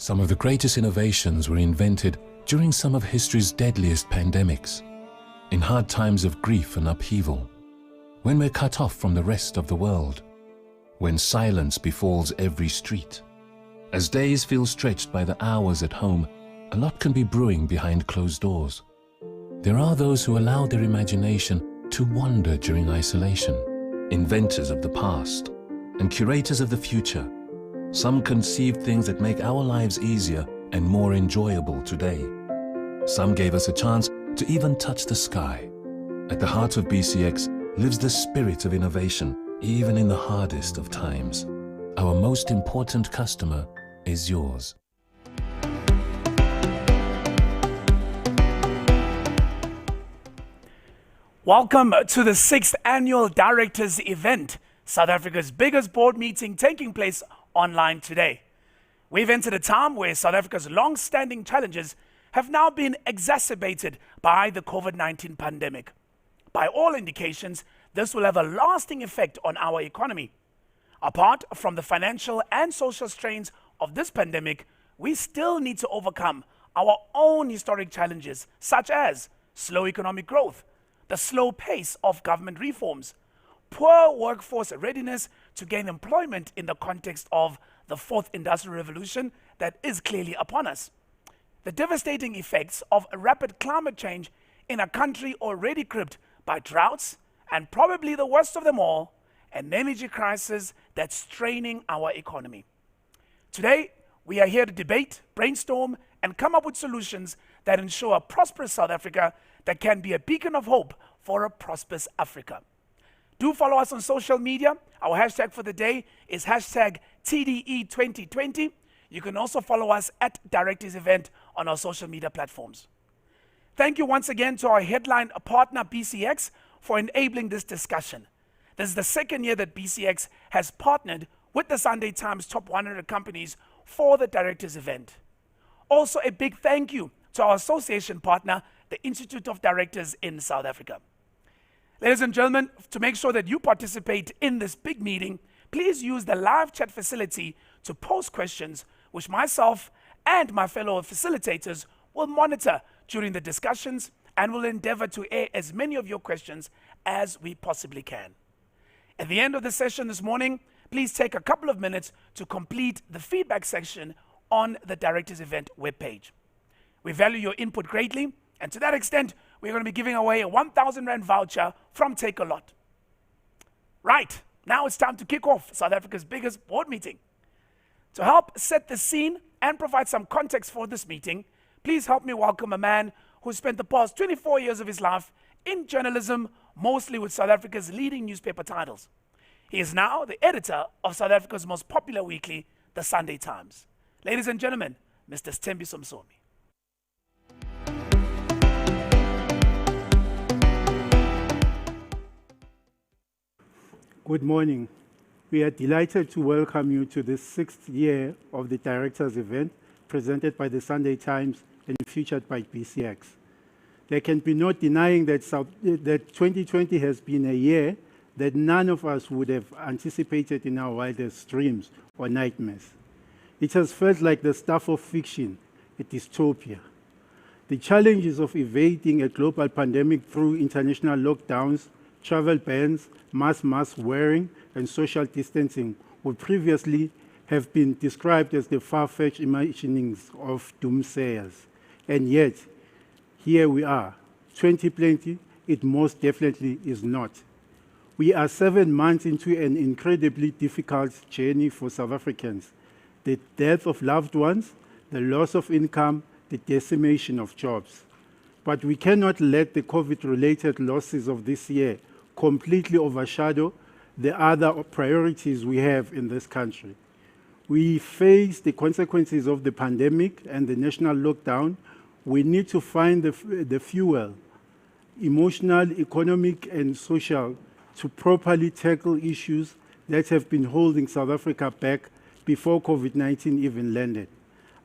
Some of the greatest innovations were invented during some of history's deadliest pandemics, in hard times of grief and upheaval, when we're cut off from the rest of the world, when silence befalls every street. As days feel stretched by the hours at home, a lot can be brewing behind closed doors. There are those who allow their imagination to wander during isolation, inventors of the past and curators of the future. Some conceived things that make our lives easier and more enjoyable today. Some gave us a chance to even touch the sky. At the heart of BCX lives the spirit of innovation, even in the hardest of times. Our most important customer is yours. Welcome to the 6th Annual Directors Event, South Africa's biggest board meeting taking place online today. We've entered a time where South Africa's long-standing challenges have now been exacerbated by the COVID-19 pandemic. By all indications, this will have a lasting effect on our economy. Apart from the financial and social strains of this pandemic, we still need to overcome our own historic challenges, such as slow economic growth, the slow pace of government reforms, poor workforce readiness to gain employment in the context of the fourth industrial revolution that is clearly upon us, the devastating effects of rapid climate change in a country already gripped by droughts, and probably the worst of them all, an energy crisis that's straining our economy. Today, we are here to debate, brainstorm, and come up with solutions that ensure a prosperous South Africa that can be a beacon of hope for a prosperous Africa. Do follow us on social media. Our hashtag for the day is hashtag TDE2020. You can also follow us at Directors Event on our social media platforms. Thank you once again to our headline partner BCX for enabling this discussion. This is the second year that BCX has partnered with the Sunday Times Top 100 Companies for the Directors Event. Also a big thank you to our association partner, the Institute of Directors in South Africa. Ladies and gentlemen, to make sure that you participate in this big meeting, please use the live chat facility to post questions, which myself and my fellow facilitators will monitor during the discussions and will endeavor to air as many of your questions as we possibly can. At the end of the session this morning, please take a couple of minutes to complete the feedback section on the Directors Event webpage. We value your input greatly, and to that extent, we're going to be giving away a 1,000 Rand voucher from Take A Lot. Right, now it's time to kick off South Africa's biggest board meeting. To help set the scene and provide some context for this meeting, please help me welcome a man who spent the past 24 years of his life in journalism, mostly with South Africa's leading newspaper titles. He is now the editor of South Africa's most popular weekly, The Sunday Times. Ladies and gentlemen, Mr. Sthembi Somsomi. Good morning. We are delighted to welcome you to the 6th year of the Directors Event presented by the Sunday Times and featured by BCX. There can be no denying that 2020 has been a year that none of us would have anticipated in our wildest dreams or nightmares. It has felt like the stuff of fiction, a dystopia. The challenges of evading a global pandemic through international lockdowns, travel bans, mask wearing, and social distancing would previously have been described as the far-fetched imaginings of doomsayers. And yet, here we are. 2020, it most definitely is not. We are 7 months into an incredibly difficult journey for South Africans. The death of loved ones, the loss of income, the decimation of jobs. But we cannot let the COVID-related losses of this year completely overshadow the other priorities we have in this country. We face the consequences of the pandemic and the national lockdown. We need to find the fuel, emotional, economic, and social, to properly tackle issues that have been holding South Africa back before COVID-19 even landed.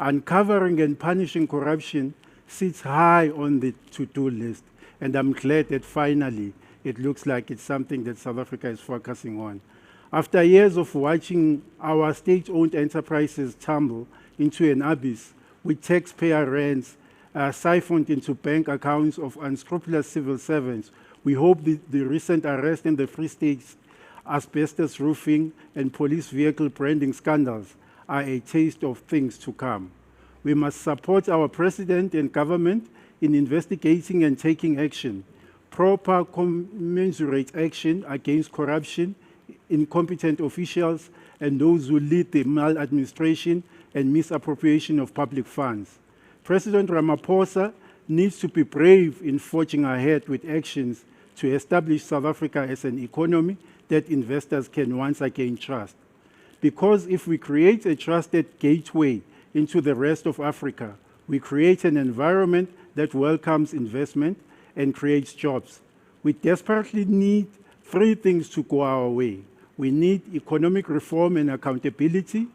Uncovering and punishing corruption sits high on the to-do list, and I'm glad that finally it looks like it's something that South Africa is focusing on. After years of watching our state-owned enterprises tumble, into an abyss with taxpayer rents siphoned into bank accounts of unscrupulous civil servants. We hope the recent arrest in the Free State asbestos roofing and police vehicle branding scandals are a taste of things to come. We must support our president and government in investigating and taking action. Proper commensurate action against corruption, incompetent officials, and those who lead the maladministration and misappropriation of public funds. President Ramaphosa needs to be brave in forging ahead with actions to establish South Africa as an economy that investors can once again trust. Because if we create a trusted gateway into the rest of Africa, we create an environment that welcomes investment and creates jobs. We desperately need three things to go our way. We need economic reform and accountability.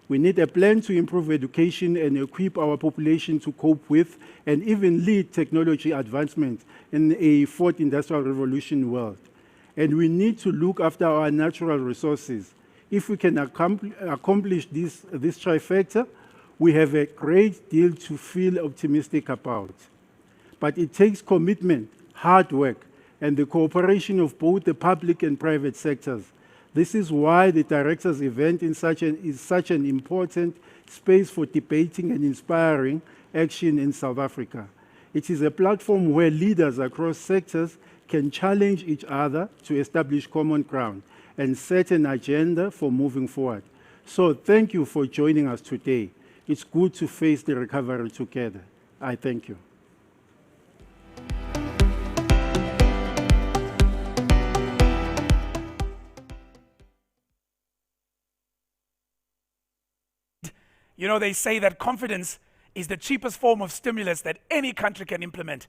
We need a plan to improve education and equip our population to cope with and even lead technology advancement in a fourth industrial revolution world. And we need to look after our natural resources. If we can accomplish this trifecta, we have a great deal to feel optimistic about. But it takes commitment, hard work, and the cooperation of both the public and private sectors. This is why the directors' event is such an important space for debating and inspiring action in South Africa. It is a platform where leaders across sectors can challenge each other to establish common ground and set an agenda for moving forward. So thank you for joining us today. It's good to face the recovery together. I thank you. You know, they say that confidence is the cheapest form of stimulus that any country can implement.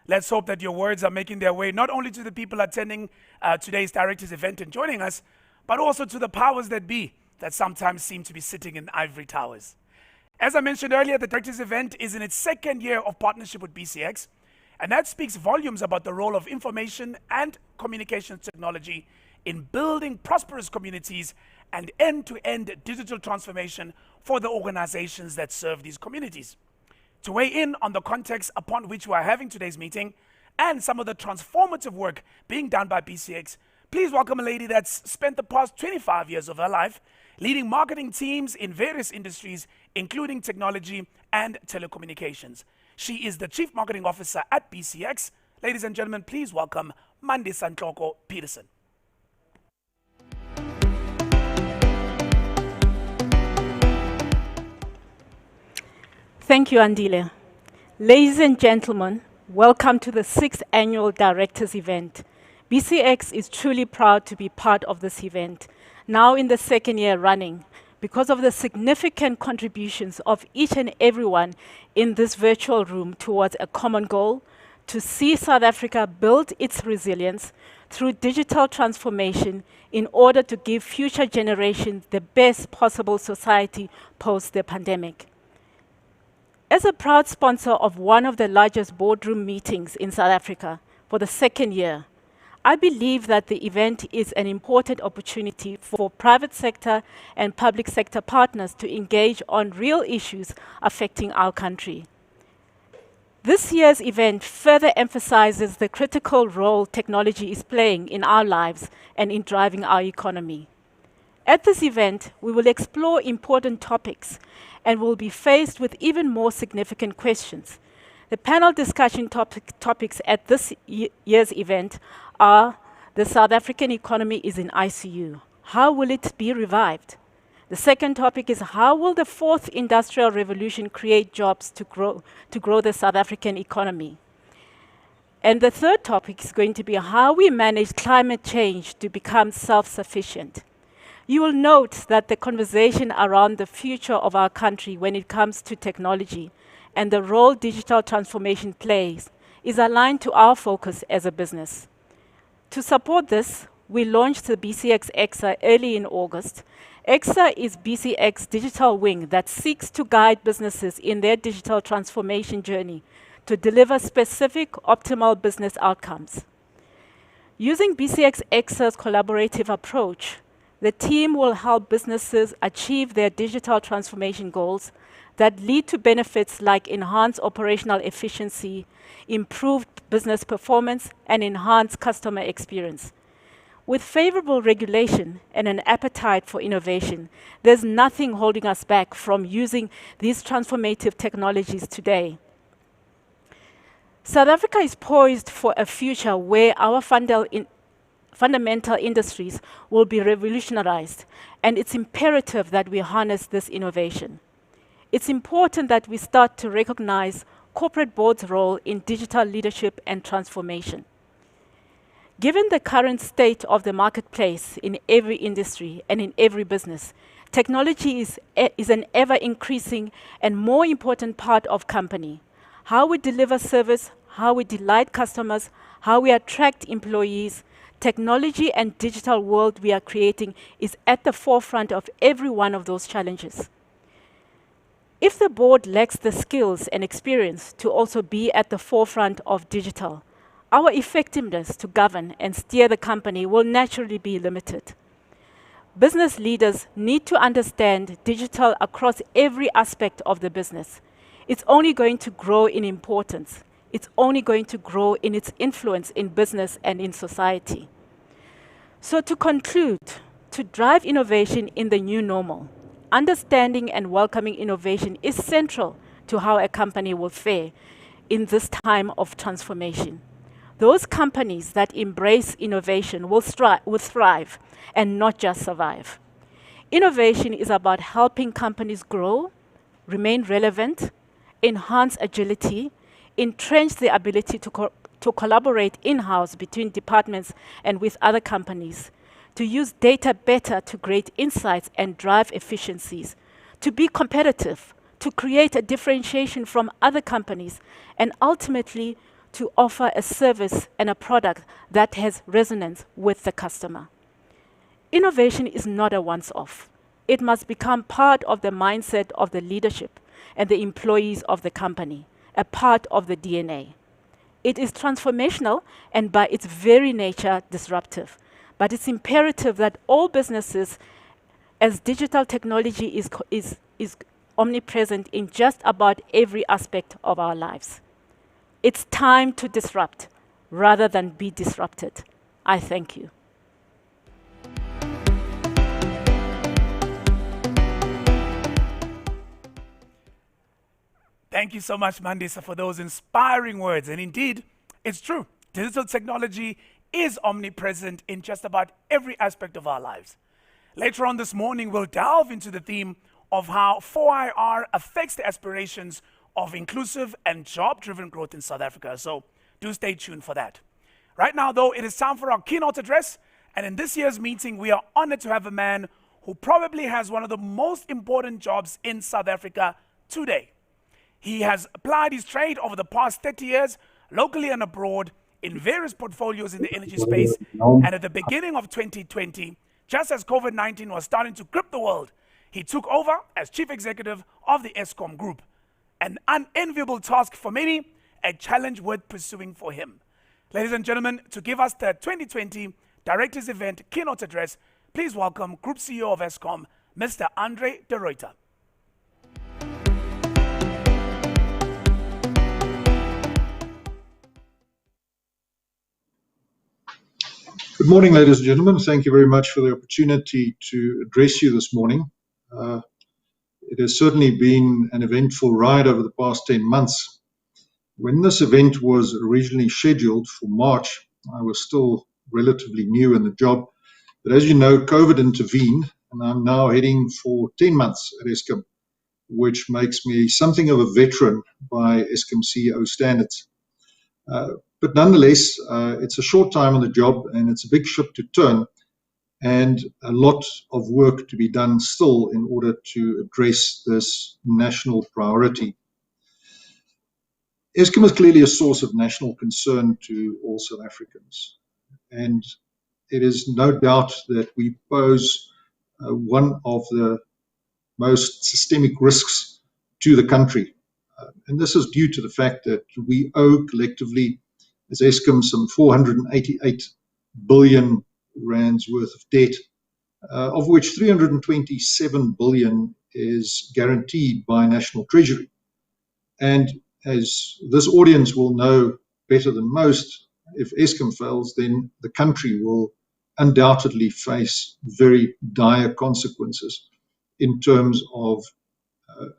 Let's hope that your words are making their way not only to the people attending today's directors event and joining us, but also to the powers that be that sometimes seem to be sitting in ivory towers. As I mentioned earlier, the directors event is in its second year of partnership with BCX, and that speaks volumes about the role of information and communications technology in building prosperous communities and end-to-end digital transformation for the organizations that serve these communities. To weigh in on the context upon which we are having today's meeting and some of the transformative work being done by BCX, please welcome a lady that's spent the past 25 years of her life leading marketing teams in various industries, including technology and telecommunications. She is the Chief Marketing Officer at BCX. Ladies and gentlemen, please welcome Mandisa Ntloko Peterson. Thank you, Andile. Ladies and gentlemen, welcome to the 6th annual Directors event. BCX is truly proud to be part of this event, now in the second year running, because of the significant contributions of each and everyone in this virtual room towards a common goal to see South Africa build its resilience through digital transformation in order to give future generations the best possible society post the pandemic. As a proud sponsor of one of the largest boardroom meetings in South Africa for the second year, I believe that the event is an important opportunity for private sector and public sector partners to engage on real issues affecting our country. This year's event further emphasizes the critical role technology is playing in our lives and in driving our economy. At this event, we will explore important topics and will be faced with even more significant questions. The panel discussion topics at this year's event are: the South African economy is in ICU. How will it be revived? The second topic is: how will the fourth industrial revolution create jobs to grow the South African economy? And the third topic is going to be how we manage climate change to become self-sufficient. You will note that the conversation around the future of our country when it comes to technology and the role digital transformation plays is aligned to our focus as a business. To support this, we launched the BCX EXA early in August. EXA is BCX digital wing that seeks to guide businesses in their digital transformation journey to deliver specific optimal business outcomes. Using BCX EXA's collaborative approach, The team will help businesses achieve their digital transformation goals that lead to benefits like enhanced operational efficiency, improved business performance, and enhanced customer experience. With favorable regulation and an appetite for innovation, there's nothing holding us back from using these transformative technologies today. South Africa is poised for a future where our fundamental industries will be revolutionized, and it's imperative that we harness this innovation. It's important that we start to recognize corporate boards' role in digital leadership and transformation. Given the current state of the marketplace in every industry and in every business, technology is an ever-increasing and more important part of company. How we deliver service, how we delight customers, how we attract employees, technology and digital world we are creating is at the forefront of every one of those challenges. If the board lacks the skills and experience to also be at the forefront of digital, our effectiveness to govern and steer the company will naturally be limited. Business leaders need to understand digital across every aspect of the business. It's only going to grow in importance. It's only going to grow in its influence in business and in society. So to conclude, to drive innovation in the new normal, understanding and welcoming innovation is central to how a company will fare in this time of transformation. Those companies that embrace innovation will thrive and not just survive. Innovation is about helping companies grow, remain relevant, enhance agility, entrench the ability to collaborate in-house between departments and with other companies, to use data better to create insights and drive efficiencies, to be competitive, to create a differentiation from other companies, and ultimately to offer a service and a product that has resonance with the customer. Innovation is not a once-off. It must become part of the mindset of the leadership and the employees of the company, a part of the DNA. It is transformational and by its very nature disruptive. But it's imperative that all businesses, as digital technology is omnipresent in just about every aspect of our lives. It's time to disrupt rather than be disrupted. I thank you. Thank you so much, Mandisa, for those inspiring words. And indeed, it's true. Digital technology is omnipresent in just about every aspect of our lives. Later on this morning, we'll delve into the theme of how 4IR affects the aspirations of inclusive and job-driven growth in South Africa. So do stay tuned for that. Right now, though, it is time for our keynote address. And in this year's meeting, we are honored to have a man who probably has one of the most important jobs in South Africa today. He has applied his trade over the past 30 years, locally and abroad, in various portfolios in the energy space. And at the beginning of 2020, just as COVID-19 was starting to grip the world, he took over as Chief Executive of the Eskom Group. An unenviable task for many, a challenge worth pursuing for him. Ladies and gentlemen, to give us the 2020 Directors Event Keynote Address, please welcome Group CEO of Eskom, Mr. Andre de Ruyter. Good morning, ladies and gentlemen. Thank you very much for the opportunity to address you this morning. It has certainly been an eventful ride over the past 10 months. When this event was originally scheduled for March, I was still relatively new in the job. But as you know, COVID intervened, and I'm now heading for 10 months at Eskom, which makes me something of a veteran by Eskom CEO standards. But nonetheless, it's a short time on the job and it's a big ship to turn and a lot of work to be done still in order to address this national priority. Eskom is clearly a source of national concern to all South Africans. And it is no doubt that we pose one of the most systemic risks to the country. And this is due to the fact that we owe collectively as Eskom some 488 billion rands worth of debt of which 327 billion is guaranteed by National Treasury. And as this audience will know better than most, if Eskom fails, then the country will undoubtedly face very dire consequences in terms of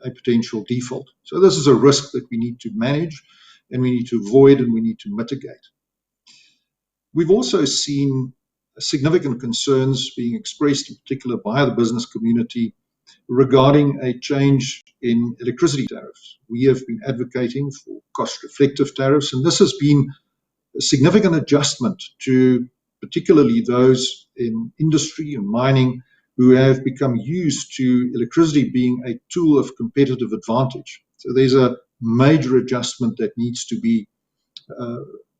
a potential default. So this is a risk that we need to manage, and we need to avoid, and we need to mitigate. We've also seen significant concerns being expressed, in particular by the business community, regarding a change in electricity tariffs. We have been advocating for cost-reflective tariffs, and this has been a significant adjustment to particularly those in industry and mining who have become used to electricity being a tool of competitive advantage. So there's a major adjustment that needs to be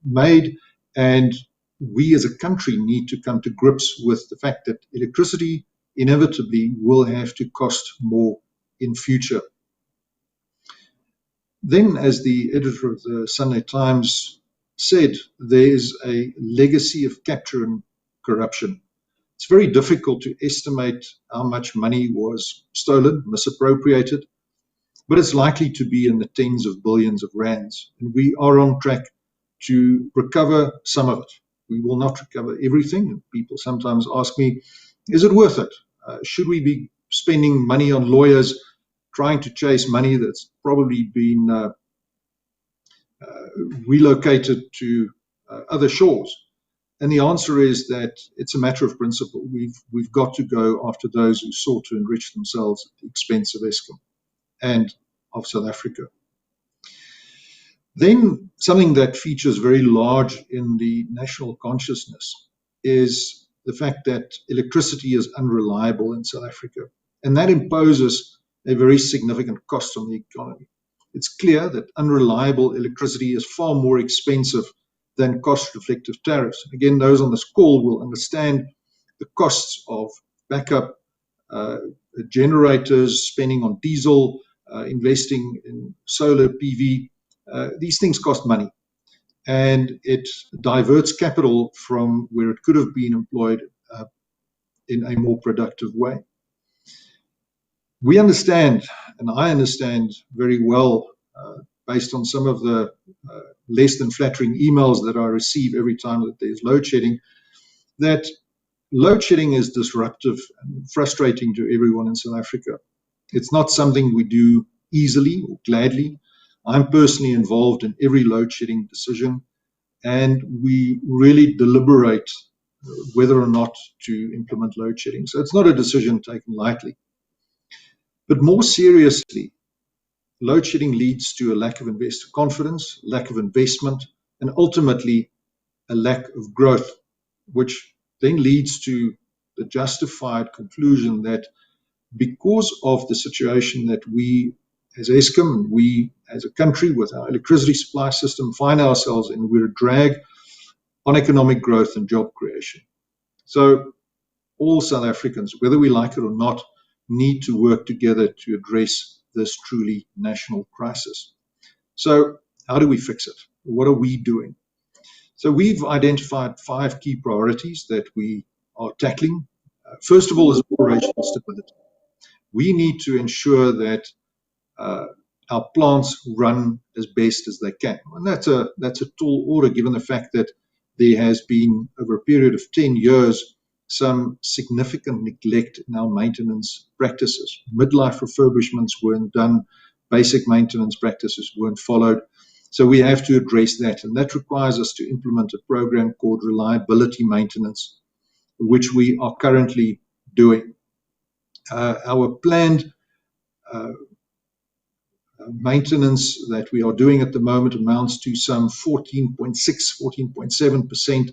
made, and we as a country need to come to grips with the fact that electricity inevitably will have to cost more in future. Then, as the editor of the Sunday Times said, there's a legacy of capture and corruption. It's very difficult to estimate how much money was stolen, misappropriated, but it's likely to be in the tens of billions of rands. And we are on track to recover some of it. We will not recover everything. And people sometimes ask me, is it worth it? Should we be spending money on lawyers trying to chase money that's probably been relocated to other shores? And the answer is that it's a matter of principle. We've got to go after those who sought to enrich themselves at the expense of Eskom and of South Africa. Then something that features very large in the national consciousness is the fact that electricity is unreliable in South Africa, and that imposes a very significant cost on the economy. It's clear that unreliable electricity is far more expensive than cost-reflective tariffs. Again, those on this call will understand the costs of backup generators, spending on diesel, investing in solar PV. These things cost money, and it diverts capital from where it could have been employed in a more productive way. We understand, and I understand very well, based on some of the less than flattering emails that I receive every time that there's load shedding, that load shedding is disruptive and frustrating to everyone in South Africa. It's not something we do easily or gladly. I'm personally involved in every load shedding decision, and we really deliberate whether or not to implement load shedding. So it's not a decision taken lightly. But more seriously, load shedding leads to a lack of investor confidence, lack of investment, and ultimately a lack of growth, which then leads to the justified conclusion that because of the situation that we as Eskom and we as a country with our electricity supply system find ourselves in, we're a drag on economic growth and job creation. So all South Africans, whether we like it or not, need to work together to address this truly national crisis. So how do we fix it? What are we doing? So we've identified 5 key priorities that we are tackling. First of all is operational stability. We need to ensure that our plants run as best as they can. And that's a tall order given the fact that there has been, over a period of 10 years, some significant neglect in our maintenance practices. Midlife refurbishments weren't done, basic maintenance practices weren't followed. So we have to address that, and that requires us to implement a program called reliability maintenance, which we are currently doing. Our planned maintenance that we are doing at the moment amounts to some 14.6, 14.7%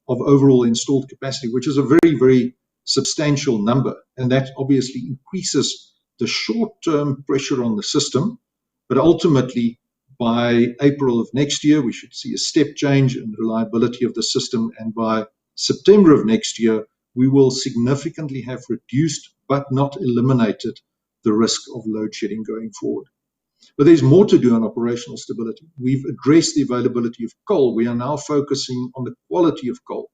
of overall installed capacity, which is a very, very substantial number. And that obviously increases the short-term pressure on the system. But ultimately, by April of next year, we should see a step change in the reliability of the system. And by September of next year, we will significantly have reduced, but not eliminated, the risk of load shedding going forward. But there's more to do on operational stability. We've addressed the availability of coal. We are now focusing on the quality of coal.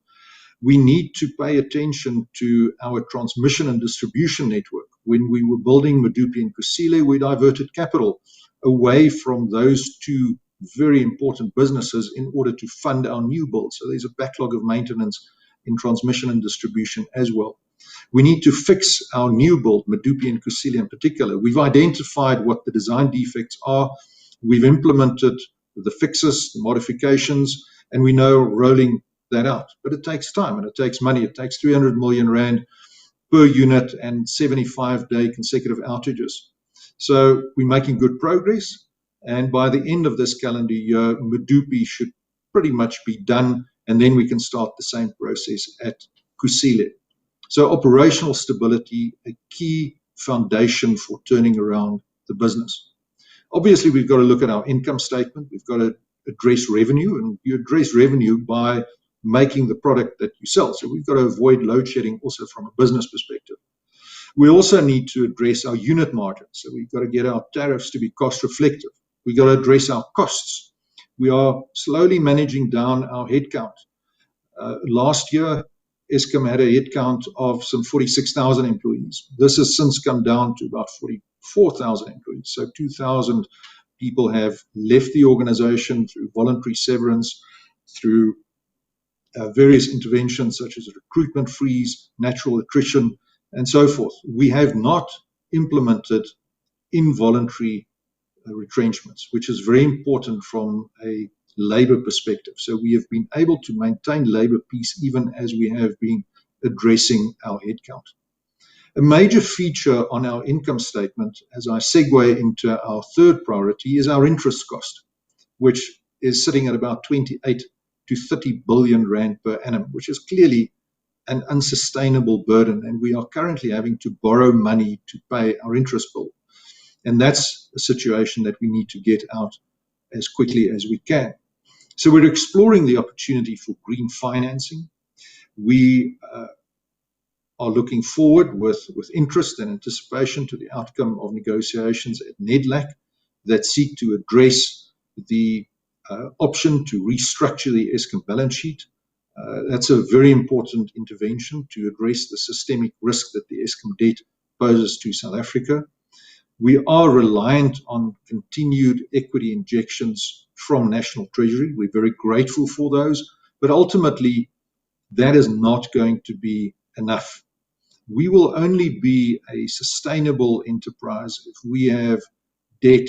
We need to pay attention to our transmission and distribution network. When we were building Medupi and Kusile, we diverted capital away from those two very important businesses in order to fund our new build. So there's a backlog of maintenance in transmission and distribution as well. We need to fix our new build, Medupi and Kusile in particular. We've identified what the design defects are. We've implemented the fixes, the modifications, and we know rolling that out. But it takes time and it takes money. It takes 300 million rand per unit and 75-day consecutive outages. So we're making good progress. And by the end of this calendar year, Medupi should pretty much be done. And then we can start the same process at Kusile. So operational stability, a key foundation for turning around the business. Obviously, we've got to look at our income statement. We've got to address revenue, and you address revenue by making the product that you sell. So we've got to avoid load shedding also from a business perspective. We also need to address our unit margins. So we've got to get our tariffs to be cost reflective. We've got to address our costs. We are slowly managing down our headcount. Last year, Eskom had a headcount of some 46,000 employees. This has since come down to about 44,000 employees. So 2,000 people have left the organization through voluntary severance, through various interventions such as a recruitment freeze, natural attrition, and so forth. We have not implemented involuntary retrenchments, which is very important from a labor perspective. So we have been able to maintain labor peace even as we have been addressing our headcount. A major feature on our income statement, as I segue into our third priority, is our interest cost, which is sitting at about 28 to 30 billion rand per annum, which is clearly an unsustainable burden. And we are currently having to borrow money to pay our interest bill. And that's a situation that we need to get out as quickly as we can. So we're exploring the opportunity for green financing. We are looking forward with interest and anticipation to the outcome of negotiations at NEDLAC that seek to address the option to restructure the Eskom balance sheet. That's a very important intervention to address the systemic risk that the Eskom debt poses to South Africa. We are reliant on continued equity injections from National Treasury. We're very grateful for those, but ultimately that is not going to be enough. We will only be a sustainable enterprise if we have debt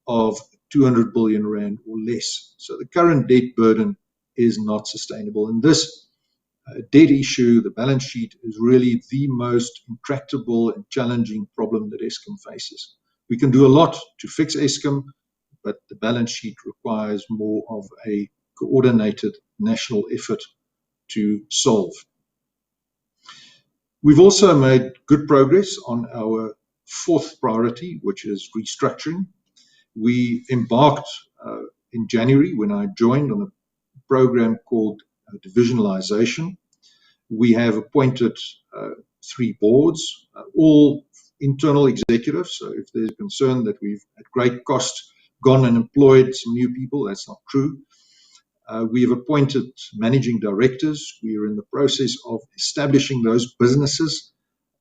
of 200 billion rand or less. So the current debt burden is not sustainable. And this debt issue, the balance sheet, is really the most intractable and challenging problem that Eskom faces. We can do a lot to fix Eskom, but the balance sheet requires more of a coordinated national effort to solve. We've also made good progress on our fourth priority, which is restructuring. We embarked in January when I joined on a program called divisionalization. We have appointed 3 boards, all internal executives. So if there's concern that we've at great cost gone and employed some new people, that's not true. We have appointed managing directors. We are in the process of establishing those businesses.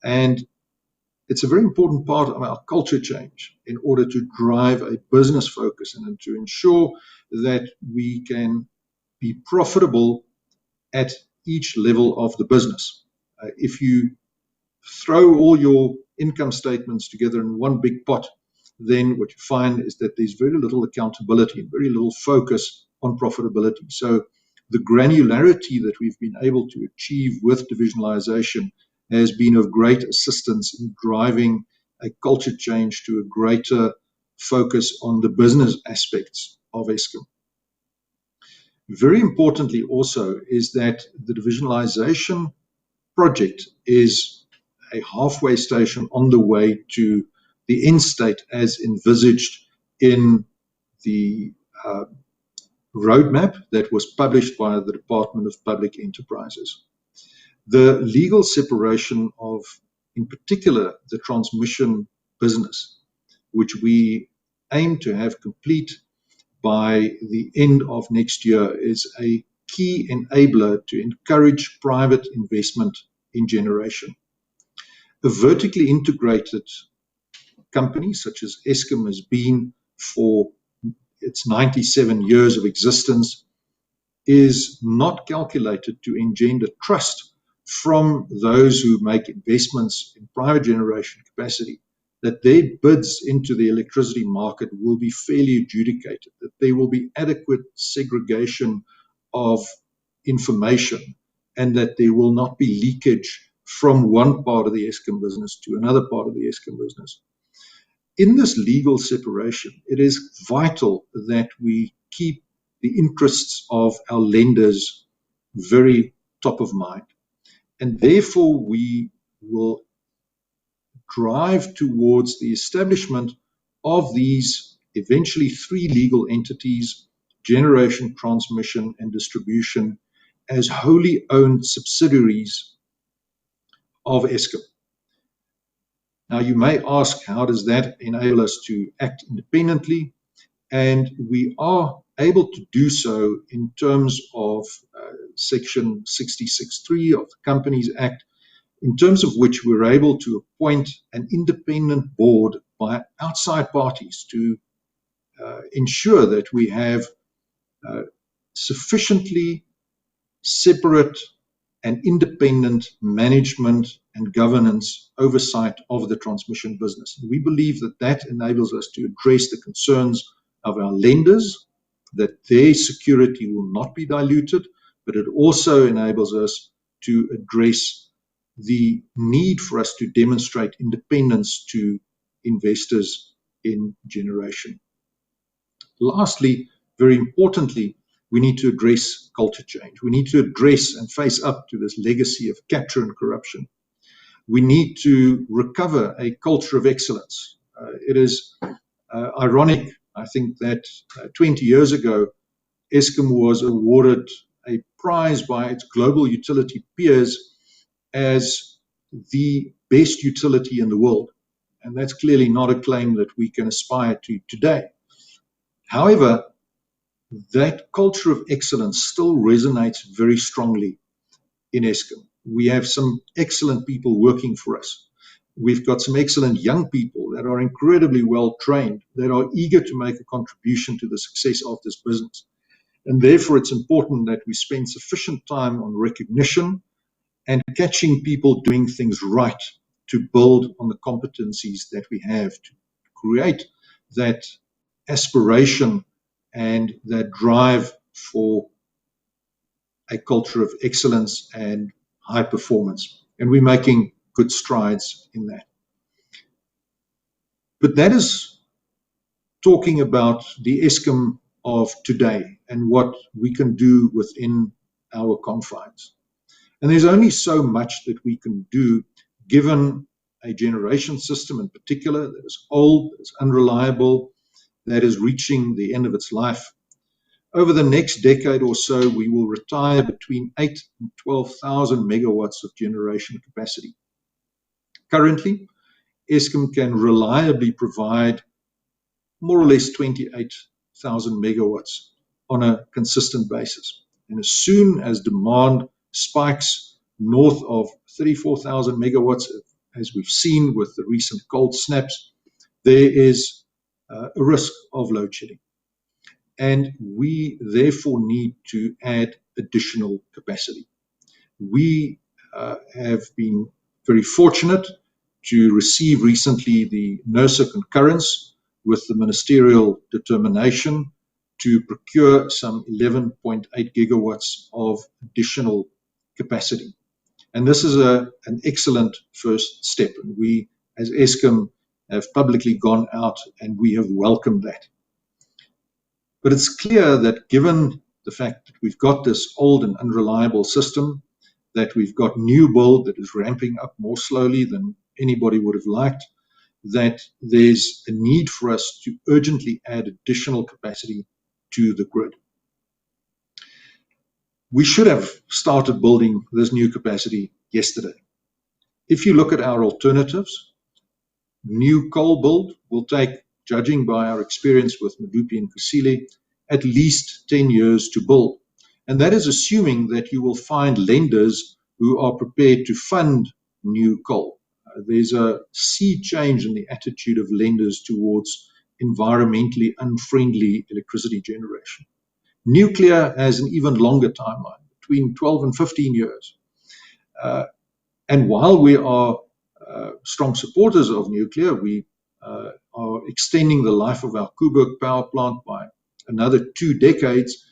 And it's a very important part of our culture change in order to drive a business focus and to ensure that we can be profitable at each level of the business. If you throw all your income statements together in one big pot, then what you find is that there's very little accountability and very little focus on profitability. So the granularity that we've been able to achieve with divisionalization has been of great assistance in driving a culture change to a greater focus on the business aspects of Eskom. Very importantly also is that the divisionalization project is a halfway station on the way to the end state as envisaged in the roadmap that was published by the Department of Public Enterprises. The legal separation of, in particular, the transmission business, which we aim to have complete by the end of next year, is a key enabler to encourage private investment in generation. A vertically integrated company such as Eskom has been for its 97 years of existence is not calculated to engender trust from those who make investments in private generation capacity, that their bids into the electricity market will be fairly adjudicated, that there will be adequate segregation of information, and that there will not be leakage from one part of the Eskom business to another part of the Eskom business. In this legal separation, it is vital that we keep the interests of our lenders very top of mind. And therefore, we will drive towards the establishment of these eventually 3 legal entities, generation, transmission, and distribution, as wholly owned subsidiaries of Eskom. Now, you may ask, how does that enable us to act independently? And we are able to do so in terms of Section 66(3) of the Companies Act, in terms of which we're able to appoint an independent board by outside parties to ensure that we have sufficiently separate and independent management and governance oversight of the transmission business. We believe that that enables us to address the concerns of our lenders, that their security will not be diluted, but it also enables us to address the need for us to demonstrate independence to investors in generation. Lastly, very importantly, we need to address culture change. We need to address and face up to this legacy of capture and corruption. We need to recover a culture of excellence. It is ironic, I think, that 20 years ago, Eskom was awarded a prize by its global utility peers as the best utility in the world. And that's clearly not a claim that we can aspire to today. However, that culture of excellence still resonates very strongly in Eskom. We have some excellent people working for us. We've got some excellent young people that are incredibly well trained, that are eager to make a contribution to the success of this business. And therefore, it's important that we spend sufficient time on recognition and catching people doing things right to build on the competencies that we have to create that aspiration and that drive for a culture of excellence and high performance. And we're making good strides in that. But that is talking about the Eskom of today and what we can do within our confines. And there's only so much that we can do given a generation system in particular that is old, that is unreliable, that is reaching the end of its life. Over the next decade or so, we will retire between 8,000 and 12,000 megawatts of generation capacity. Currently, Eskom can reliably provide more or less 28,000 megawatts on a consistent basis. And as soon as demand spikes north of 34,000 megawatts, as we've seen with the recent cold snaps, there is a risk of load shedding. And we therefore need to add additional capacity. We have been very fortunate to receive recently the NERSA concurrence with the ministerial determination to procure some 11.8 gigawatts of additional capacity. And this is an excellent first step. And we, as Eskom, have publicly gone out and we have welcomed that. But it's clear that given the fact that we've got this old and unreliable system, that we've got new build that is ramping up more slowly than anybody would have liked, that there's a need for us to urgently add additional capacity to the grid. We should have started building this new capacity yesterday. If you look at our alternatives, new coal build will take, judging by our experience with Medupi and Kusile, at least 10 years to build. And that is assuming that you will find lenders who are prepared to fund new coal. There's a sea change in the attitude of lenders towards environmentally unfriendly electricity generation. Nuclear has an even longer timeline, between 12 and 15 years. And while we are strong supporters of nuclear, we are extending the life of our Koeberg power plant by another 2 decades.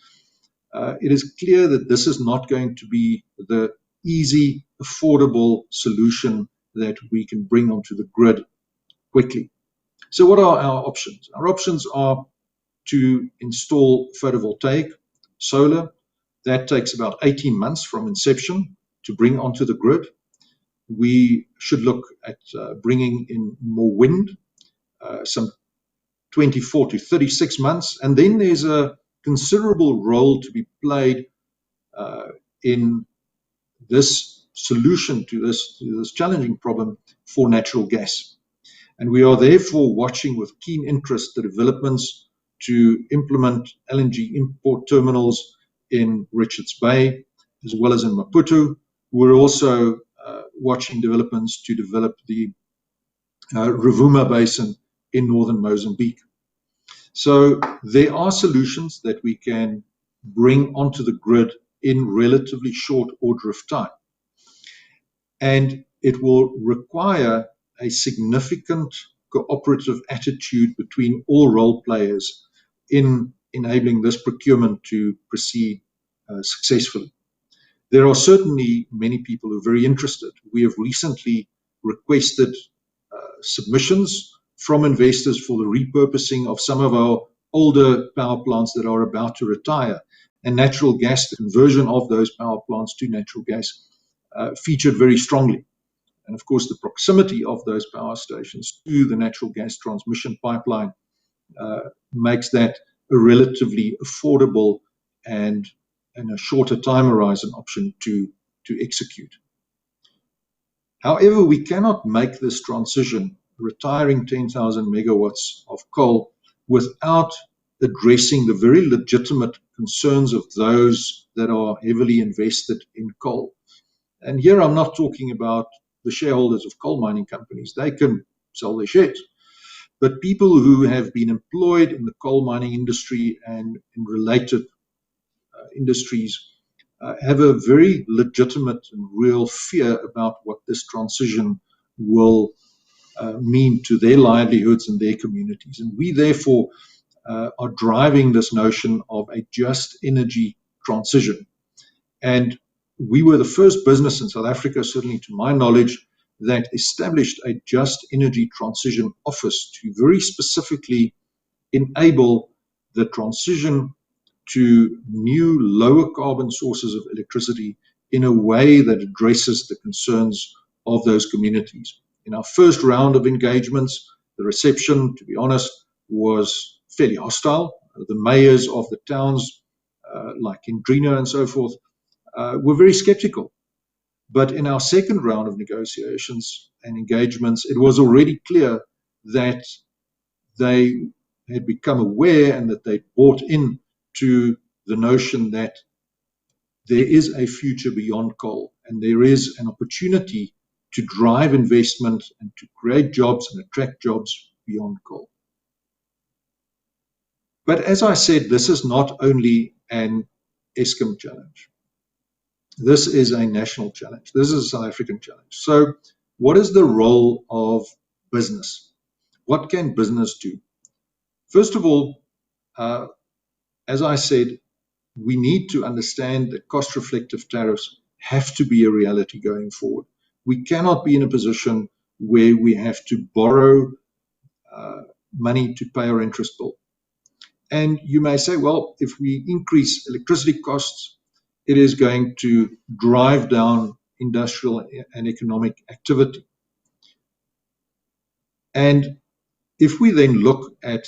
It is clear that this is not going to be the easy, affordable solution that we can bring onto the grid quickly. So what are our options? Our options are to install photovoltaic, solar. That takes about 18 months from inception to bring onto the grid. We should look at bringing in more wind, some 24 to 36 months. And then there's a considerable role to be played in this solution to this challenging problem for natural gas. And we are therefore watching with keen interest the developments to implement LNG import terminals in Richards Bay, as well as in Maputo. We're also watching developments to develop the Rovuma Basin in northern Mozambique. So there are solutions that we can bring onto the grid in relatively short order of time. And it will require a significant cooperative attitude between all role players in enabling this procurement to proceed successfully. There are certainly many people who are very interested. We have recently requested submissions from investors for the repurposing of some of our older power plants that are about to retire. And natural gas, the conversion of those power plants to natural gas, featured very strongly. And of course, the proximity of those power stations to the natural gas transmission pipeline makes that a relatively affordable and a shorter time horizon option to execute. However, we cannot make this transition, retiring 10,000 megawatts of coal, without addressing the very legitimate concerns of those that are heavily invested in coal. And here I'm not talking about the shareholders of coal mining companies. They can sell their shares. But people who have been employed in the coal mining industry and in related industries have a very legitimate and real fear about what this transition will mean to their livelihoods and their communities. And we therefore are driving this notion of a just energy transition. And we were the first business in South Africa, certainly to my knowledge, that established a just energy transition office to very specifically enable the transition to new lower carbon sources of electricity in a way that addresses the concerns of those communities. In our first round of engagements, the reception, to be honest, was fairly hostile. The mayors of the towns, like Indrina and so forth, were very skeptical. But in our second round of negotiations and engagements, it was already clear that they had become aware and that they bought in to the notion that there is a future beyond coal and there is an opportunity to drive investment and to create jobs and attract jobs beyond coal. But as I said, this is not only an Eskom challenge. This is a national challenge. This is a South African challenge. So what is the role of business? What can business do? First of all, as I said, we need to understand that cost-reflective tariffs have to be a reality going forward. We cannot be in a position where we have to borrow money to pay our interest bill. And you may say, well, if we increase electricity costs, it is going to drive down industrial and economic activity. And if we then look at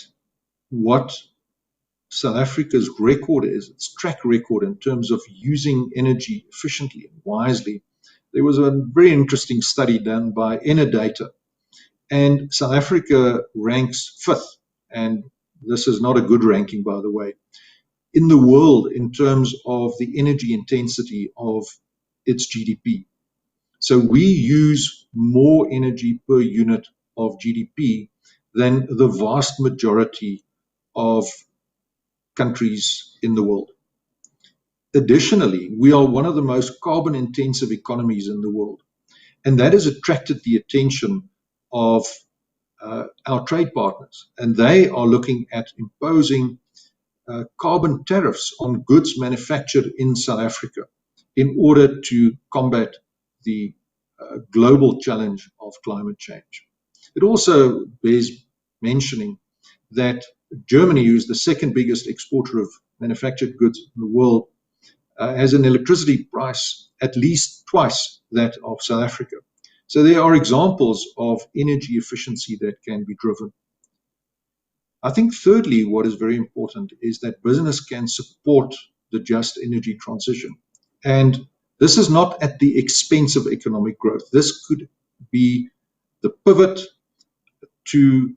what South Africa's record is, its track record in terms of using energy efficiently and wisely, there was a very interesting study done by Enerdata. And South Africa ranks 5th. And this is not a good ranking, by the way. in the world in terms of the energy intensity of its GDP. So we use more energy per unit of GDP than the vast majority of countries in the world. Additionally, we are one of the most carbon-intensive economies in the world, and that has attracted the attention of our trade partners, and they are looking at imposing carbon tariffs on goods manufactured in South Africa in order to combat the global challenge of climate change. It also bears mentioning that Germany, who is the second biggest exporter of manufactured goods in the world, has an electricity price at least twice that of South Africa. So there are examples of energy efficiency that can be driven. I think thirdly, what is very important is that business can support the just energy transition. And this is not at the expense of economic growth. This could be the pivot to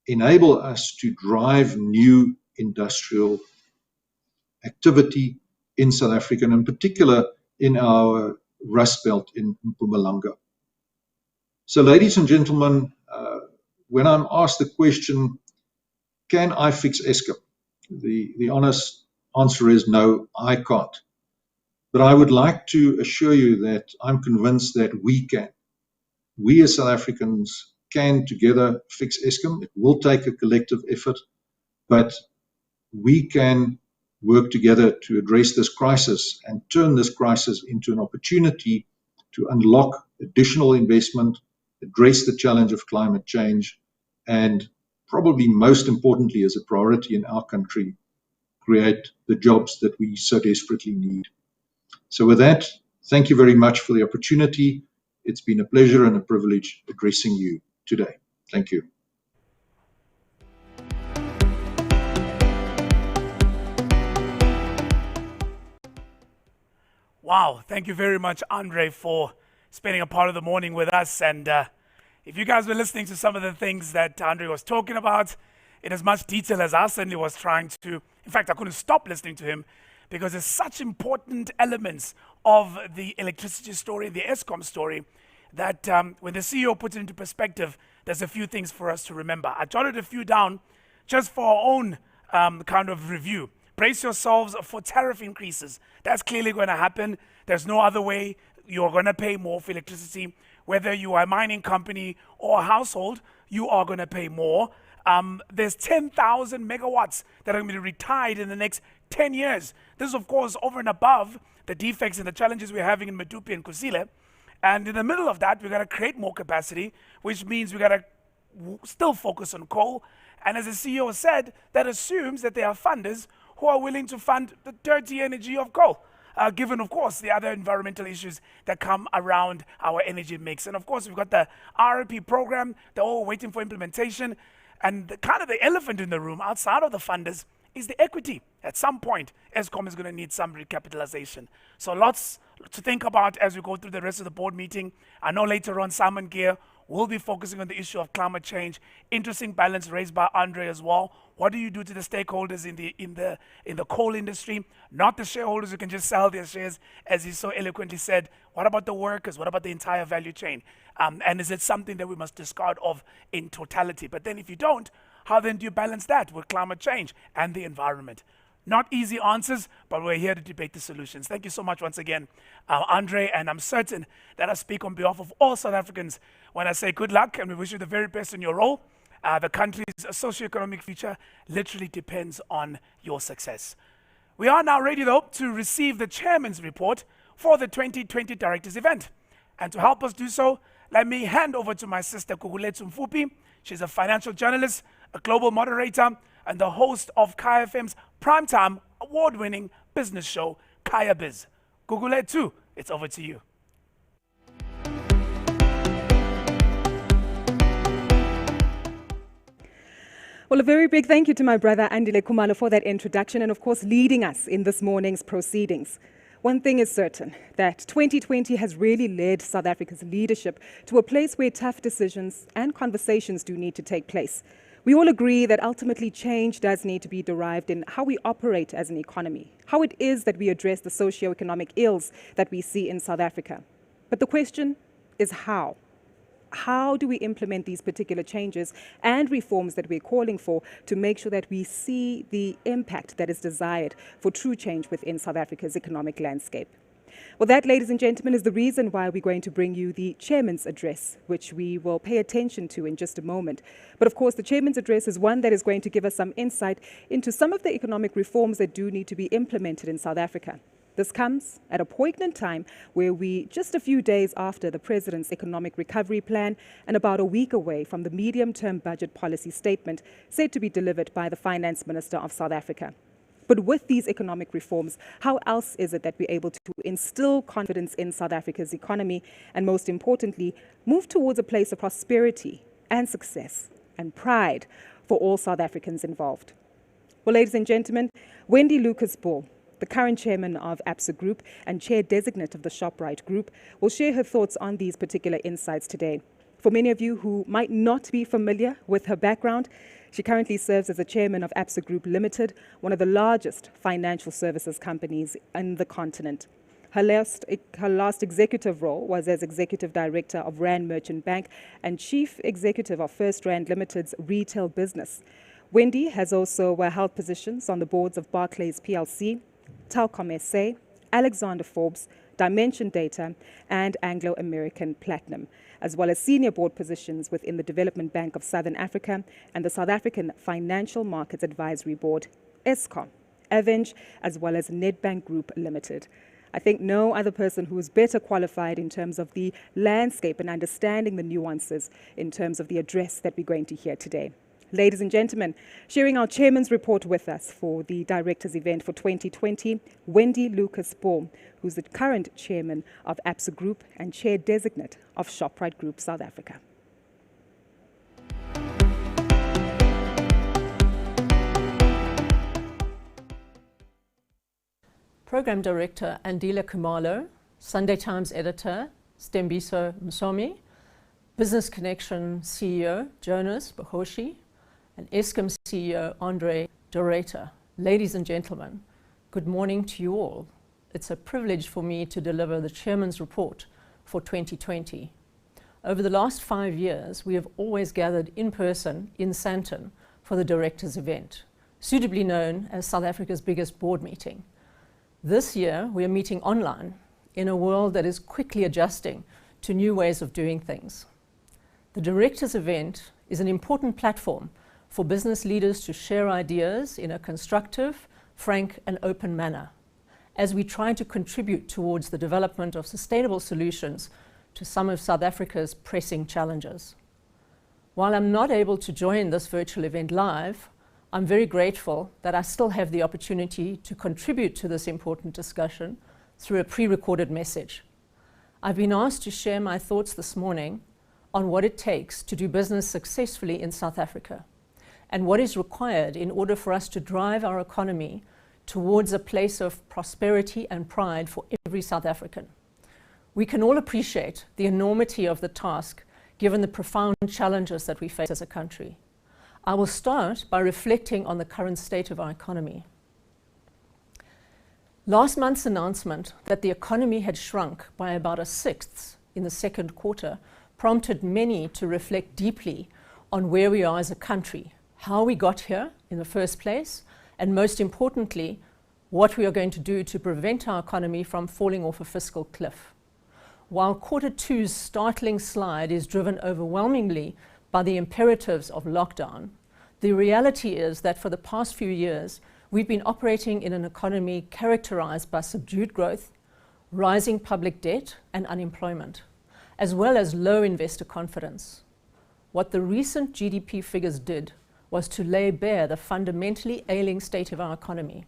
enable us to drive new industrial activity in South Africa, and in particular in our Rust Belt in Mpumalanga. So ladies and gentlemen, when I'm asked the question, can I fix Eskom? The honest answer is no, I can't. But I would like to assure you that I'm convinced that we can. We as South Africans can together fix Eskom. It will take a collective effort, but we can work together to address this crisis and turn this crisis into an opportunity to unlock additional investment, address the challenge of climate change, and probably most importantly as a priority in our country, create the jobs that we so desperately need. So with that, thank you very much for the opportunity. It's been a pleasure and a privilege addressing you today. Thank you. Wow, thank you very much, Andre, for spending a part of the morning with us. And if you guys were listening to some of the things that Andre was talking about in as much detail as I certainly was trying to, in fact, I couldn't stop listening to him because there's such important elements of the electricity story, the Eskom story, that when the CEO puts it into perspective, there's a few things for us to remember. I jotted a few down just for our own kind of review. Brace yourselves for tariff increases. That's clearly going to happen. There's no other way. You're going to pay more for electricity. Whether you are a mining company or a household, you are going to pay more. There's 10,000 megawatts that are going to be retired in the next 10 years. This is, of course, over and above the defects and the challenges we're having in Medupi and Kusile. And in the middle of that, we've got to create more capacity, which means we've got to still focus on coal. And as the CEO said, that assumes that there are funders who are willing to fund the dirty energy of coal, given, of course, the other environmental issues that come around our energy mix. And, of course, we've got the RRP program. They're all waiting for implementation. And the elephant in the room outside of the funders is the equity. At some point, Eskom is going to need some recapitalization. So lots to think about as we go through the rest of the board meeting. I know later on Simon Gear will be focusing on the issue of climate change. Interesting balance raised by Andre as well. What do you do to the stakeholders in the coal industry? Not the shareholders who can just sell their shares, as he so eloquently said. What about the workers? What about the entire value chain? And is it something that we must discard of in totality? But then if you don't, how then do you balance that with climate change and the environment? Not easy answers, but we're here to debate the solutions. Thank you so much once again, Andre, and I'm certain that I speak on behalf of all South Africans when I say good luck and we wish you the very best in your role. The country's socioeconomic future literally depends on your success. We are now ready, though, to receive the chairman's report for the 2020 directors event. And to help us do so, let me hand over to my sister, Gugulethu Mfupi. She's a financial journalist, a global moderator, and the host of Kaya FM's primetime award-winning business show, Kaya Biz. Gugulethu, it's over to you. Well, a very big thank you to my brother Andile Khumalo for that introduction and, of course, leading us in this morning's proceedings. One thing is certain, that 2020 has really led South Africa's leadership to a place where tough decisions and conversations do need to take place. We all agree that ultimately change does need to be derived in how we operate as an economy, how it is that we address the socio-economic ills that we see in South Africa. But the question is how? How do we implement these particular changes and reforms that we're calling for to make sure that we see the impact that is desired for true change within South Africa's economic landscape? Well, that, ladies and gentlemen, is the reason why we're going to bring you the Chairman's Address, which we will pay attention to in just a moment. But of course, the Chairman's Address is one that is going to give us some insight into some of the economic reforms that do need to be implemented in South Africa. This comes at a poignant time where we just a few days after the President's Economic Recovery Plan and about a week away from the medium-term budget policy statement said to be delivered by the Finance Minister of South Africa. But with these economic reforms, how else is it that we're able to instill confidence in South Africa's economy and, most importantly, move towards a place of prosperity and success and pride for all South Africans involved? Well, ladies and gentlemen, Wendy Lucas-Bull, the current chairman of Absa Group and chair designate of the Ruyter Group, will share her thoughts on these particular insights today. For many of you who might not be familiar with her background, she currently serves as the chairman of Absa Group Limited, one of the largest financial services companies in the continent. Her last executive role was as executive director of Rand Merchant Bank and chief executive of First Rand Limited's retail business. Wendy has also held positions on the boards of Barclays PLC, Telkom SA, Alexander Forbes, Dimension Data, and Anglo American Platinum, as well as senior board positions within the Development Bank of Southern Africa and the South African Financial Markets Advisory Board, Eskom, Aveng, as well as Nedbank Group Limited. I think no other person who is better qualified in terms of the landscape and understanding the nuances in terms of the address that we're going to hear today. Ladies and gentlemen, sharing our chairman's report with us for the directors event for 2020, Wendy Lucas-Bull, who's the current chairman of Absa Group and chair designate of Ruyter Group South Africa. Program Director Andile Khumalo, Sunday Times Editor Stembiso Msomi, Business Connection CEO Jonas Bohoshi, and Eskom CEO Andre de Ruyter. Ladies and gentlemen, good morning to you all. It's a privilege for me to deliver the Chairman's report for 2020. Over the last 5 years, we have always gathered in person in Sandton for the directors event, suitably known as South Africa's biggest board meeting. This year, we are meeting online in a world that is quickly adjusting to new ways of doing things. The directors event is an important platform for business leaders to share ideas in a constructive, frank, and open manner, as we try to contribute towards the development of sustainable solutions to some of South Africa's pressing challenges. While I'm not able to join this virtual event live, I'm very grateful that I still have the opportunity to contribute to this important discussion through a pre-recorded message. I've been asked to share my thoughts this morning on what it takes to do business successfully in South Africa, and what is required in order for us to drive our economy towards a place of prosperity and pride for every South African. We can all appreciate the enormity of the task given the profound challenges that we face as a country. I will start by reflecting on the current state of our economy. Last month's announcement that the economy had shrunk by about a sixth in the second quarter prompted many to reflect deeply on where we are as a country, how we got here in the first place, and most importantly, what we are going to do to prevent our economy from falling off a fiscal cliff. While quarter two's startling slide is driven overwhelmingly by the imperatives of lockdown, the reality is that for the past few years, we've been operating in an economy characterized by subdued growth, rising public debt and unemployment, as well as low investor confidence. What the recent GDP figures did was to lay bare the fundamentally ailing state of our economy.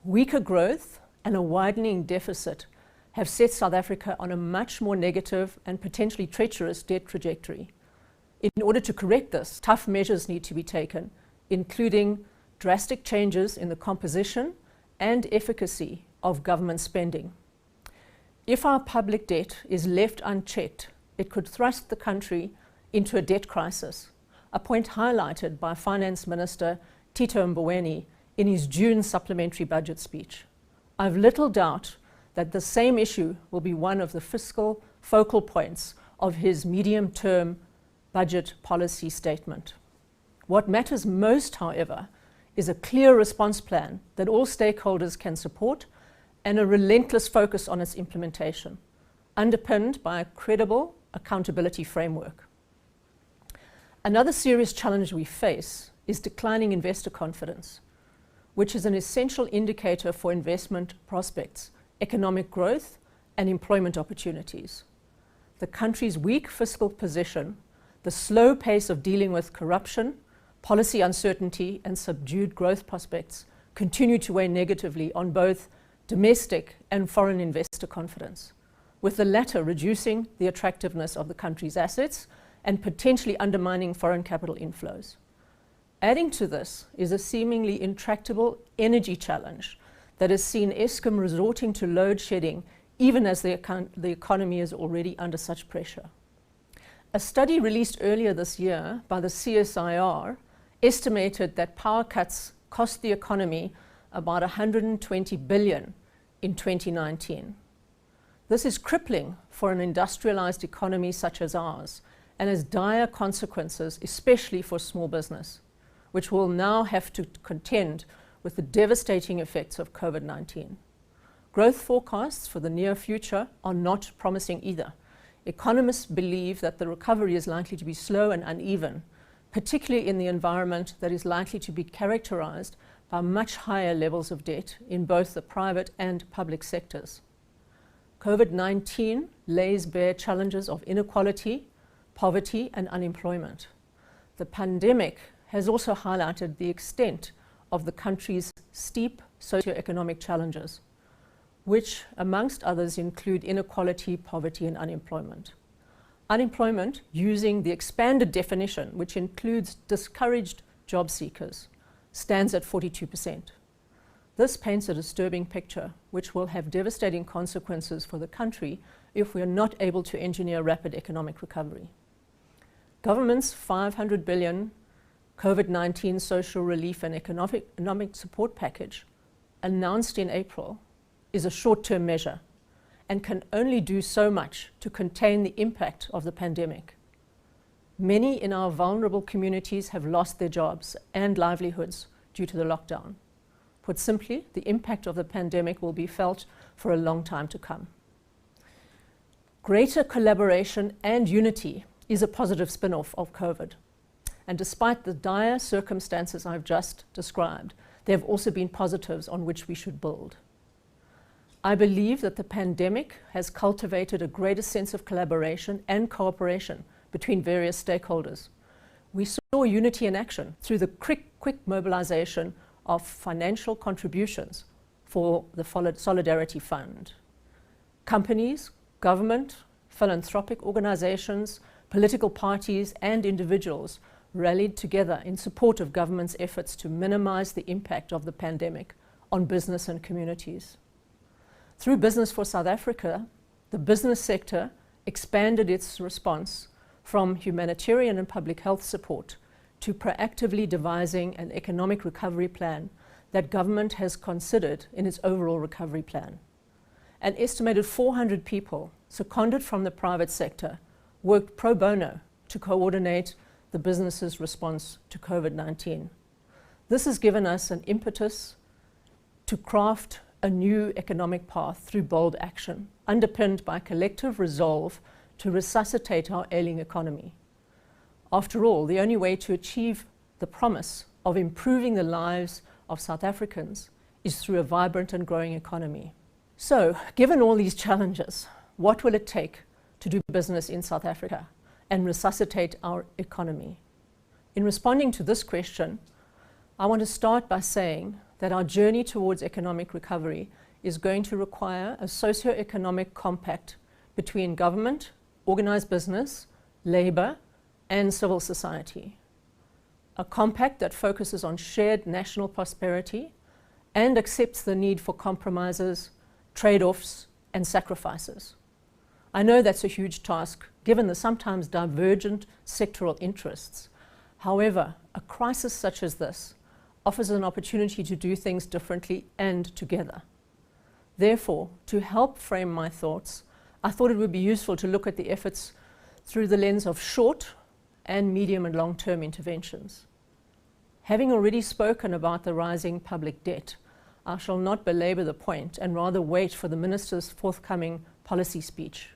Weaker growth and a widening deficit have set South Africa on a much more negative and potentially treacherous debt trajectory. In order to correct this, tough measures need to be taken, including drastic changes in the composition and efficacy of government spending. If our public debt is left unchecked, it could thrust the country into a debt crisis, a point highlighted by Finance Minister Tito Mboweni in his June supplementary budget speech. I have little doubt that the same issue will be one of the fiscal focal points of his medium-term budget policy statement. What matters most, however, is a clear response plan that all stakeholders can support and a relentless focus on its implementation, underpinned by a credible accountability framework. Another serious challenge we face is declining investor confidence, which is an essential indicator for investment prospects, economic growth, and employment opportunities. The country's weak fiscal position, the slow pace of dealing with corruption, policy uncertainty, and subdued growth prospects continue to weigh negatively on both domestic and foreign investor confidence, with the latter reducing the attractiveness of the country's assets and potentially undermining foreign capital inflows. Adding to this is a seemingly intractable energy challenge that has seen Eskom resorting to load shedding even as the economy is already under such pressure. A study released earlier this year by the CSIR estimated that power cuts cost the economy about 120 billion in 2019. This is crippling for an industrialized economy such as ours and has dire consequences, especially for small business, which will now have to contend with the devastating effects of COVID-19. Growth forecasts for the near future are not promising either. Economists believe that the recovery is likely to be slow and uneven, particularly in the environment that is likely to be characterized by much higher levels of debt in both the private and public sectors. COVID-19 lays bare challenges of inequality, poverty, and unemployment. The pandemic has also highlighted the extent of the country's steep socioeconomic challenges, which, amongst others, include inequality, poverty, and unemployment. Unemployment, using the expanded definition, which includes discouraged job seekers, stands at 42%. This paints a disturbing picture, which will have devastating consequences for the country if we are not able to engineer rapid economic recovery. Government's 500 billion COVID-19 social relief and economic support package, announced in April, is a short-term measure and can only do so much to contain the impact of the pandemic. Many in our vulnerable communities have lost their jobs and livelihoods due to the lockdown. Put simply, the impact of the pandemic will be felt for a long time to come. Greater collaboration and unity is a positive spin-off of COVID. And despite the dire circumstances I've just described, there have also been positives on which we should build. I believe that the pandemic has cultivated a greater sense of collaboration and cooperation between various stakeholders. We saw unity in action through the quick mobilization of financial contributions for the Solidarity Fund. Companies, government, philanthropic organizations, political parties, and individuals rallied together in support of government's efforts to minimize the impact of the pandemic on business and communities. Through Business for South Africa, the business sector expanded its response from humanitarian and public health support to proactively devising an economic recovery plan that government has considered in its overall recovery plan. An estimated 400 people, seconded from the private sector, worked pro bono to coordinate the business's response to COVID-19. This has given us an impetus to craft a new economic path through bold action, underpinned by collective resolve to resuscitate our ailing economy. After all, the only way to achieve the promise of improving the lives of South Africans is through a vibrant and growing economy. So, given all these challenges, what will it take to do business in South Africa and resuscitate our economy? In responding to this question, I want to start by saying that our journey towards economic recovery is going to require a socio-economic compact between government, organized business, labor, and civil society. A compact that focuses on shared national prosperity and accepts the need for compromises, trade-offs, and sacrifices. I know that's a huge task, given the sometimes divergent sectoral interests. However, a crisis such as this offers an opportunity to do things differently and together. Therefore, to help frame my thoughts, I thought it would be useful to look at the efforts through the lens of short and medium and long-term interventions. Having already spoken about the rising public debt, I shall not belabor the point and rather wait for the Minister's forthcoming policy speech.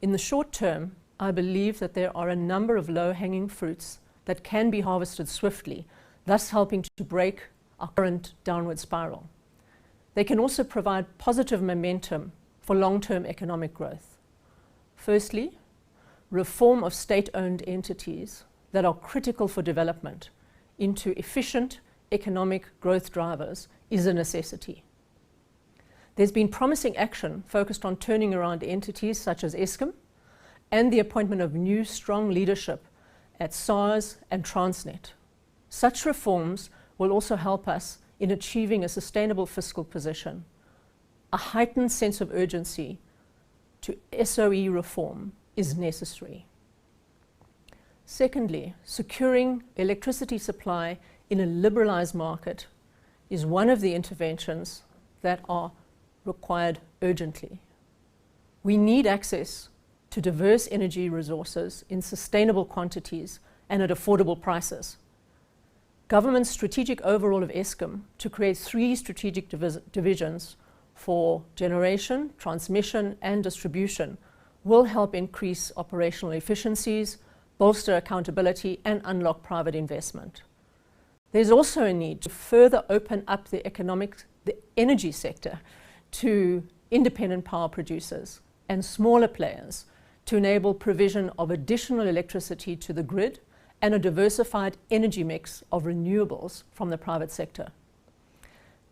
In the short term, I believe that there are a number of low-hanging fruits that can be harvested swiftly, thus helping to break our current downward spiral. They can also provide positive momentum for long-term economic growth. Firstly, reform of state-owned entities that are critical for development into efficient economic growth drivers is a necessity. There's been promising action focused on turning around entities such as Eskom and the appointment of new strong leadership at SARS and Transnet. Such reforms will also help us in achieving a sustainable fiscal position. A heightened sense of urgency to SOE reform is necessary. Secondly, securing electricity supply in a liberalized market is one of the interventions that are required urgently. We need access to diverse energy resources in sustainable quantities and at affordable prices. Government's strategic overhaul of Eskom to create 3 strategic divisions for generation, transmission and distribution will help increase operational efficiencies, bolster accountability and unlock private investment. There's also a need to further open up the energy sector to independent power producers and smaller players to enable provision of additional electricity to the grid and a diversified energy mix of renewables from the private sector.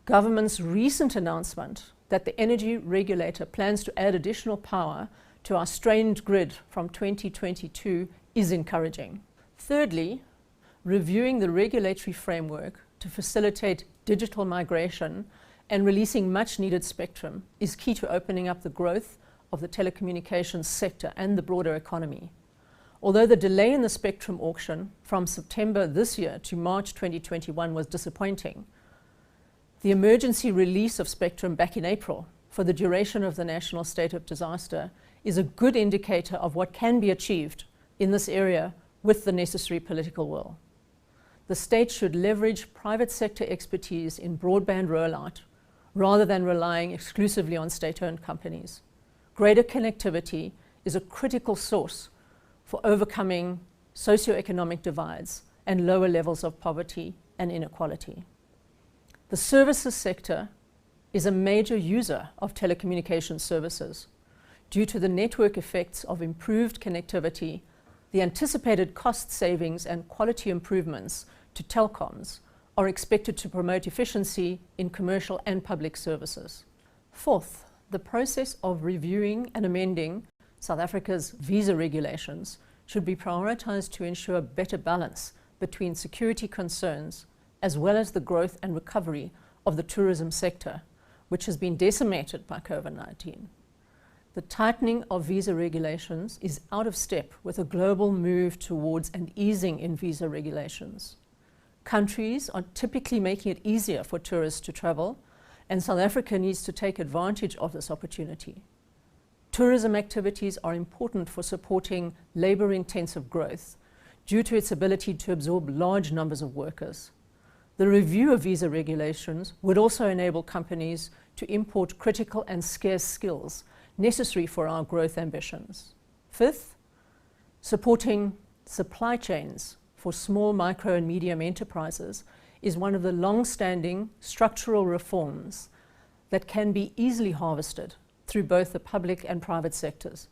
Government's recent announcement that the energy regulator plans to add additional power to our strained grid from 2022 is encouraging. Thirdly, reviewing the regulatory framework to facilitate digital migration and releasing much needed spectrum is key to opening up the growth of the telecommunications sector and the broader economy. Although the delay in the spectrum auction from September this year to March 2021 was disappointing, the emergency release of spectrum back in April for the duration of the national state of disaster is a good indicator of what can be achieved in this area with the necessary political will. The state should leverage private sector expertise in broadband rollout rather than relying exclusively on state-owned companies. Greater connectivity is a critical source for overcoming socioeconomic divides and lower levels of poverty and inequality. The services sector is a major user of telecommunications services. Due to the network effects of improved connectivity, the anticipated cost savings and quality improvements to telecoms are expected to promote efficiency in commercial and public services. Fourth, the process of reviewing and amending South Africa's visa regulations should be prioritized to ensure better balance between security concerns as well as the growth and recovery of the tourism sector, which has been decimated by COVID-19. The tightening of visa regulations is out of step with a global move towards an easing in visa regulations. Countries are typically making it easier for tourists to travel, and South Africa needs to take advantage of this opportunity. Tourism activities are important for supporting labor-intensive growth due to its ability to absorb large numbers of workers. The review of visa regulations would also enable companies to import critical and scarce skills necessary for our growth ambitions. Fifth, supporting supply chains for small, micro and medium enterprises is one of the long-standing structural reforms that can be easily harvested through both the public and private sectors.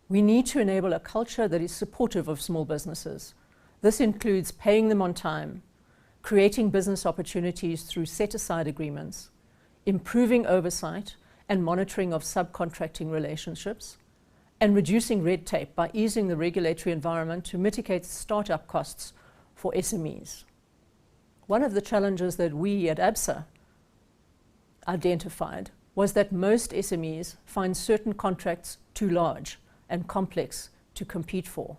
We need to enable a culture that is supportive of small businesses. This includes paying them on time, creating business opportunities through set-aside agreements, improving oversight and monitoring of subcontracting relationships, and reducing red tape by easing the regulatory environment to mitigate startup costs for SMEs. One of the challenges that we at Absa identified was that most SMEs find certain contracts too large and complex to compete for.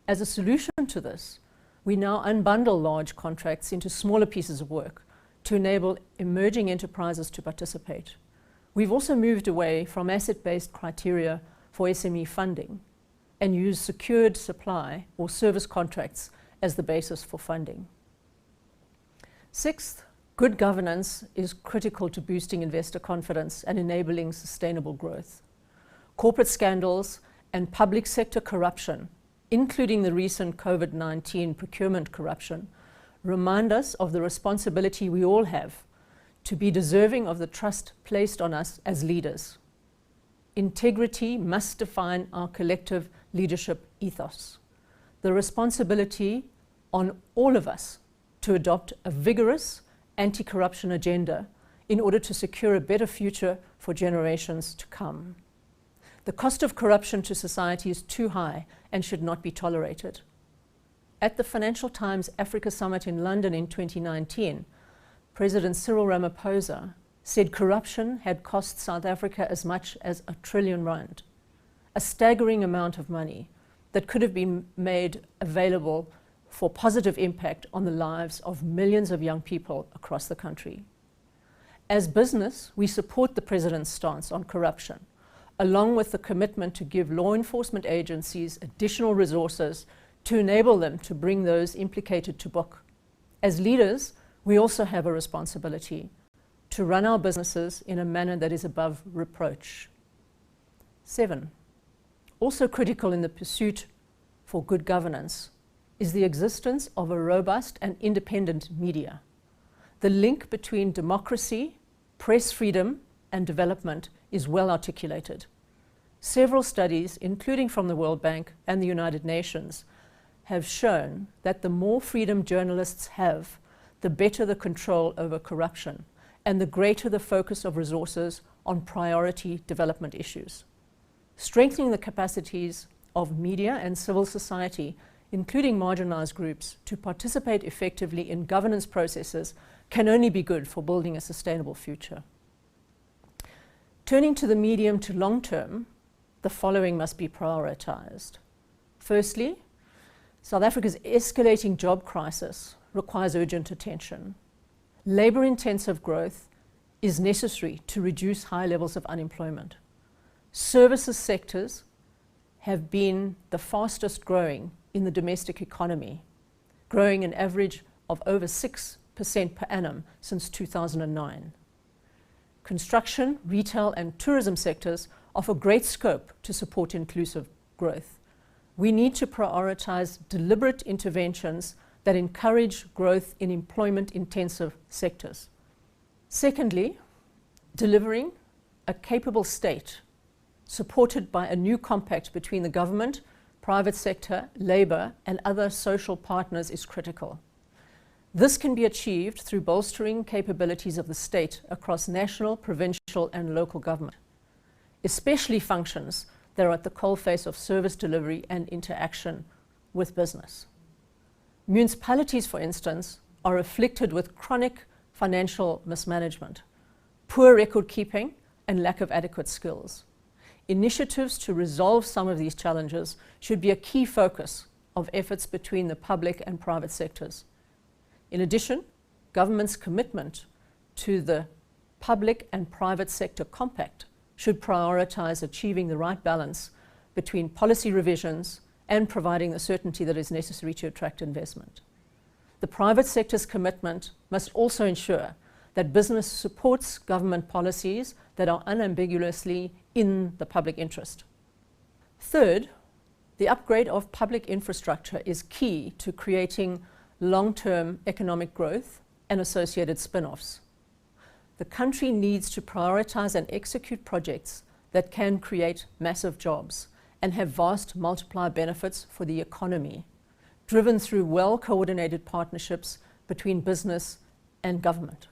As a solution to this, we now unbundle large contracts into smaller pieces of work to enable emerging enterprises to participate. We've also moved away from asset-based criteria for SME funding and use secured supply or service contracts as the basis for funding. Sixth, good governance is critical to boosting investor confidence and enabling sustainable growth. Corporate scandals and public sector corruption, including the recent COVID-19 procurement corruption, remind us of the responsibility we all have to be deserving of the trust placed on us as leaders. Integrity must define our collective leadership ethos. The responsibility on all of us to adopt a vigorous anti-corruption agenda in order to secure a better future for generations to come. The cost of corruption to society is too high and should not be tolerated. At the Financial Times Africa Summit in London in 2019, President Cyril Ramaphosa said corruption had cost South Africa as much as R1 trillion, a staggering amount of money that could have been made available for positive impact on the lives of millions of young people across the country. As business, we support the President's stance on corruption, along with the commitment to give law enforcement agencies additional resources to enable them to bring those implicated to book. As leaders, we also have a responsibility to run our businesses in a manner that is above reproach. 7, also critical in the pursuit for good governance is the existence of a robust and independent media. The link between democracy, press freedom, and development is well articulated. Several studies, including from the World Bank and the United Nations, have shown that the more freedom journalists have, the better the control over corruption and the greater the focus of resources on priority development issues. Strengthening the capacities of media and civil society, including marginalized groups, to participate effectively in governance processes can only be good for building a sustainable future. Turning to the medium to long term, the following must be prioritized. Firstly, South Africa's escalating job crisis requires urgent attention. Labor-intensive growth is necessary to reduce high levels of unemployment. Services sectors have been the fastest growing in the domestic economy, growing an average of over 6% per annum since 2009. Construction, retail, and tourism sectors offer great scope to support inclusive growth. We need to prioritize deliberate interventions that encourage growth in employment-intensive sectors. Secondly, delivering a capable state supported by a new compact between the government, private sector, labor, and other social partners is critical. This can be achieved through bolstering capabilities of the state across national, provincial, and local government, especially functions that are at the coalface of service delivery and interaction with business. Municipalities, for instance, are afflicted with chronic financial mismanagement, poor record keeping, and lack of adequate skills. Initiatives to resolve some of these challenges should be a key focus of efforts between the public and private sectors. In addition, government's commitment to the public and private sector compact should prioritize achieving the right balance between policy revisions and providing the certainty that is necessary to attract investment. The private sector's commitment must also ensure that business supports government policies that are unambiguously in the public interest. Third, the upgrade of public infrastructure is key to creating long-term economic growth and associated spin-offs. The country needs to prioritize and execute projects that can create massive jobs and have vast multiplier benefits for the economy, driven through well-coordinated partnerships between business and government.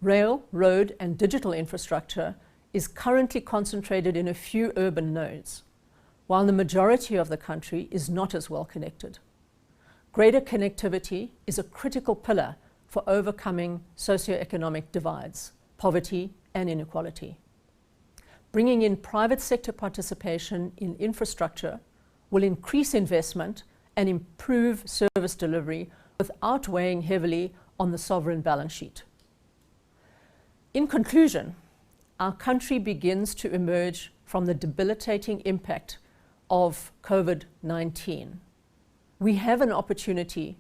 Rail, road, and digital infrastructure is currently concentrated in a few urban nodes, while the majority of the country is not as well connected. Greater connectivity is a critical pillar for overcoming socioeconomic divides, poverty, and inequality. Bringing in private sector participation in infrastructure will increase investment and improve service delivery without weighing heavily on the sovereign balance sheet. In conclusion, our country begins to emerge from the debilitating impact of COVID-19. We have an opportunity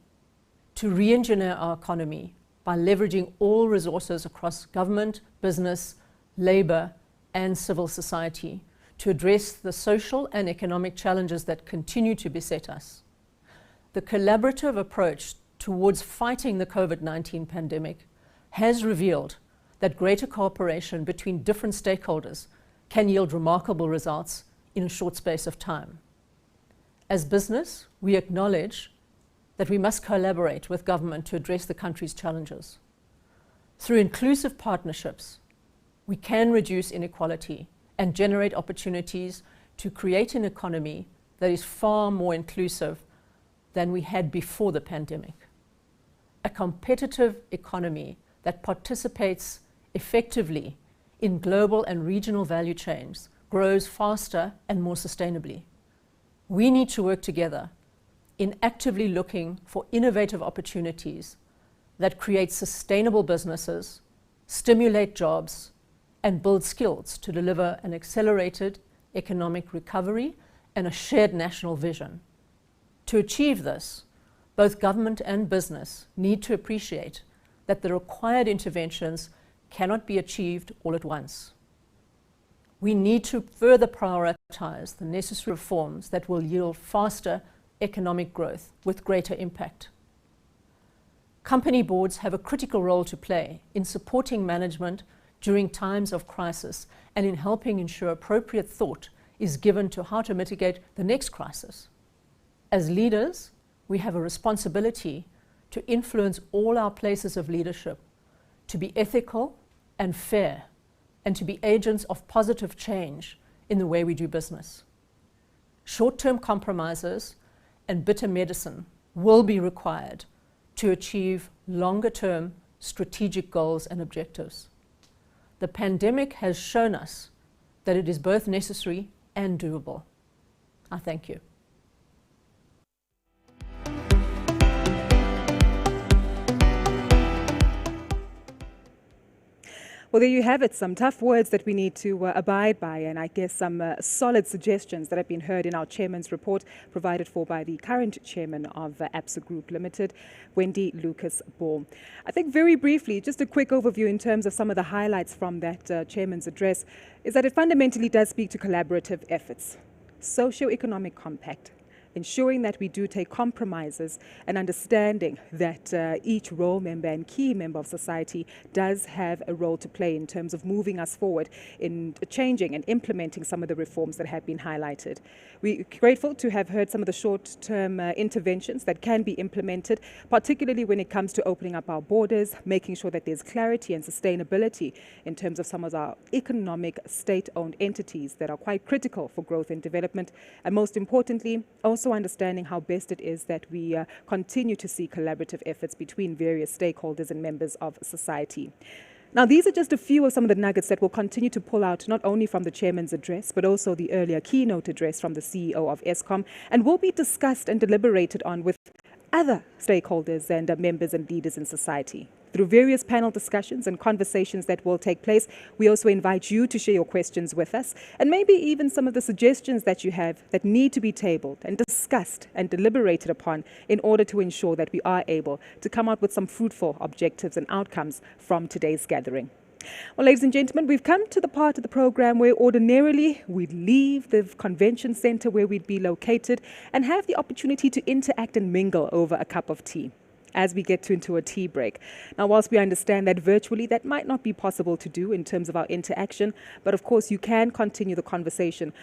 to re-engineer our economy by leveraging all resources across government, business, labour and civil society to address the social and economic challenges that continue to beset us. The collaborative approach towards fighting the COVID-19 pandemic has revealed that greater cooperation between different stakeholders can yield remarkable results in a short space of time. As business, we acknowledge that we must collaborate with government to address the country's challenges. Through inclusive partnerships, we can reduce inequality and generate opportunities to create an economy that is far more inclusive than we had before the pandemic. A competitive economy that participates effectively in global and regional value chains grows faster and more sustainably. We need to work together in actively looking for innovative opportunities that create sustainable businesses, stimulate jobs, and build skills to deliver an accelerated economic recovery and a shared national vision. To achieve this, both government and business need to appreciate that the required interventions cannot be achieved all at once. We need to further prioritize the necessary reforms that will yield faster economic growth with greater impact. Company boards have a critical role to play in supporting management during times of crisis and in helping ensure appropriate thought is given to how to mitigate the next crisis. As leaders, we have a responsibility to influence all our places of leadership, to be ethical and fair, and to be agents of positive change in the way we do business. Short-term compromises and bitter medicine will be required to achieve longer-term strategic goals and objectives. The pandemic has shown us that it is both necessary and doable. I thank you. Well, there you have it, some tough words that we need to abide by, and I guess some solid suggestions that have been heard in our chairman's report provided for by the current chairman of Absa Group Limited, Wendy Lucas-Bull. I think very briefly, just a quick overview in terms of some of the highlights from that chairman's address, is that it fundamentally does speak to collaborative efforts, socio-economic compact, ensuring that we do take compromises and understanding that each role member and key member of society does have a role to play in terms of moving us forward in changing and implementing some of the reforms that have been highlighted. We're grateful to have heard some of the short-term interventions that can be implemented, particularly when it comes to opening up our borders, making sure that there's clarity and sustainability in terms of some of our economic state-owned entities that are quite critical for growth and development, and most importantly, also understanding how best it is that we continue to see collaborative efforts between various stakeholders and members of society. Now, these are just a few of some of the nuggets that we'll continue to pull out, not only from the chairman's address, but also the earlier keynote address from the CEO of Eskom, and will be discussed and deliberated on with other stakeholders and members and leaders in society. Through various panel discussions and conversations that will take place, we also invite you to share your questions with us, and maybe even some of the suggestions that you have that need to be tabled and discussed and deliberated upon in order to ensure that we are able to come out with some fruitful objectives and outcomes from today's gathering. Well, ladies and gentlemen, we've come to the part of the program where ordinarily we'd leave the convention center where we'd be located and have the opportunity to interact and mingle over a cup of tea as we get into a tea break. Now, whilst we understand that virtually that might not be possible to do in terms of our interaction, but of course you can continue the conversation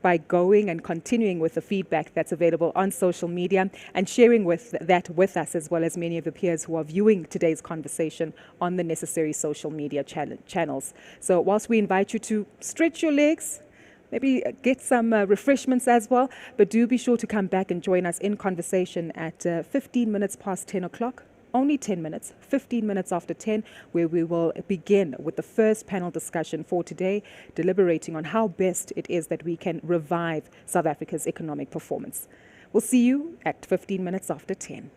by going and continuing with the feedback that's available on social media and sharing that with us, as well as many of the peers who are viewing today's conversation on the necessary social media channels. So whilst we invite you to stretch your legs, maybe get some refreshments as well, but do be sure to come back and join us in conversation at 15 minutes past 10 o'clock. Only 10 minutes, 15 minutes after 10, where we will begin with the first panel discussion for today, deliberating on how best it is that we can revive South Africa's economic performance. We'll see you at 15 minutes after 10.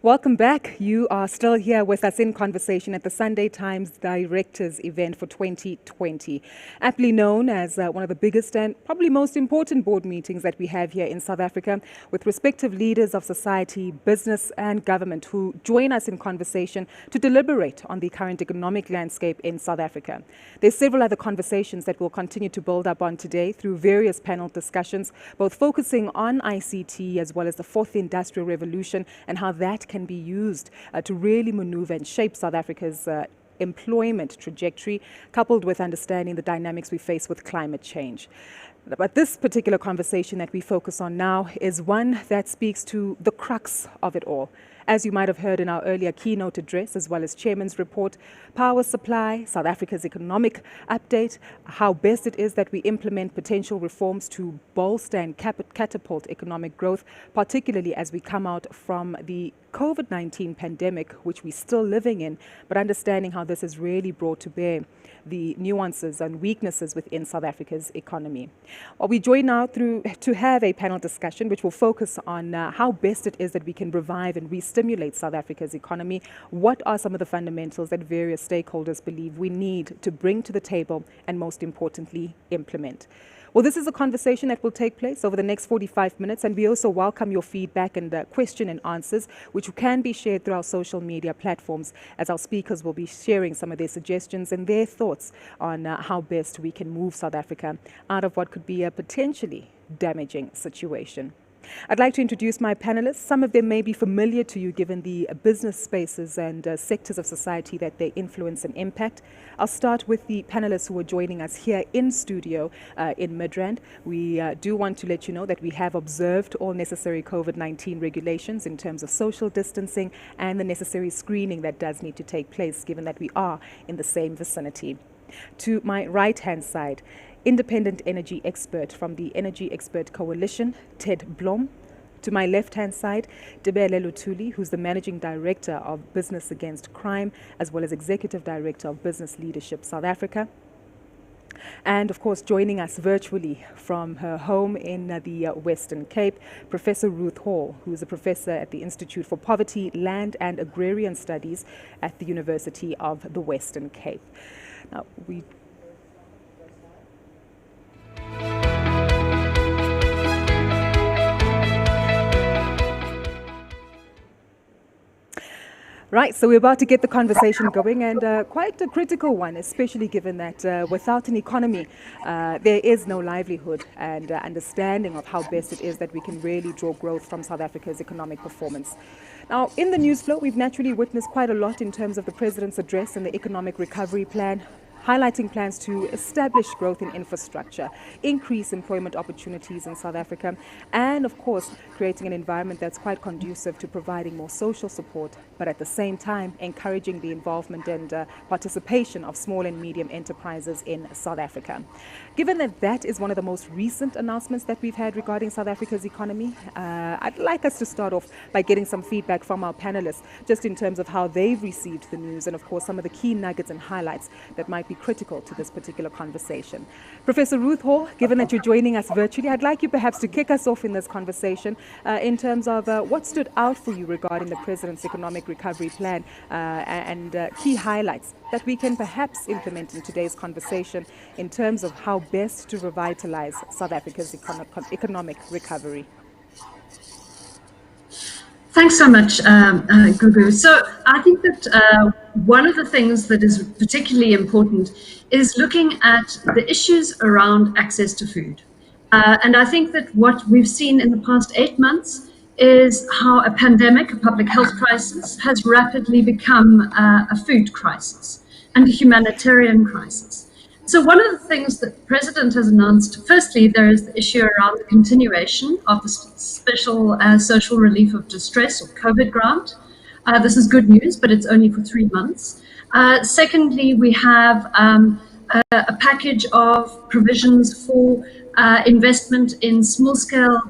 Welcome back. You are still here with us in conversation at the Sunday Times Directors Event for 2020, aptly known as one of the biggest and probably most important board meetings that we have here in South Africa, with respective leaders of society, business and government who join us in conversation to deliberate on the current economic landscape in South Africa. There's several other conversations that we'll continue to build up on today through various panel discussions, both focusing on ICT as well as the fourth industrial revolution and how that can be used to really maneuver and shape South Africa's employment trajectory, coupled with understanding the dynamics we face with climate change. But this particular conversation that we focus on now is one that speaks to the crux of it all. As you might have heard in our earlier keynote address, as well as Chairman's report, power supply, South Africa's economic update, how best it is that we implement potential reforms to bolster and catapult economic growth, particularly as we come out from the COVID-19 pandemic, which we're still living in, but understanding how this has really brought to bear the nuances and weaknesses within South Africa's economy. Well, we join now to have a panel discussion which will focus on how best it is that we can revive and re-stimulate South Africa's economy. What are some of the fundamentals that various stakeholders believe we need to bring to the table and, most importantly, implement? Well, this is a conversation that will take place over the next 45 minutes, and we also welcome your feedback and question and answers, which can be shared through our social media platforms, as our speakers will be sharing some of their suggestions and their thoughts on how best we can move South Africa out of what could be a potentially damaging situation. I'd like to introduce my panelists. Some of them may be familiar to you given the business spaces and sectors of society that they influence and impact. I'll start with the panelists who are joining us here in studio in Midrand. We do want to let you know that we have observed all necessary COVID-19 regulations in terms of social distancing and the necessary screening that does need to take place, given that we are in the same vicinity. To my right-hand side, independent energy expert from the Energy Expert Coalition, Ted Blom. To my left-hand side, Debele Lutuli, who's the Managing Director of Business Against Crime, as well as Executive Director of Business Leadership South Africa. And of course, joining us virtually from her home in the Western Cape, Professor Ruth Hall, who is a professor at the Institute for Poverty, Land and Agrarian Studies at the University of the Western Cape. Now, Right, so we're about to get the conversation going, and quite a critical one, especially given that without an economy, there is no livelihood and understanding of how best it is that we can really draw growth from South Africa's economic performance. Now, in the news flow, we've naturally witnessed quite a lot in terms of the President's address and the economic recovery plan, highlighting plans to establish growth in infrastructure, increase employment opportunities in South Africa, and of course, creating an environment that's quite conducive to providing more social support, but at the same time, encouraging the involvement and participation of small and medium enterprises in South Africa. Given that that is one of the most recent announcements that we've had regarding South Africa's economy, I'd like us to start off by getting some feedback from our panelists, just in terms of how they've received the news and of course some of the key nuggets and highlights that might be critical to this particular conversation. Professor Ruth Hall, given that you're joining us virtually, I'd like you perhaps to kick us off in this conversation in terms of what stood out for you regarding the President's economic recovery plan and key highlights that we can perhaps implement in today's conversation in terms of how best to revitalize South Africa's economic recovery. Thanks so much, Gugu. So I think that one of the things that is particularly important is looking at the issues around access to food. And I think that what we've seen in the past 8 months is how a pandemic, a public health crisis, has rapidly become a food crisis and a humanitarian crisis. So one of the things that the President has announced, firstly, there is the issue around the continuation of the special social relief of distress or COVID grant. This is good news, but it's only for 3 months. Secondly, we have a package of provisions for investment in small-scale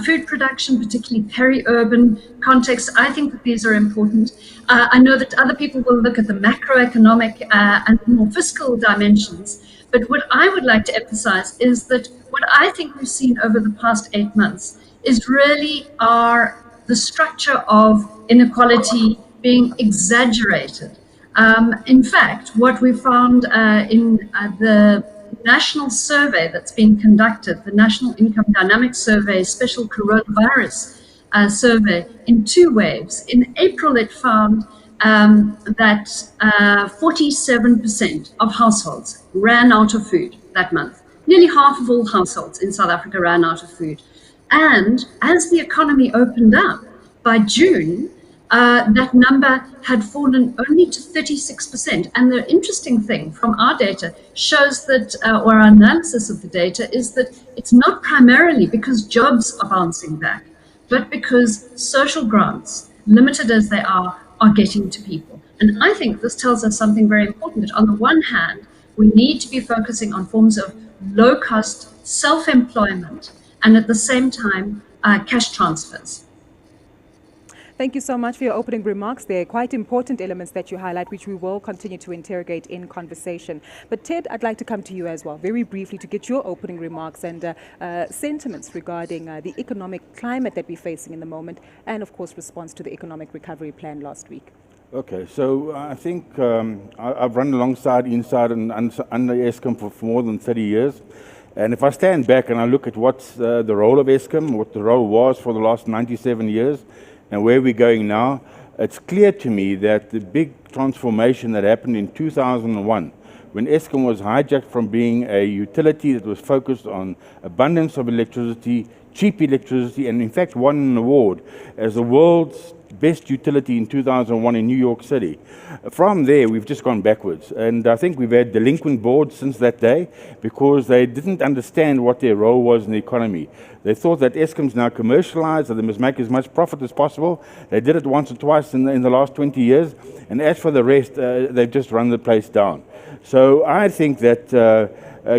food production, particularly peri-urban context. I think that these are important. I know that other people will look at the macroeconomic and more fiscal dimensions, but what I would like to emphasize is that what I think we've seen over the past 8 months is really our the structure of inequality being exaggerated. In fact, what we found in the national survey that's been conducted, the National Income Dynamics Survey, Special Coronavirus Survey, in 2 waves. In April, it found that 47% of households ran out of food that month. Nearly half of all households in South Africa ran out of food. And as the economy opened up, by June, that number had fallen only to 36%. And the interesting thing from our data shows that, or our analysis of the data, is that it's not primarily because jobs are bouncing back, but because social grants, limited as they are getting to people. And I think this tells us something very important, that on the one hand, we need to be focusing on forms of low-cost self-employment and at the same time, cash transfers. Thank you so much for your opening remarks. They're quite important elements that you highlight, which we will continue to interrogate in conversation. But Ted, I'd like to come to you as well, very briefly, to get your opening remarks and sentiments regarding the economic climate that we're facing in the moment, and of course, response to the economic recovery plan last week. Okay, so I think I've run alongside, inside and under Eskom for more than 30 years. And if I stand back and I look at what's the role of Eskom, what the role was for the last 97 years, and where we're going now, it's clear to me that the big transformation that happened in 2001, when Eskom was hijacked from being a utility that was focused on abundance of electricity, cheap electricity, and in fact won an award as the world's best utility in 2001 in New York City. From there, we've just gone backwards. And I think we've had delinquent boards since that day because they didn't understand what their role was in the economy. They thought that Eskom's now commercialized, that they must make as much profit as possible. They did it once or twice in the last 20 years. And as for the rest, they've just run the place down. So I think that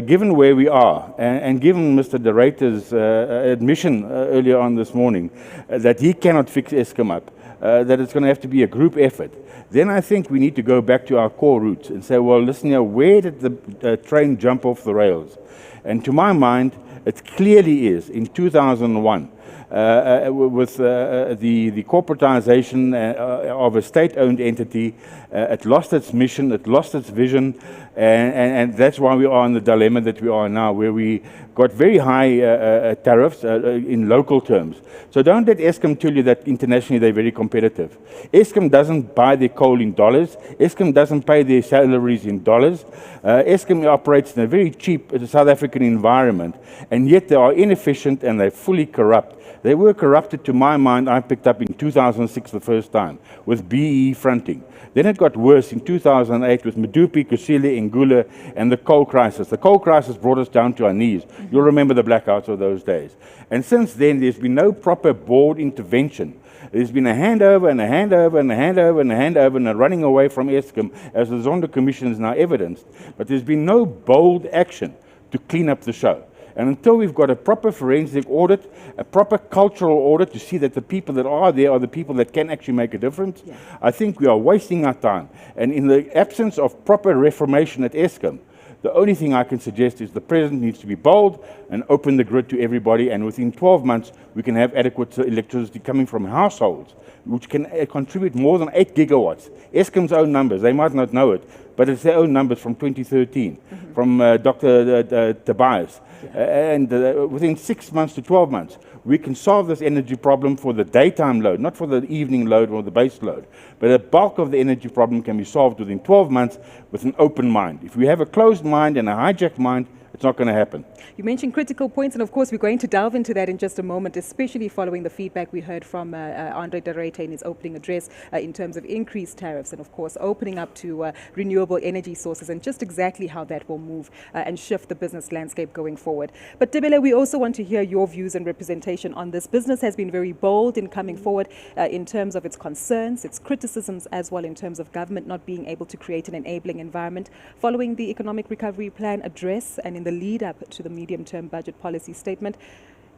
given where we are, and given Mr. De Ruyter's admission earlier on this morning, that he cannot fix Eskom up, that it's going to have to be a group effort, then I think we need to go back to our core roots and say, well, listen here, where did the train jump off the rails? And to my mind, it clearly is in 2001, with the corporatization of a state-owned entity. It lost its mission, it lost its vision, and that's why we are in the dilemma that we are now, where we got very high tariffs in local terms. So don't let Eskom tell you that internationally they're very competitive. Eskom doesn't buy their coal in dollars. Eskom doesn't pay their salaries in dollars. Eskom operates in a very cheap South African environment, and yet they are inefficient and they're fully corrupt. They were corrupted, to my mind, I picked up in 2006 the first time, with BE fronting. Then it got worse in 2008 with Medupi, Kusile, Ngula, and the coal crisis. The coal crisis brought us down to our knees. You'll remember the blackouts of those days. And since then, there's been no proper board intervention. There's been a handover and a handover and a handover and a handover and a running away from Eskom, as the Zondo Commission is now evidenced. But there's been no bold action to clean up the show. And until we've got a proper forensic audit, a proper cultural audit to see that the people that are there are the people that can actually make a difference, I think we are wasting our time. And in the absence of proper reformation at Eskom, the only thing I can suggest is the President needs to be bold and open the grid to everybody, and within 12 months we can have adequate electricity coming from households, which can contribute more than 8 gigawatts. Eskom's own numbers, they might not know it, but it's their own numbers from 2013, from Dr. Tobias. And within 6 months to 12 months, we can solve this energy problem for the daytime load, not for the evening load or the base load. But a bulk of the energy problem can be solved within 12 months with an open mind. If we have a closed mind and a hijacked mind, it's not going to happen. You mentioned critical points, and of course we're going to delve into that in just a moment, especially following the feedback we heard from Andre de Ruyter in his opening address in terms of increased tariffs and of course opening up to renewable energy sources, and just exactly how that will move and shift the business landscape going forward. But Tebele, we also want to hear your views and representation on this. Business has been very bold in coming forward in terms of its concerns, its criticisms, as well in terms of government not being able to create an enabling environment following the Economic Recovery Plan address and in the lead up to the medium-term budget policy statement.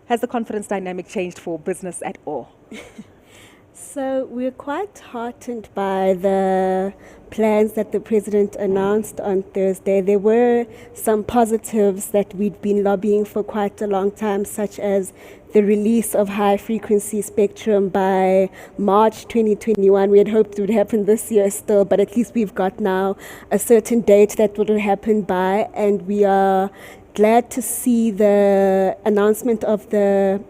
Has the confidence dynamic changed for business at all? So we're quite heartened by the plans that the President announced on Thursday. There were some positives that we'd been lobbying for quite a long time, such as the release of high-frequency spectrum by March 2021. We had hoped it would happen this year still, but at least we've got now a certain date that will happen by, and we are glad to see the announcement of the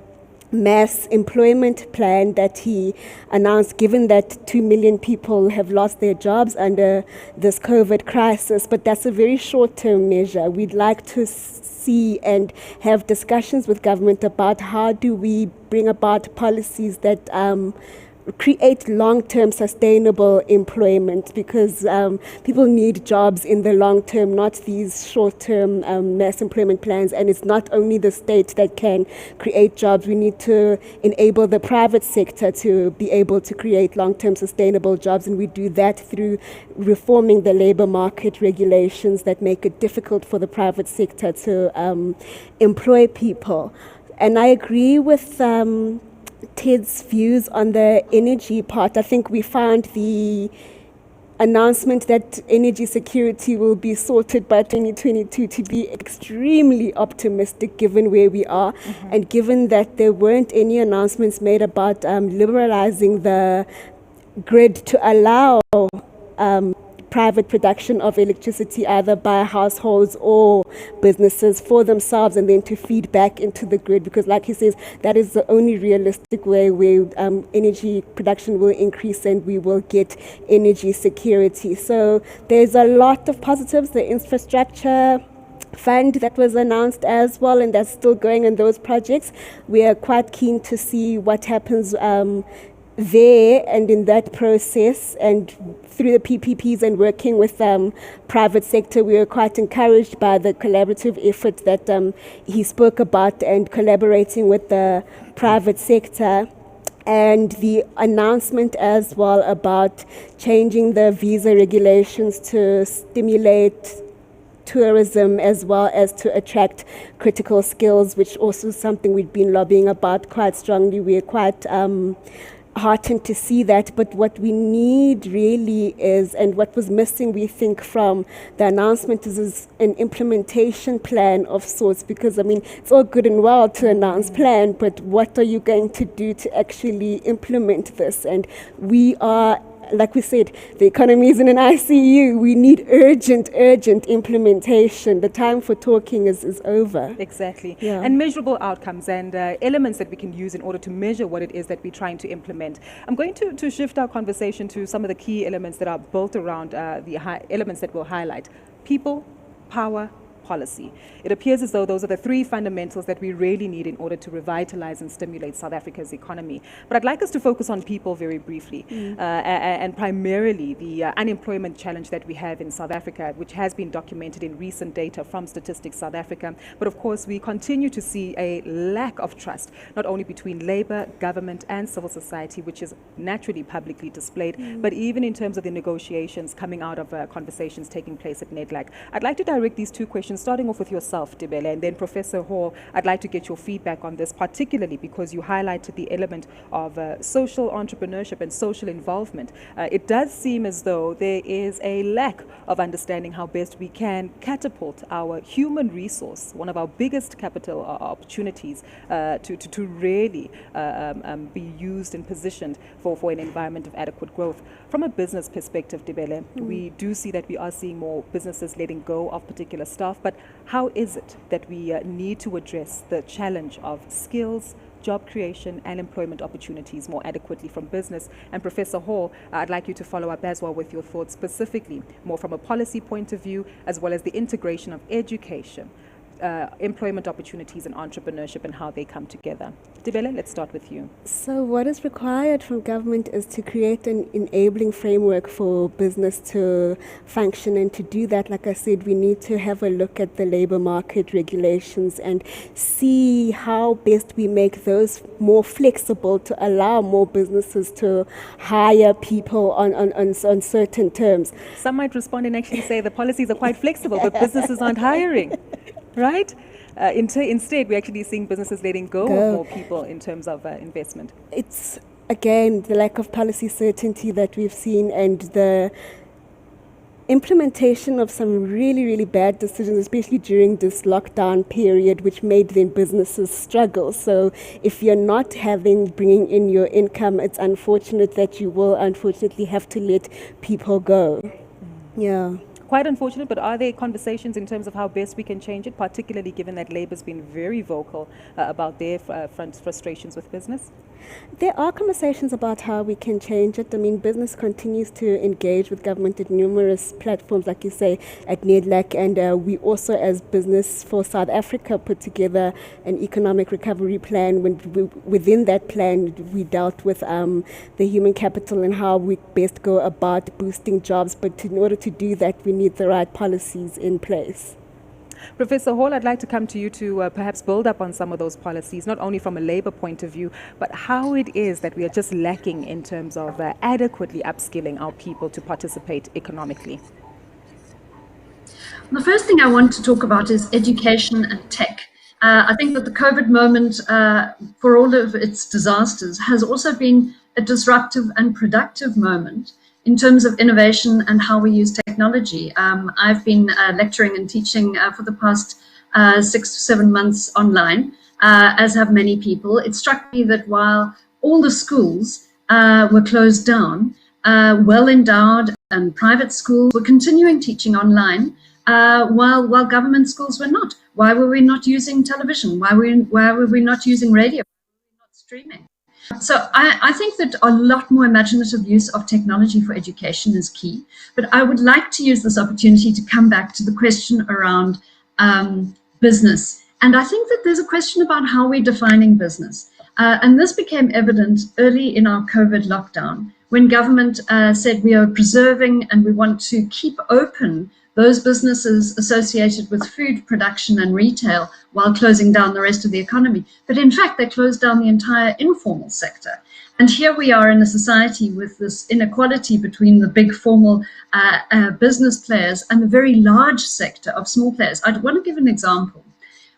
mass employment plan that he announced, given that 2 million people have lost their jobs under this COVID crisis. But that's a very short-term measure. We'd like to see and have discussions with government about how do we bring about policies that create long-term sustainable employment, because people need jobs in the long term, not these short-term mass employment plans. And it's not only the state that can create jobs. We need to enable the private sector to be able to create long-term sustainable jobs, and we do that through reforming the labor market regulations that make it difficult for the private sector to employ people. And I agree with Ted's views on the energy part. I think we found the announcement that energy security will be sorted by 2022 to be extremely optimistic, given where we are, and given that there weren't any announcements made about liberalizing the grid to allow private production of electricity either by households or businesses for themselves, and then to feed back into the grid, because like he says, that is the only realistic way where energy production will increase and we will get energy security. So there's a lot of positives. The infrastructure fund that was announced as well, and that's still going in those projects. We are quite keen to see what happens there and in that process, and through the PPPs and working with private sector, we were quite encouraged by the collaborative effort that he spoke about, and collaborating with the private sector, and the announcement as well about changing the visa regulations to stimulate tourism as well as to attract critical skills, which also is something we've been lobbying about quite strongly. We're quite heartened to see that, but what we need really is, and what was missing, we think, from the announcement is an implementation plan of sorts, because I mean, it's all good and well to announce plan, but what are you going to do to actually implement this? And we are, like we said, the economy is in an ICU. We need urgent implementation. The time for talking is over. Exactly. Yeah. And measurable outcomes and elements that we can use in order to measure what it is that we're trying to implement. I'm going to shift our conversation to some of the key elements that are built around the elements that we'll highlight. People, power, policy. It appears as though those are the three fundamentals that we really need in order to revitalize and stimulate South Africa's economy. But I'd like us to focus on people very briefly, and primarily the unemployment challenge that we have in South Africa, which has been documented in recent data from Statistics South Africa. But of course, we continue to see a lack of trust, not only between labor, government, and civil society, which is naturally publicly displayed, but even in terms of the negotiations coming out of conversations taking place at NEDLAC. I'd like to direct these two questions, starting off with yourself, Dibele, and then Professor Hall. I'd like to get your feedback on this, particularly because you highlighted the element of social entrepreneurship and social involvement. It does seem as though there is a lack of understanding how best we can catapult our human resource, one of our biggest capital opportunities, to really be used and positioned for an environment of adequate growth. From a business perspective, Dibele, we do see that we are seeing more businesses letting go of particular staff, but how is it that we need to address the challenge of skills, job creation, and employment opportunities more adequately from business? And Professor Hall, I'd like you to follow up as well with your thoughts specifically, more from a policy point of view, as well as the integration of education, employment opportunities and entrepreneurship and how they come together. Dibele, let's start with you. So what is required from government is to create an enabling framework for business to function, and to do that, like I said, we need to have a look at the labor market regulations and see how best we make those more flexible to allow more businesses to hire people on certain terms. Some might respond and actually say the policies are quite flexible, but businesses aren't hiring. Right? Instead, we're actually seeing businesses letting go of more people in terms of investment. It's again, the lack of policy certainty that we've seen and the implementation of some really, really bad decisions, especially during this lockdown period, which made then businesses struggle. So if you're not bringing in your income, it's unfortunate that you will unfortunately have to let people go. Yeah. Quite unfortunate, but are there conversations in terms of how best we can change it, particularly given that Labour's been very vocal about their frustrations with business? There are conversations about how we can change it. I mean, business continues to engage with government at numerous platforms, like you say, at NEDLAC, and we also, as Business for South Africa, put together an economic recovery plan. Within that plan, we dealt with the human capital and how we best go about boosting jobs, but in order to do that, we need the right policies in place. Professor Hall, I'd like to come to you to perhaps build up on some of those policies, not only from a Labour point of view, but how it is that we are just lacking in terms of adequately upskilling our people to participate economically. The first thing I want to talk about is education and tech. I think that the COVID moment, for all of its disasters, has also been a disruptive and productive moment in terms of innovation and how we use technology. I've been lecturing and teaching for the past 6 to 7 months online, as have many people. It struck me that while all the schools were closed down, well-endowed and private schools were continuing teaching online, while government schools were not. Why were we not using television? Why were we not using radio? Why were we not streaming? So I think that a lot more imaginative use of technology for education is key. But I would like to use this opportunity to come back to the question around business. And I think that there's a question about how we're defining business. And this became evident early in our COVID lockdown, when government said we are preserving and we want to keep open those businesses associated with food production and retail while closing down the rest of the economy. But in fact, they closed down the entire informal sector. And here we are in a society with this inequality between the big formal business players and the very large sector of small players. I want to give an example.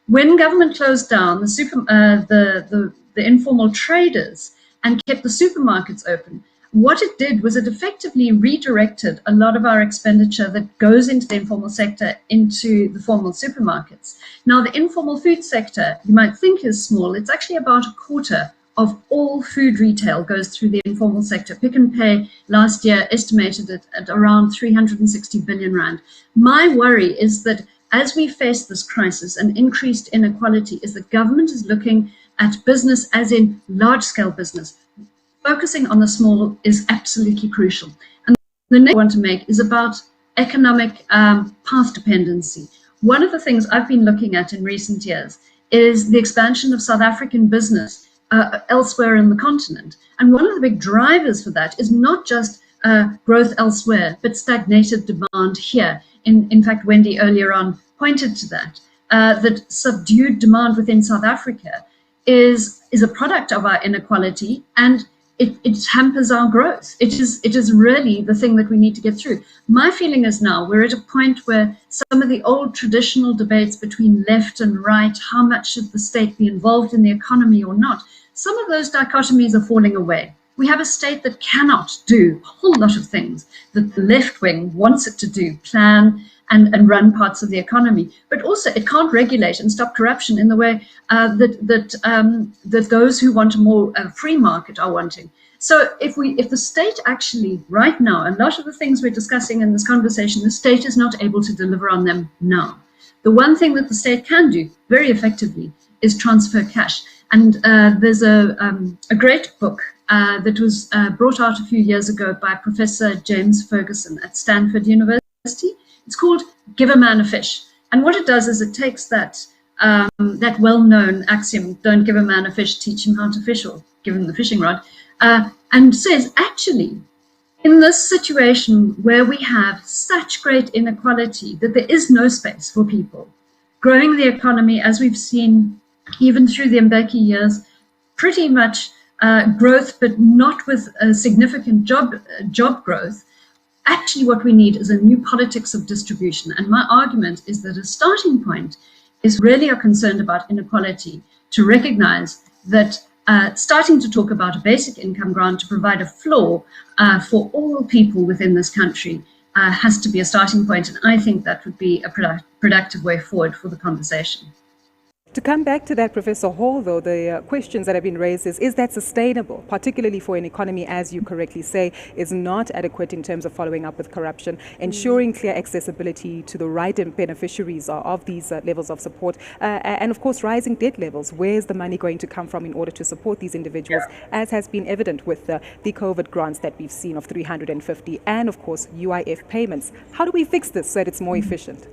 When government closed down the informal traders and kept the supermarkets open, what it did was it effectively redirected a lot of our expenditure that goes into the informal sector into the formal supermarkets. Now, the informal food sector, you might think is small. It's actually about 1/4 of all food retail goes through the informal sector. Pick n Pay last year estimated it at around 360 billion rand. My worry is that as we face this crisis and increased inequality, is that government is looking at business as in large-scale business. Focusing on the small is absolutely crucial. And the next I want to make is about economic path dependency. One of the things I've been looking at in recent years is the expansion of South African business elsewhere in the continent. And one of the big drivers for that is not just growth elsewhere, but stagnated demand here. In fact, Wendy earlier on pointed to that, that subdued demand within South Africa is a product of our inequality, and it hampers our growth. It is really the thing that we need to get through. My feeling is now we're at a point where some of the old traditional debates between left and right, how much should the state be involved in the economy or not, some of those dichotomies are falling away. We have a state that cannot do a whole lot of things that the left wing wants it to do, plan and run parts of the economy, but also it can't regulate and stop corruption in the way that those who want a more free market are wanting. So if the state actually right now, a lot of the things we're discussing in this conversation, the state is not able to deliver on them now. The one thing that the state can do very effectively is transfer cash. And there's a great book that was brought out a few years ago by Professor James Ferguson at Stanford University. It's called Give a Man a Fish. And what it does is it takes that well-known axiom, don't give a man a fish, teach him how to fish, or give him the fishing rod, and says, actually, in this situation where we have such great inequality that there is no space for people, growing the economy, as we've seen even through the Mbeki years, pretty much growth, but not with a significant job growth. Actually, what we need is a new politics of distribution. And my argument is that a starting point is really are concerned about inequality, to recognize that starting to talk about a basic income grant to provide a floor for all people within this country has to be a starting point, and I think that would be a productive way forward for the conversation. To come back to that, Professor Hall, though, the questions that have been raised is that sustainable, particularly for an economy, as you correctly say, is not adequate in terms of following up with corruption, ensuring clear accessibility to the right beneficiaries of these levels of support, and of course rising debt levels. Where's the money going to come from in order to support these individuals, as has been evident with the COVID grants that we've seen of 350 and of course UIF payments? How do we fix this so that it's more efficient?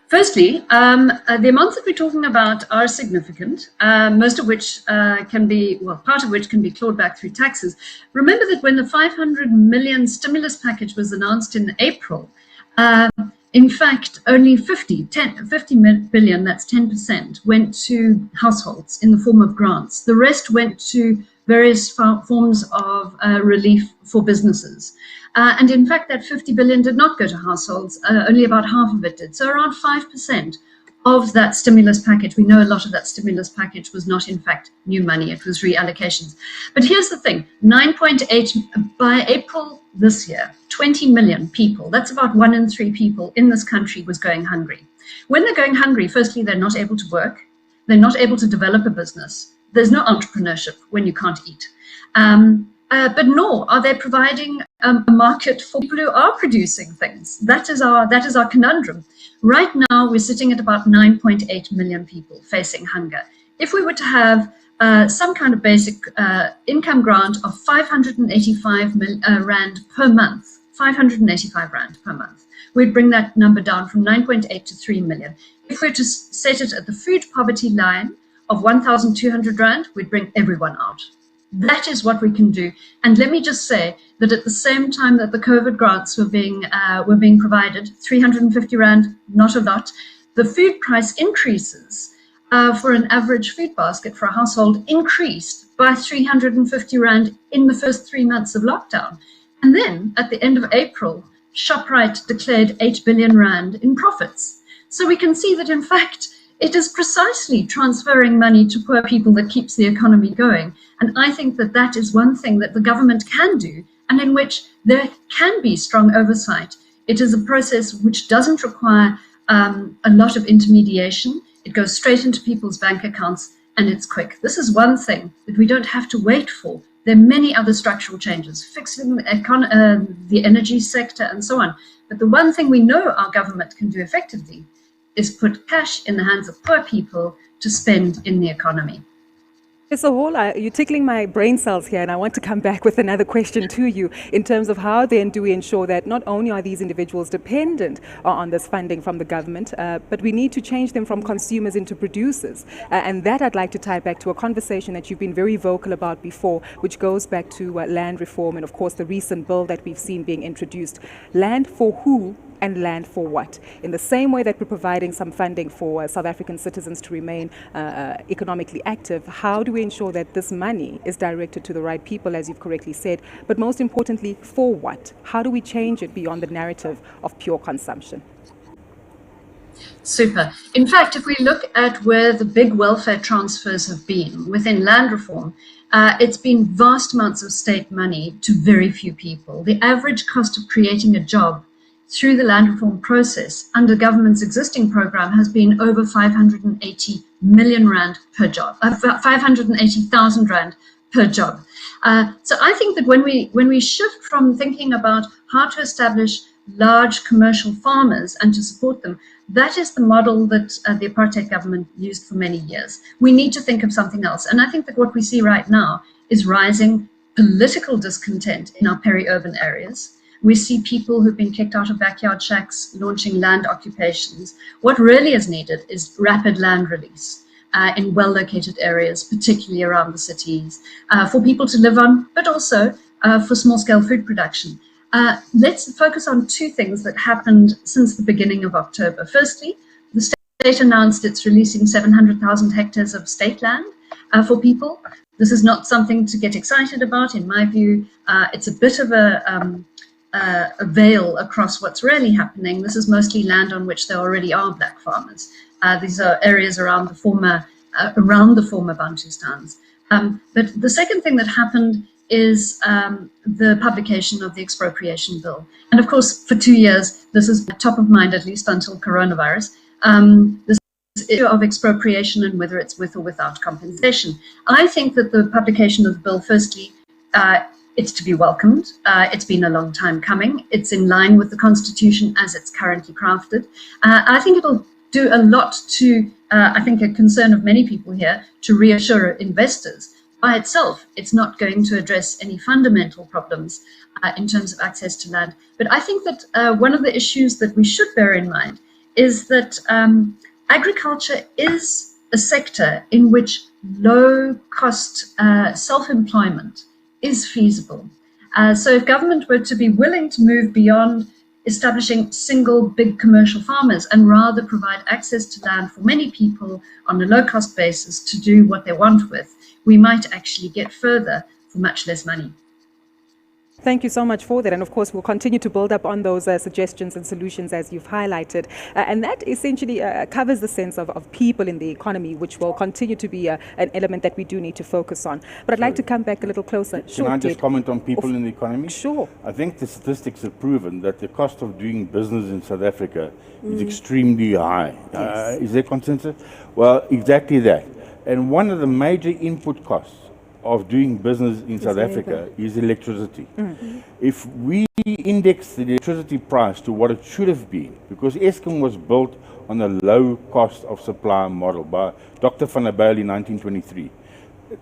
Firstly, the amounts that we're talking about are significant, most of which can be, well, part of which can be clawed back through taxes. Remember that when the 500 million stimulus package was announced in April, in fact, only 50 billion, that's 10%, went to households in the form of grants. The rest went to various forms of relief for businesses. And in fact, that 50 billion did not go to households, only about half of it did. So around 5% of that stimulus package, we know a lot of that stimulus package was not in fact new money, it was reallocations. But here's the thing, 9.8, by April this year, 20 million people, that's about 1 in 3 people in this country was going hungry. When they're going hungry, firstly, they're not able to work, they're not able to develop a business. There's no entrepreneurship when you can't eat. But nor are they providing a market for people who are producing things. That is our conundrum. Right now, we're sitting at about 9.8 million people facing hunger. If we were to have some kind of basic income grant of 585 rand per month, 585 rand per month, we'd bring that number down from 9.8 to 3 million. If we were to set it at the food poverty line of 1,200 rand, we'd bring everyone out. That is what we can do. And let me just say that at the same time that the COVID grants were being provided, 350 rand, not a lot, the food price increases for an average food basket for a household increased by 350 rand in the first 3 months of lockdown. And then at the end of April, Shoprite declared 8 billion rand in profits. So we can see that in fact, it is precisely transferring money to poor people that keeps the economy going. And I think that that is one thing that the government can do and in which there can be strong oversight. It is a process which doesn't require a lot of intermediation. It goes straight into people's bank accounts and it's quick. This is one thing that we don't have to wait for. There are many other structural changes, fixing the energy sector and so on. But the one thing we know our government can do effectively is put cash in the hands of poor people to spend in the economy. Professor Hall, you're tickling my brain cells here, and I want to come back with another question to you in terms of how then do we ensure that not only are these individuals dependent on this funding from the government, but we need to change them from consumers into producers. And that I'd like to tie back to a conversation that you've been very vocal about before, which goes back to land reform and, of course, the recent bill that we've seen being introduced. Land for who? And land for what? In the same way that we're providing some funding for South African citizens to remain economically active, how do we ensure that this money is directed to the right people, as you've correctly said, but most importantly, for what? How do we change it beyond the narrative of pure consumption? Super. In fact, if we look at where the big welfare transfers have been within land reform, it's been vast amounts of state money to very few people. The average cost of creating a job through the land reform process under government's existing program has been over 580 million rand per job, 580,000 rand per job. So I think that when we shift from thinking about how to establish large commercial farmers and to support them, that is the model that the apartheid government used for many years. We need to think of something else. And I think that what we see right now is rising political discontent in our peri-urban areas. We see people who've been kicked out of backyard shacks launching land occupations. What really is needed is rapid land release in well-located areas, particularly around the cities, for people to live on, but also for small-scale food production. Let's focus on two things that happened since the beginning of October. Firstly, the state announced it's releasing 700,000 hectares of state land for people. This is not something to get excited about. In my view, it's a bit of a veil across what's really happening. This is mostly land on which there already are black farmers. These are areas around the former around the former Bantustans. But the second thing that happened is the publication of the expropriation bill. And of course, for 2 years, this is top of mind, at least until coronavirus, this issue of expropriation and whether it's with or without compensation. I think that the publication of the bill, firstly, it's to be welcomed. It's been a long time coming. It's in line with the Constitution as it's currently crafted. I think it'll do a lot to, I think, a concern of many people here, to reassure investors. By itself, it's not going to address any fundamental problems in terms of access to land. But I think that one of the issues that we should bear in mind is that agriculture is a sector in which low-cost self-employment is feasible. So if government were to be willing to move beyond establishing single big commercial farmers and rather provide access to land for many people on a low-cost basis to do what they want with, we might actually get further for much less money. Thank you so much for that. And of course, we'll continue to build up on those suggestions and solutions as you've highlighted. And that essentially covers the sense of people in the economy, which will continue to be an element that we do need to focus on. But I'd like to come back a little closer. Can I just comment on people in the economy? Sure. I think the statistics have proven that the cost of doing business in South Africa is extremely high. Yes. Is there consensus? Well, exactly that. And one of the major input costs of doing business in South Africa is electricity. If we index the electricity price to what it should have been, because Eskom was built on a low cost of supply model by Dr. Van der Bijl in 1923.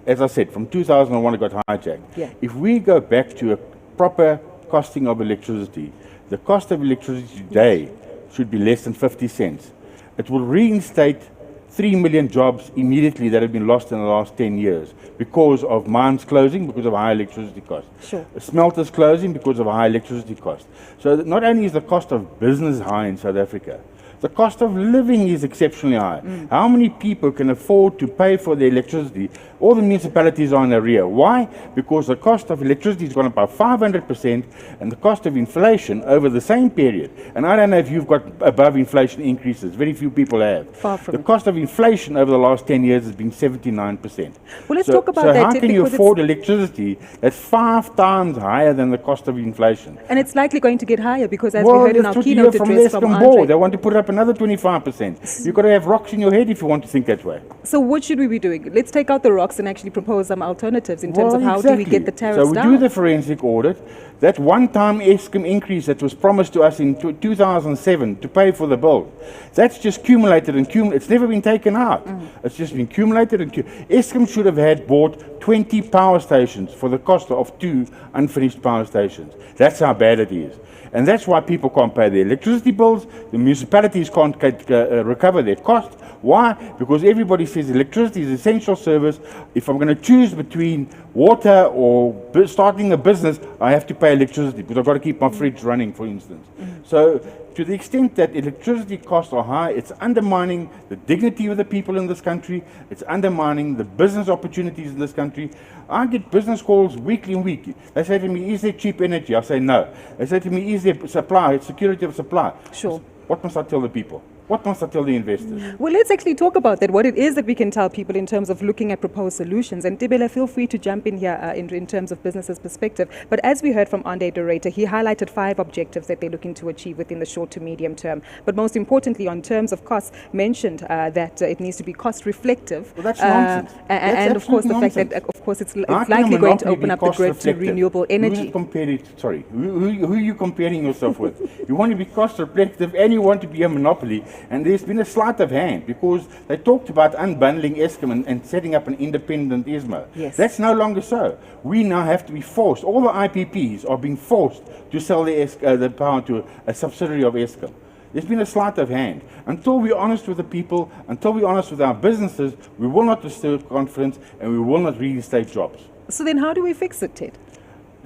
As I said, from 2001 it got hijacked. Yeah. If we go back to a proper costing of electricity, the cost of electricity today should be less than 50 cents. It will reinstate 3 million jobs immediately that have been lost in the last 10 years because of mines closing, because of high electricity costs. Sure. Smelters closing because of high electricity costs. So that not only is the cost of business high in South Africa, the cost of living is exceptionally high. How many people can afford to pay for their electricity? All the municipalities are in arrear. Why? Because the cost of electricity has gone up by 500% and the cost of inflation over the same period. And I don't know if you've got above inflation increases. Very few people have. Far from the it. cost of inflation over the last 10 years has been 79%. Well, let's talk about so that. how can you afford electricity that's 5 times higher than the cost of inflation? And it's likely going to get higher because, as Well, we heard in that's our what you keynote hear from address from Eskom board. Andre. They want to put up another 25%. You've got to have rocks in your head if you want to think that way. So what should we be doing? Let's take out the rocks and actually propose some alternatives in terms of how do we get the tariffs So we down? do the forensic audit. That one-time Eskom increase that was promised to us in 2007 to pay for the bill, that's just accumulated and it's never been taken out. It's just been accumulated and Eskom should have had bought 20 power stations for the cost of 2 unfinished power stations. That's how bad it is. And that's why people can't pay their electricity bills. The municipalities can't recover their cost. Why? Because everybody says electricity is an essential service. If I'm going to choose between water or starting a business, I have to pay electricity because I've got to keep my fridge running, for instance. So to the extent that electricity costs are high, it's undermining the dignity of the people in this country. It's undermining the business opportunities in this country. I get business calls weekly and weekly. They say to me, is there cheap energy? I say no. They say to me, is there supply, security of supply? Sure. What must I tell the people? What must I tell the investors? Well, let's actually talk about that, what it is that we can tell people in terms of looking at proposed solutions. And Tibela, feel free to jump in here in terms of business's perspective. But as we heard from Andre de Ruyter, he highlighted 5 objectives that they're looking to achieve within the short to medium term. But most importantly, on terms of costs, mentioned that it needs to be cost reflective. Well, that's nonsense. And of course, the nonsense. fact that, of course, it's How can likely a going to monopoly open be up the cost grid to reflective? renewable energy. Who are you comparing yourself with? You want to be cost reflective and you want to be a monopoly. And there's been a sleight of hand because they talked about unbundling Eskom and setting up an independent ISMO. Yes. That's no longer so. We now have to be forced. All the IPPs are being forced to sell the power to a subsidiary of Eskom. There's been a sleight of hand. Until we're honest with the people, until we're honest with our businesses, we will not restore confidence and we will not reinstate jobs. So then how do we fix it, Ted?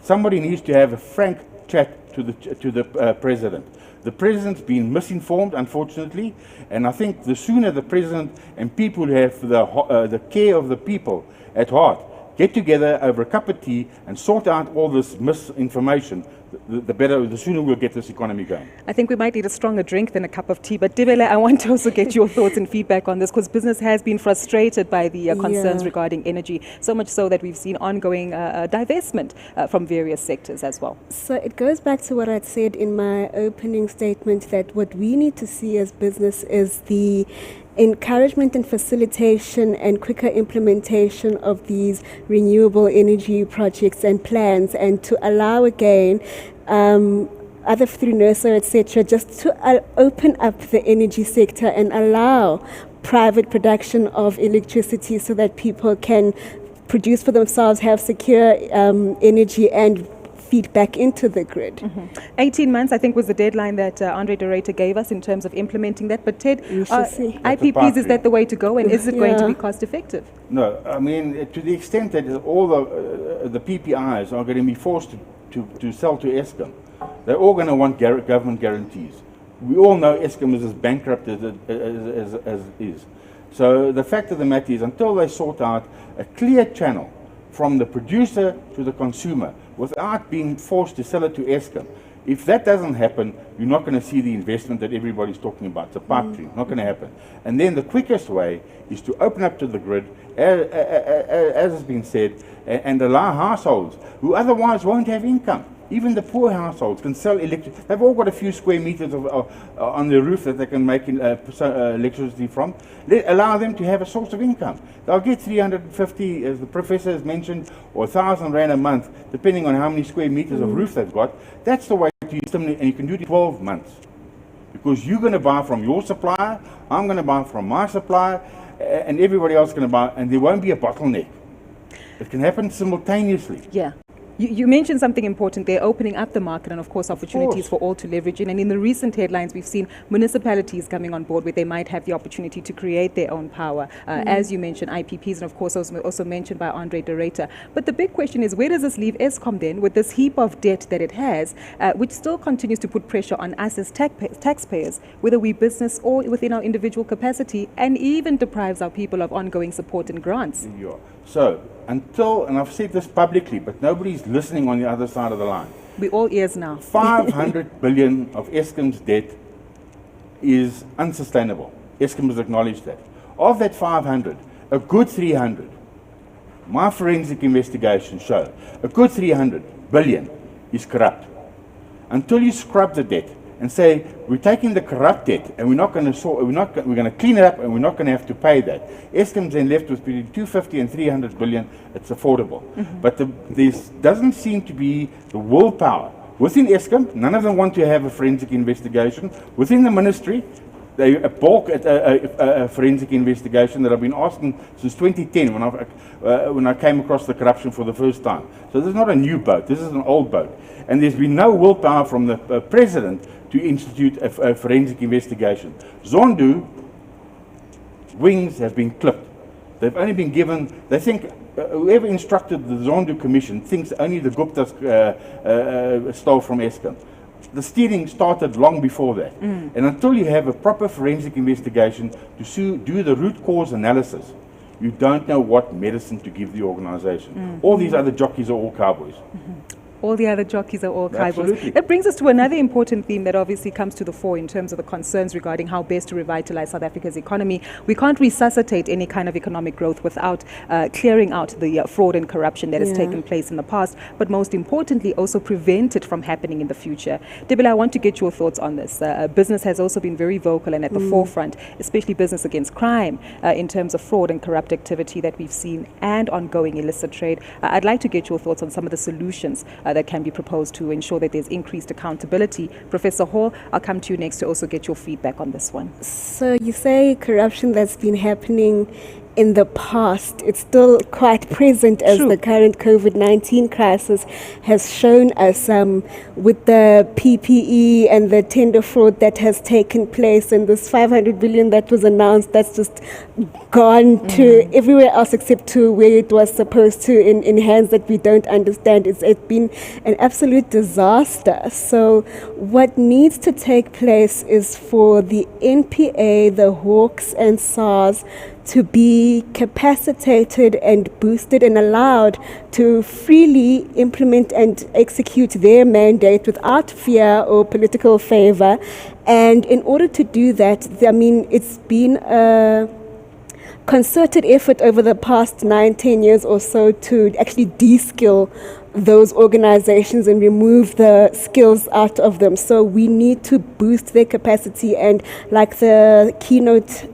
Somebody needs to have a frank chat to the president. The president's been misinformed, unfortunately, and I think the sooner the president and people who have the care of the people at heart get together over a cup of tea and sort out all this misinformation, the sooner we'll get this economy going. I think we might need a stronger drink than a cup of tea. But Dibele, I want to also get your thoughts and feedback on this, because business has been frustrated by the concerns regarding energy, so much so that we've seen ongoing divestment from various sectors as well. So it goes back to what I'd said in my opening statement, that what we need to see as business is the encouragement and facilitation and quicker implementation of these renewable energy projects and plans, and to allow again either through NERSA, etc., just to open up the energy sector and allow private production of electricity so that people can produce for themselves, have secure energy and feed back into the grid. 18 months, I think, was the deadline that Andre de Ruyter gave us in terms of implementing that. But Ted, IPPs, is that the way to go, and is it going to be cost effective? No, I mean, to the extent that all the PPIs are going to be forced to sell to Eskom, they're all going to want government guarantees. We all know Eskom is as bankrupt as it is. So the fact of the matter is, until they sort out a clear channel from the producer to the consumer without being forced to sell it to Eskom, if that doesn't happen, you're not going to see the investment that everybody's talking about. It's a pipe dream, not going to happen. And then the quickest way is to open up to the grid, as has been said, and allow households who otherwise won't have income. Even the poor households can sell electricity. They've all got a few square meters on their roof that they can make electricity from. Allow them to have a source of income. They'll get 350, as the professor has mentioned, or 1,000 rand a month, depending on how many square meters of roof they've got. That's the way to use them, and you can do it in 12 months. Because you're going to buy from your supplier, I'm going to buy from my supplier, and everybody else is going to buy, and there won't be a bottleneck. It can happen simultaneously. Yeah. You mentioned something important there, opening up the market and, of course, opportunities for all to leverage in. And in the recent headlines, we've seen municipalities coming on board where they might have the opportunity to create their own power. As you mentioned, IPPs, and, of course, also mentioned by Andre de Ruyter. But the big question is, where does this leave Eskom then with this heap of debt that it has, which still continues to put pressure on us as taxpayers, whether we business or within our individual capacity, and even deprives our people of ongoing support and grants? Yeah. So, until, and I've said this publicly, but nobody's listening on the other side of the line. We're all ears now. 500 billion of Eskom's debt is unsustainable. Eskom has acknowledged that. Of that 500, a good 300, my forensic investigation show, a good 300 billion is corrupt. Until you scrub the debt and say, we're taking the corrupt debt and we're going to clean it up and we're not going to have to pay that. Eskom's then left with between 250 and 300 billion. It's affordable. But there doesn't seem to be the willpower. Within Eskom, none of them want to have a forensic investigation. Within the ministry, they balk at a forensic investigation that I've been asking since 2010 when I came across the corruption for the first time. So this is not a new boat, this is an old boat. And there's been no willpower from the president to institute a forensic investigation. Zondo wings have been clipped. They've only been given, they think, whoever instructed the Zondo Commission thinks only the Guptas stole from Eskom. The stealing started long before that. And until you have a proper forensic investigation to do the root cause analysis, you don't know what medicine to give the organization. All these other jockeys are all cowboys. All the other jockeys are all tribals. Absolutely. That brings us to another important theme that obviously comes to the fore in terms of the concerns regarding how best to revitalize South Africa's economy. We can't resuscitate any kind of economic growth without clearing out the fraud and corruption that has taken place in the past, but most importantly also prevent it from happening in the future. Dibele, I want to get your thoughts on this. Business has also been very vocal and at the forefront, especially business against crime, in terms of fraud and corrupt activity that we've seen and ongoing illicit trade. I'd like to get your thoughts on some of the solutions that can be proposed to ensure that there's increased accountability. Professor Hall, I'll come to you next to also get your feedback on this one. So you say corruption that's been happening in the past, it's still quite present as the current COVID-19 crisis has shown us, with the PPE and the tender fraud that has taken place, and this 500 billion that was announced, that's just gone to everywhere else except to where it was supposed to, in hands that we don't understand. It's been an absolute disaster. So what needs to take place is for the NPA, the Hawks and SARS to be capacitated and boosted and allowed to freely implement and execute their mandate without fear or political favor. And in order to do that, it's been a concerted effort over the past 9-10 years or so to actually de-skill those organizations and remove the skills out of them. So we need to boost their capacity, and like the keynote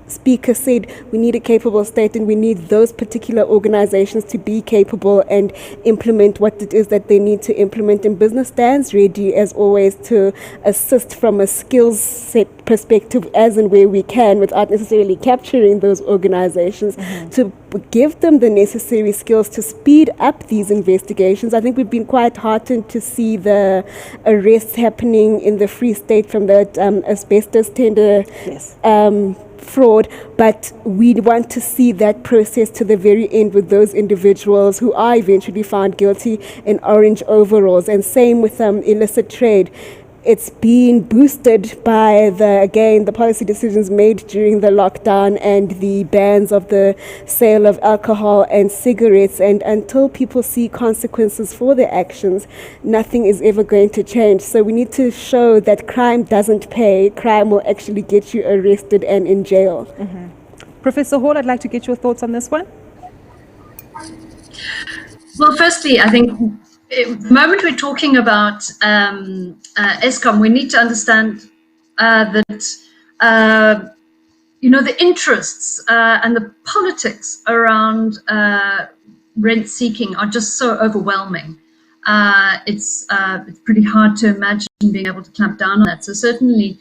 speaker said, we need a capable state, and we need those particular organizations to be capable and implement what it is that they need to implement. And business stands ready, as always, to assist from a skills set perspective as and where we can, without necessarily capturing those organizations, to give them the necessary skills to speed up these investigations. I think we've been quite heartened to see the arrests happening in the Free State from that asbestos tender fraud, but we want to see that process to the very end with those individuals who are eventually found guilty in orange overalls. And same with illicit trade. It's been boosted by the policy decisions made during the lockdown and the bans of the sale of alcohol and cigarettes. And until people see consequences for their actions, nothing is ever going to change. So we need to show that crime doesn't pay. Crime will actually get you arrested and in jail. Professor Hall, I'd like to get your thoughts on this one. Well, firstly, I think the moment we're talking about Eskom, we need to understand that the interests and the politics around rent seeking are just so overwhelming. It's pretty hard to imagine being able to clamp down on that. So certainly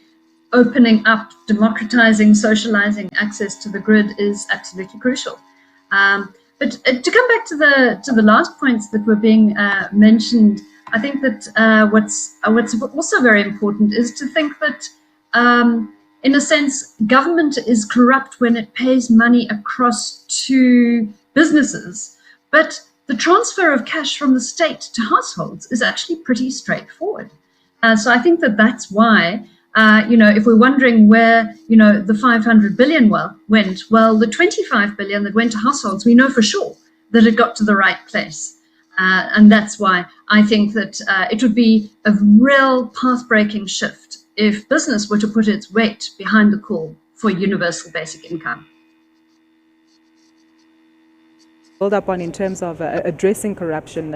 opening up, democratizing, socializing access to the grid is absolutely crucial. But to come back to the last points that were being mentioned, I think that what's also very important is to think that, in a sense, government is corrupt when it pays money across to businesses, but the transfer of cash from the state to households is actually pretty straightforward. So I think that that's why, if we're wondering where, the 500 billion went, well, the 25 billion that went to households, we know for sure that it got to the right place. And that's why I think that it would be a real path-breaking shift if business were to put its weight behind the call for universal basic income. Build up on in terms of addressing corruption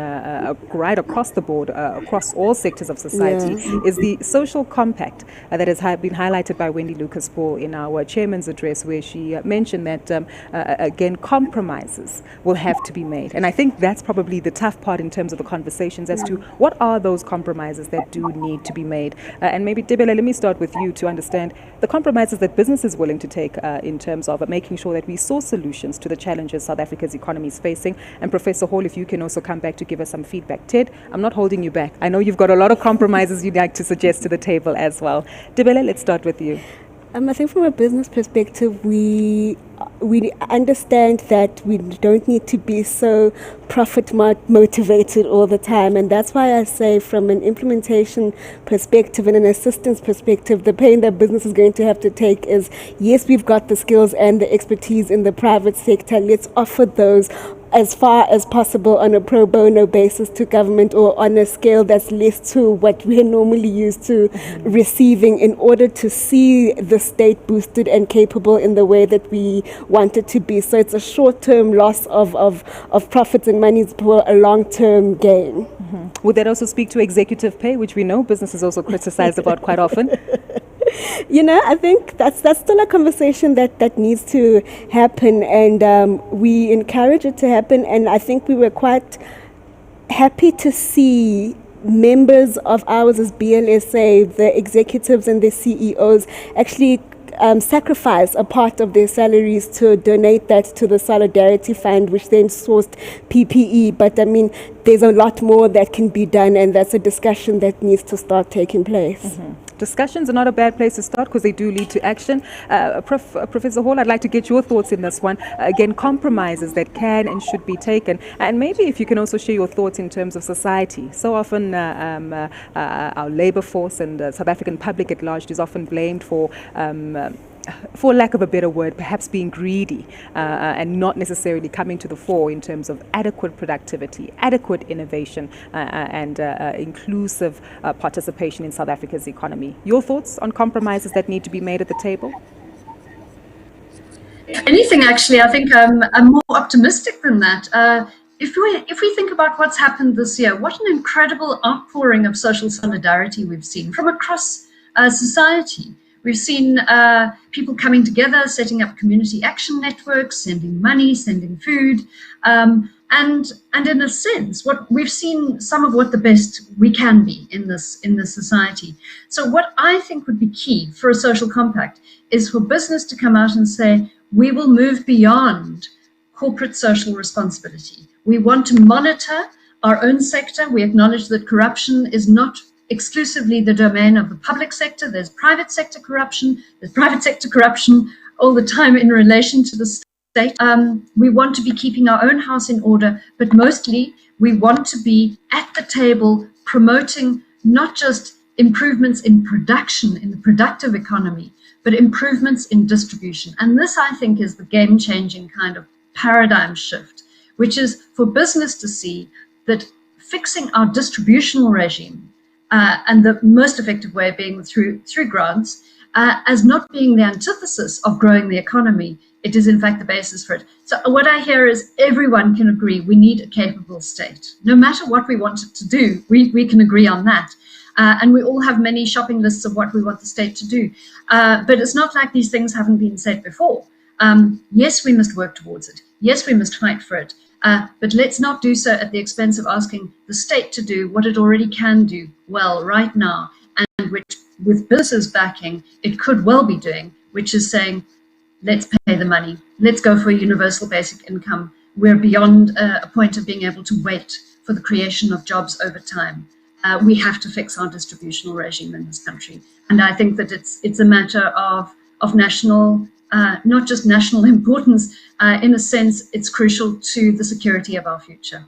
right across the board, across all sectors of society, is the social compact that has been highlighted by Wendy Lucas-Bull in our chairman's address, where she mentioned that, again, compromises will have to be made. And I think that's probably the tough part in terms of the conversations as to what are those compromises that do need to be made. And maybe, Debele, let me start with you to understand the compromises that business is willing to take in terms of making sure that we source solutions to the challenges South Africa's economy is facing. And Professor Hall, if you can also come back to give us some feedback. Ted, I'm not holding you back. I know you've got a lot of compromises you'd like to suggest to the table as well. Debele, let's start with you. I think from a business perspective, we understand that we don't need to be so profit motivated all the time, and that's why I say from an implementation perspective and an assistance perspective, the pain that business is going to have to take is, yes, we've got the skills and the expertise in the private sector. Let's offer those as far as possible on a pro bono basis to government, or on a scale that's less to what we're normally used to receiving, in order to see the state boosted and capable in the way that we want it to be. So it's a short-term loss of profits and money for a long-term gain. Would that also speak to executive pay, which we know business is also criticized about quite often? I think that's still a conversation that needs to happen, and we encourage it to happen. And I think we were quite happy to see members of ours as BLSA, the executives and the CEOs, actually sacrifice a part of their salaries to donate that to the Solidarity Fund, which then sourced PPE. But there's a lot more that can be done, and that's a discussion that needs to start taking place. Discussions are not a bad place to start because they do lead to action. Professor Hall, I'd like to get your thoughts in this one. Again, compromises that can and should be taken. And maybe if you can also share your thoughts in terms of society. So often our labor force and South African public at large is often blamed for for lack of a better word, perhaps being greedy and not necessarily coming to the fore in terms of adequate productivity, adequate innovation, and inclusive participation in South Africa's economy. Your thoughts on compromises that need to be made at the table? Anything, actually. I think I'm more optimistic than that. If we think about what's happened this year, what an incredible outpouring of social solidarity we've seen from across society. We've seen people coming together, setting up community action networks, sending money, sending food, and in a sense, what we've seen some of what the best we can be in this society. So what I think would be key for a social compact is for business to come out and say, we will move beyond corporate social responsibility. We want to monitor our own sector. We acknowledge that corruption is not exclusively the domain of the public sector. There's private sector corruption. There's private sector corruption all the time in relation to the state. We want to be keeping our own house in order, but mostly we want to be at the table promoting not just improvements in production, in the productive economy, but improvements in distribution. And this, I think, is the game-changing kind of paradigm shift, which is for business to see that fixing our distributional regime and the most effective way being through grants, as not being the antithesis of growing the economy. It is, in fact, the basis for it. So what I hear is everyone can agree we need a capable state. No matter what we want it to do, we can agree on that. And we all have many shopping lists of what we want the state to do. But it's not like these things haven't been said before. Yes, we must work towards it. Yes, we must fight for it. But let's not do so at the expense of asking the state to do what it already can do well right now, and which, with businesses backing, it could well be doing, which is saying, let's pay the money. Let's go for a universal basic income. We're beyond a point of being able to wait for the creation of jobs over time. We have to fix our distributional regime in this country. And I think that it's a matter of national, not just national importance. In a sense, it's crucial to the security of our future.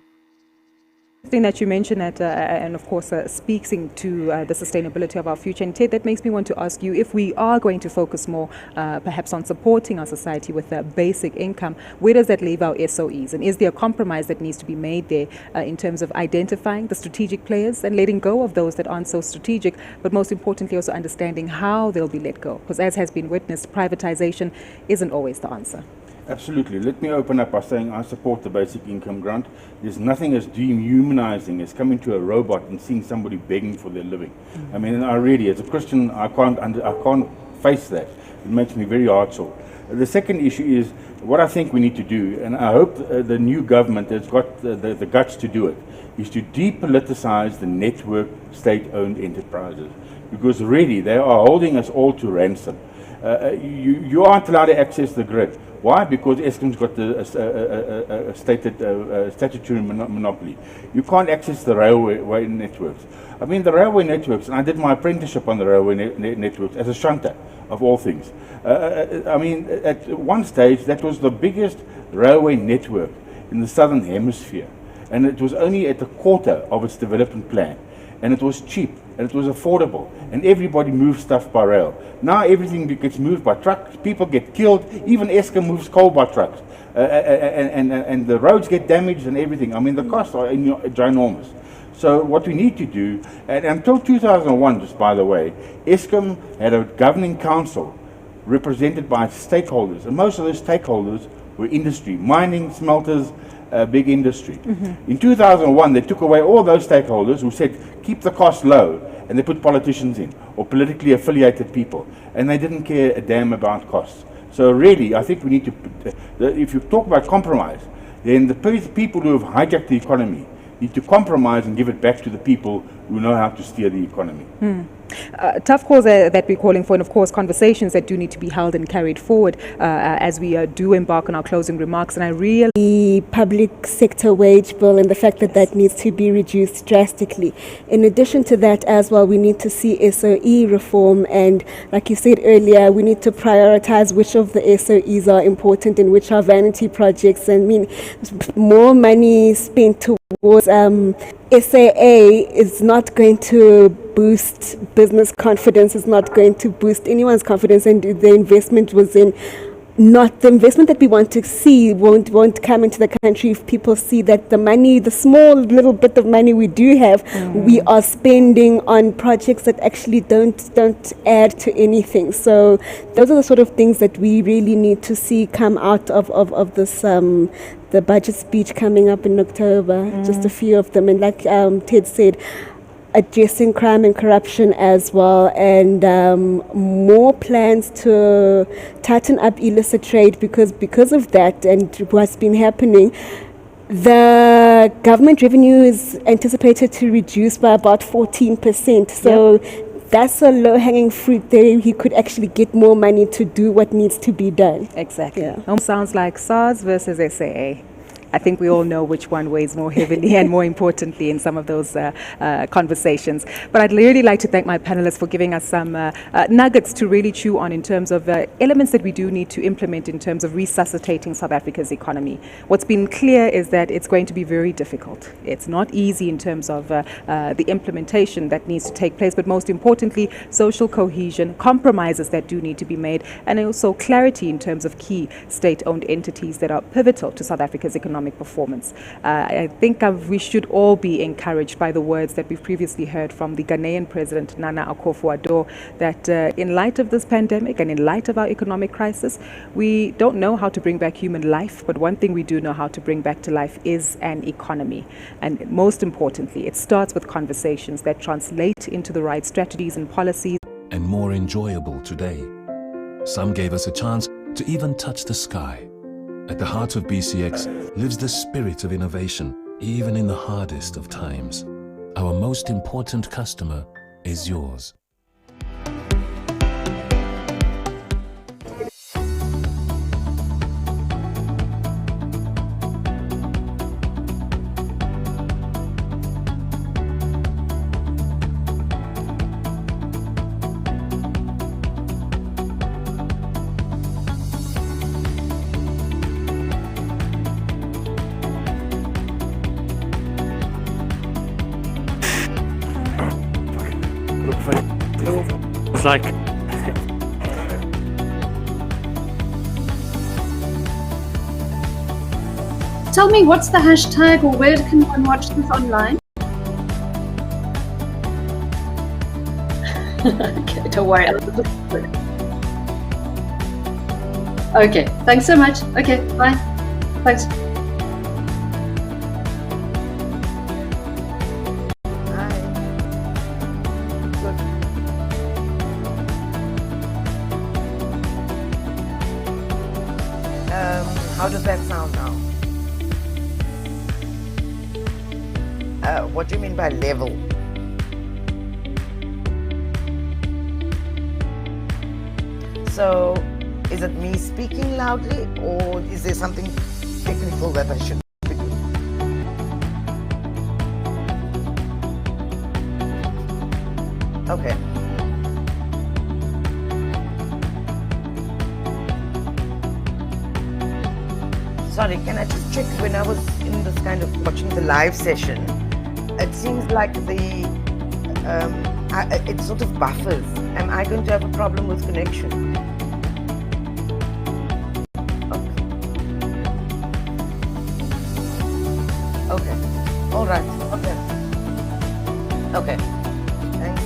Thing that you mentioned that, and of course, speaking to the sustainability of our future. And Ted, that makes me want to ask you, if we are going to focus more perhaps on supporting our society with a basic income, where does that leave our SOEs? And is there a compromise that needs to be made there in terms of identifying the strategic players and letting go of those that aren't so strategic, but most importantly also understanding how they'll be let go? Because as has been witnessed, privatization isn't always the answer. Absolutely. Let me open up by saying I support the basic income grant. There's nothing as dehumanizing as coming to a robot and seeing somebody begging for their living. I mean, I really, as a Christian, I can't face that. It makes me very heartsore. The second issue is what I think we need to do, and I hope the new government has got the guts to do it, is to depoliticize the network state-owned enterprises, because really they are holding us all to ransom. You aren't allowed to access the grid. Why? Because Eskom's got the statutory monopoly. You can't access the railway networks. I mean, the railway networks, and I did my apprenticeship on the railway networks as a shunter, of all things. I mean, at one stage, that was the biggest railway network in the southern hemisphere. And it was only at a quarter of its development plan. And it was cheap, and it was affordable, and everybody moved stuff by rail. Now everything gets moved by trucks, people get killed, even Eskom moves coal by trucks, and the roads get damaged and everything. I mean, the costs are ginormous. So what we need to do, and until 2001, just by the way, Eskom had a governing council represented by stakeholders, and most of those stakeholders were industry, mining, smelters, big industry. Mm-hmm. In 2001, they took away all those stakeholders who said, keep the cost low, and they put politicians in, or politically affiliated people, and they didn't care a damn about costs. So really, I think we need to, if you talk about compromise, then the people who have hijacked the economy need to compromise and give it back to the people who know how to steer the economy. Tough calls that we're calling for, and of course conversations that do need to be held and carried forward as we do embark on our closing remarks. And I really... The public sector wage bill and the fact that needs to be reduced drastically. In addition to that as well, we need to see SOE reform, and like you said earlier, we need to prioritize which of the SOEs are important and which are vanity projects. I mean, more money spent to was SAA is not going to boost business confidence, is not going to boost anyone's confidence, and the investment was in not the investment that we want to see won't come into the country if people see that the money, the small little bit of money we do have, we are spending on projects that actually don't add to anything. So those are the sort of things that we really need to see come out of this the budget speech coming up in October. Just a few of them, and like Ted said, addressing crime and corruption as well, and more plans to tighten up illicit trade, because of that and what's been happening, the government revenue is anticipated to reduce by about 14%. So that's a low-hanging fruit there. He could actually get more money to do what needs to be done. Exactly. Sounds like SARS versus SAA. I think we all know which one weighs more heavily and more importantly in some of those conversations. But I'd really like to thank my panelists for giving us some nuggets to really chew on in terms of elements that we do need to implement in terms of resuscitating South Africa's economy. What's been clear is that it's going to be very difficult. It's not easy in terms of the implementation that needs to take place, but most importantly, social cohesion, compromises that do need to be made, and also clarity in terms of key state-owned entities that are pivotal to South Africa's economic performance. I think we should all be encouraged by the words that we've previously heard from the Ghanaian President Nana Akufo-Addo, that in light of this pandemic and in light of our economic crisis, we don't know how to bring back human life, but one thing we do know how to bring back to life is an economy. And most importantly, it starts with conversations that translate into the right strategies and policies. And more enjoyable today. Some gave us a chance to even touch the sky. At the heart of BCX lives the spirit of innovation, even in the hardest of times. Our most important customer is yours. It's like Tell me, what's the hashtag, or where can one watch this online? Okay, don't worry. Okay, thanks so much. Okay, bye. Thanks. How does that sound now? What do you mean by level? So, is it me speaking loudly, or is there something technical that I should be doing? Okay. Sorry, can I just check, when I was in this kind of watching the live session, it seems like it sort of buffers. Am I going to have a problem with connection? Okay. All right. Okay. Okay. Thanks.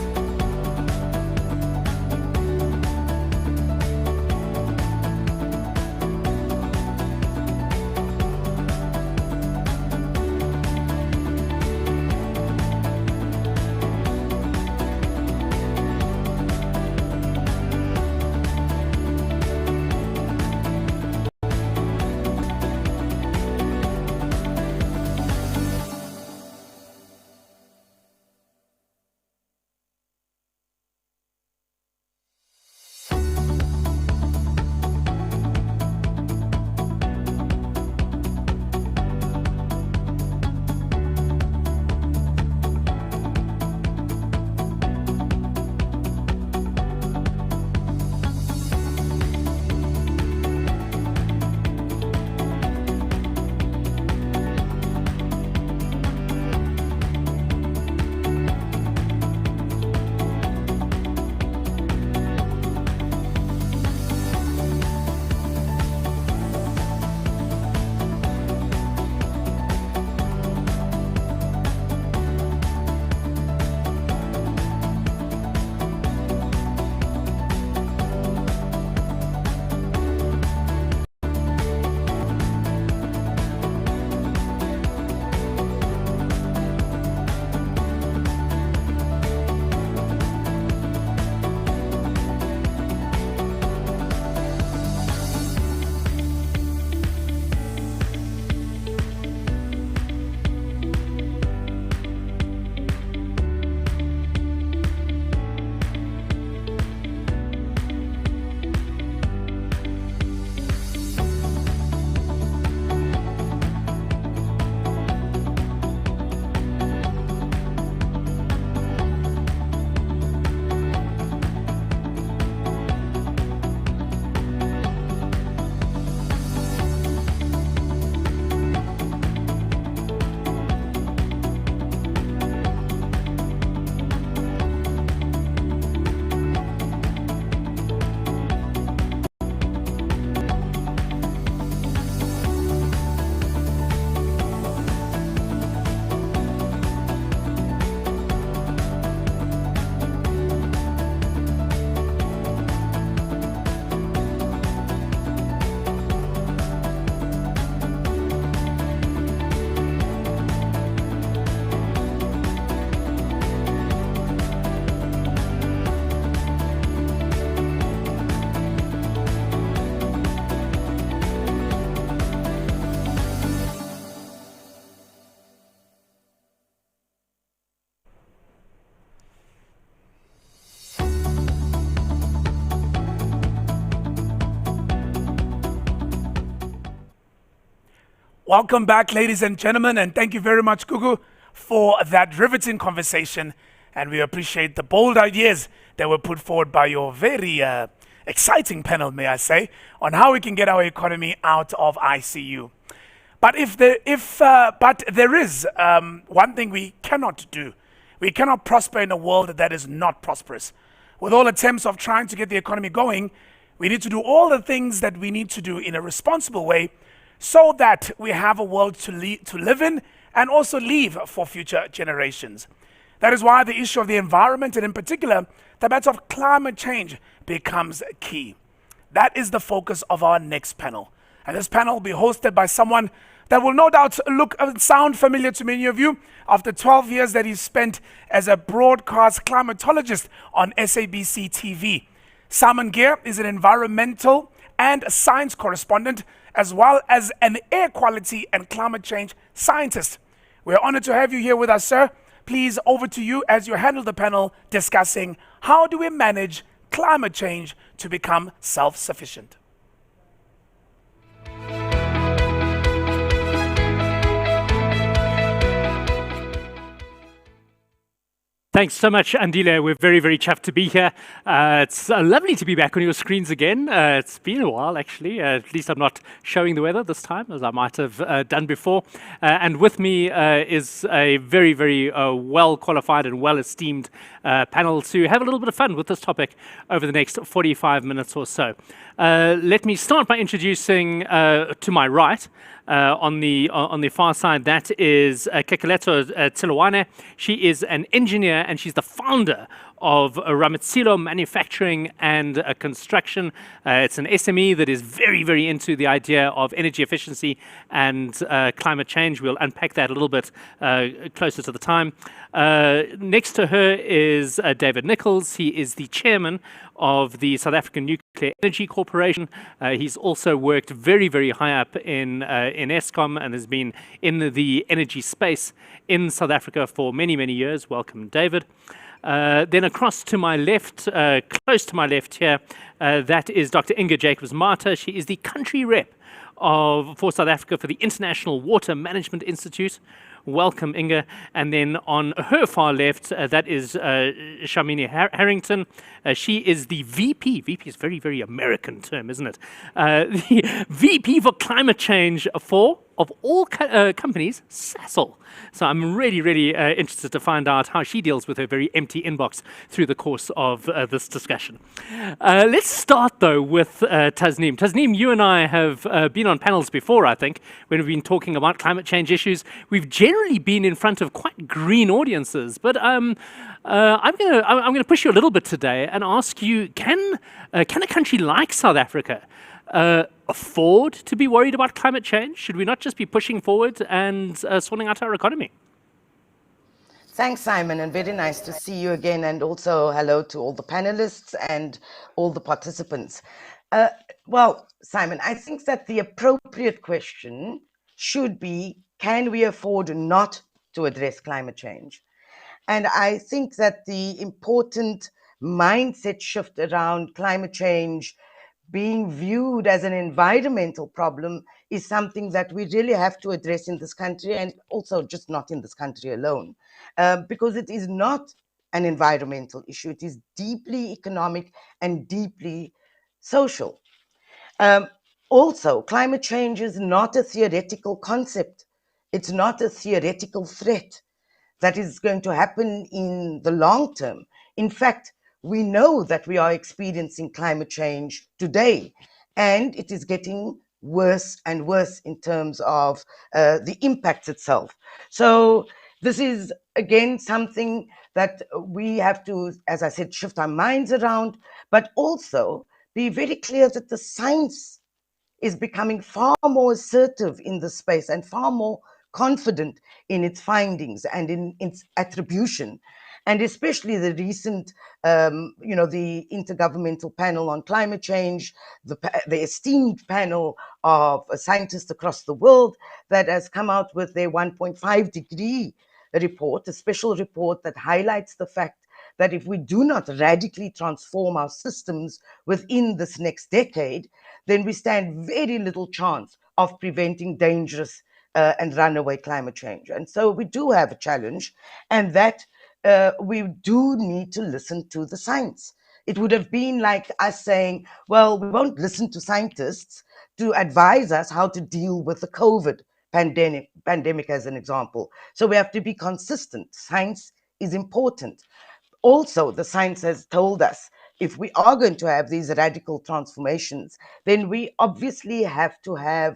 Welcome back, ladies and gentlemen, and thank you very much, Gugu, for that riveting conversation. And we appreciate the bold ideas that were put forward by your very exciting panel, may I say, on how we can get our economy out of ICU. But there is one thing we cannot do. We cannot prosper in a world that is not prosperous. With all attempts of trying to get the economy going, we need to do all the things that we need to do in a responsible way so that we have a world to live in and also leave for future generations. That is why the issue of the environment, and in particular, the matter of climate change, becomes key. That is the focus of our next panel. And this panel will be hosted by someone that will no doubt look and sound familiar to many of you after 12 years that he spent as a broadcast climatologist on SABC TV. Simon Gear is an environmental and science correspondent, as well as an air quality and climate change scientist. We're honored to have you here with us, sir. Please, over to you as you handle the panel discussing how do we manage climate change to become self-sufficient. Thanks so much, Andile. We're very, very chuffed to be here. It's lovely to be back on your screens again. It's been a while, actually. At least I'm not showing the weather this time, as I might have done before. And with me is a very, very well-qualified and well-esteemed panel to have a little bit of fun with this topic over the next 45 minutes or so. Let me start by introducing to my right, on the far side, that is Kekeleto Tsilowane. She is an engineer and she's the founder of Ramitsilo Manufacturing and Construction. It's an SME that is very, very into the idea of energy efficiency and climate change. We'll unpack that a little bit closer to the time. Next to her is David Nichols. He is the chairman of the South African Nuclear Energy Corporation. He's also worked very, very high up in Eskom and has been in the energy space in South Africa for many, many years. Welcome, David. Then across to my left, close to my left here, that is Dr. Inga Jacobs-Marta. She is the country rep for South Africa for the International Water Management Institute. Welcome, Inga. And then on her far left, that is Shamini Harrington. She is the VP. VP is a very, very American term, isn't it? The VP for Climate Change of all companies, Sasol. So I'm really, really interested to find out how she deals with her very empty inbox through the course of this discussion. Let's start, though, with Tasneem. Tasneem, you and I have been on panels before, I think, when we've been talking about climate change issues. We've generally been in front of quite green audiences, but I'm going to push you a little bit today and ask you, can a country like South Africa afford to be worried about climate change? Should we not just be pushing forward and sorting out our economy? Thanks, Simon, and very nice to see you again. And also hello to all the panelists and all the participants. Well, Simon, I think that the appropriate question should be, can we afford not to address climate change? And I think that the important mindset shift around climate change being viewed as an environmental problem is something that we really have to address in this country, and also just not in this country alone, because it is not an environmental issue. It is deeply economic and deeply social. Also, climate change is not a theoretical concept. It's not a theoretical threat that is going to happen in the long term. In fact, we know that we are experiencing climate change today, and it is getting worse and worse in terms of the impact itself. So this is, again, something that we have to, as I said, shift our minds around, but also be very clear that the science is becoming far more assertive in this space and far more confident in its findings and in its attribution. And especially the recent, the Intergovernmental Panel on Climate Change, the esteemed panel of scientists across the world that has come out with their 1.5 degree report, a special report that highlights the fact that if we do not radically transform our systems within this next decade, then we stand very little chance of preventing dangerous and runaway climate change. And so we do have a challenge, and that we do need to listen to the science. It would have been like us saying, well, we won't listen to scientists to advise us how to deal with the COVID pandemic as an example. So we have to be consistent. Science is important. Also, the science has told us if we are going to have these radical transformations, then we obviously have to have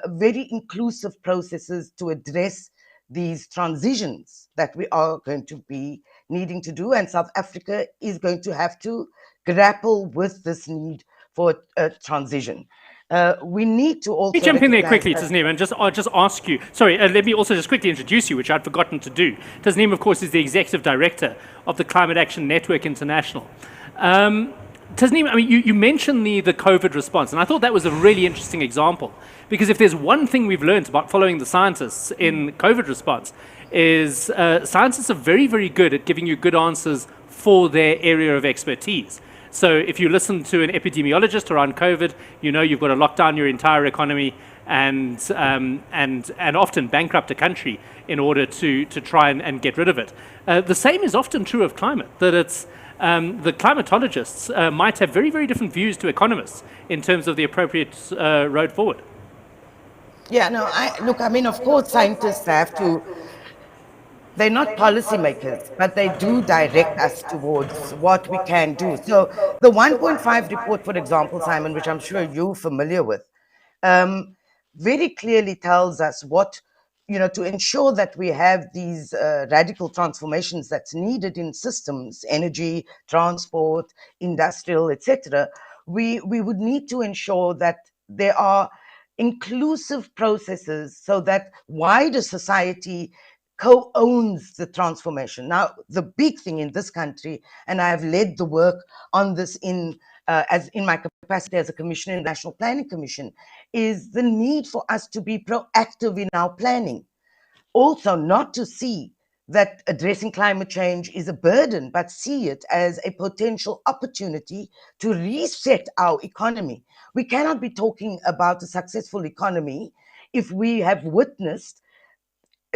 very inclusive processes to address these transitions that we are going to be needing to do. And South Africa is going to have to grapple with this need for a transition. We need to also... Let me jump in there quickly, Tasneem, and I'll just ask you. Sorry, let me also just quickly introduce you, which I'd forgotten to do. Tasneem, of course, is the Executive Director of the Climate Action Network International. Tasneem, I mean, you mentioned the COVID response, and I thought that was a really interesting example, because if there's one thing we've learned about following the scientists in COVID response, is scientists are very, very good at giving you good answers for their area of expertise. So if you listen to an epidemiologist around COVID, you know you've got to lock down your entire economy and often bankrupt a country in order to try and get rid of it. The same is often true of climate, that it's the climatologists might have very, very different views to economists in terms of the appropriate road forward. Yeah, no, look, I mean, of course, scientists have to... They're not policymakers, but they do direct us towards what we can do. So the 1.5 report, for example, Simon, which I'm sure you're familiar with, very clearly tells us what, to ensure that we have these radical transformations that's needed in systems, energy, transport, industrial, etc. We would need to ensure that there are inclusive processes so that wider society co-owns the transformation. Now, the big thing in this country, and I have led the work on this in my capacity as a commissioner in the National Planning Commission, is the need for us to be proactive in our planning. Also, not to see that addressing climate change is a burden, but see it as a potential opportunity to reset our economy. We cannot be talking about a successful economy if we have witnessed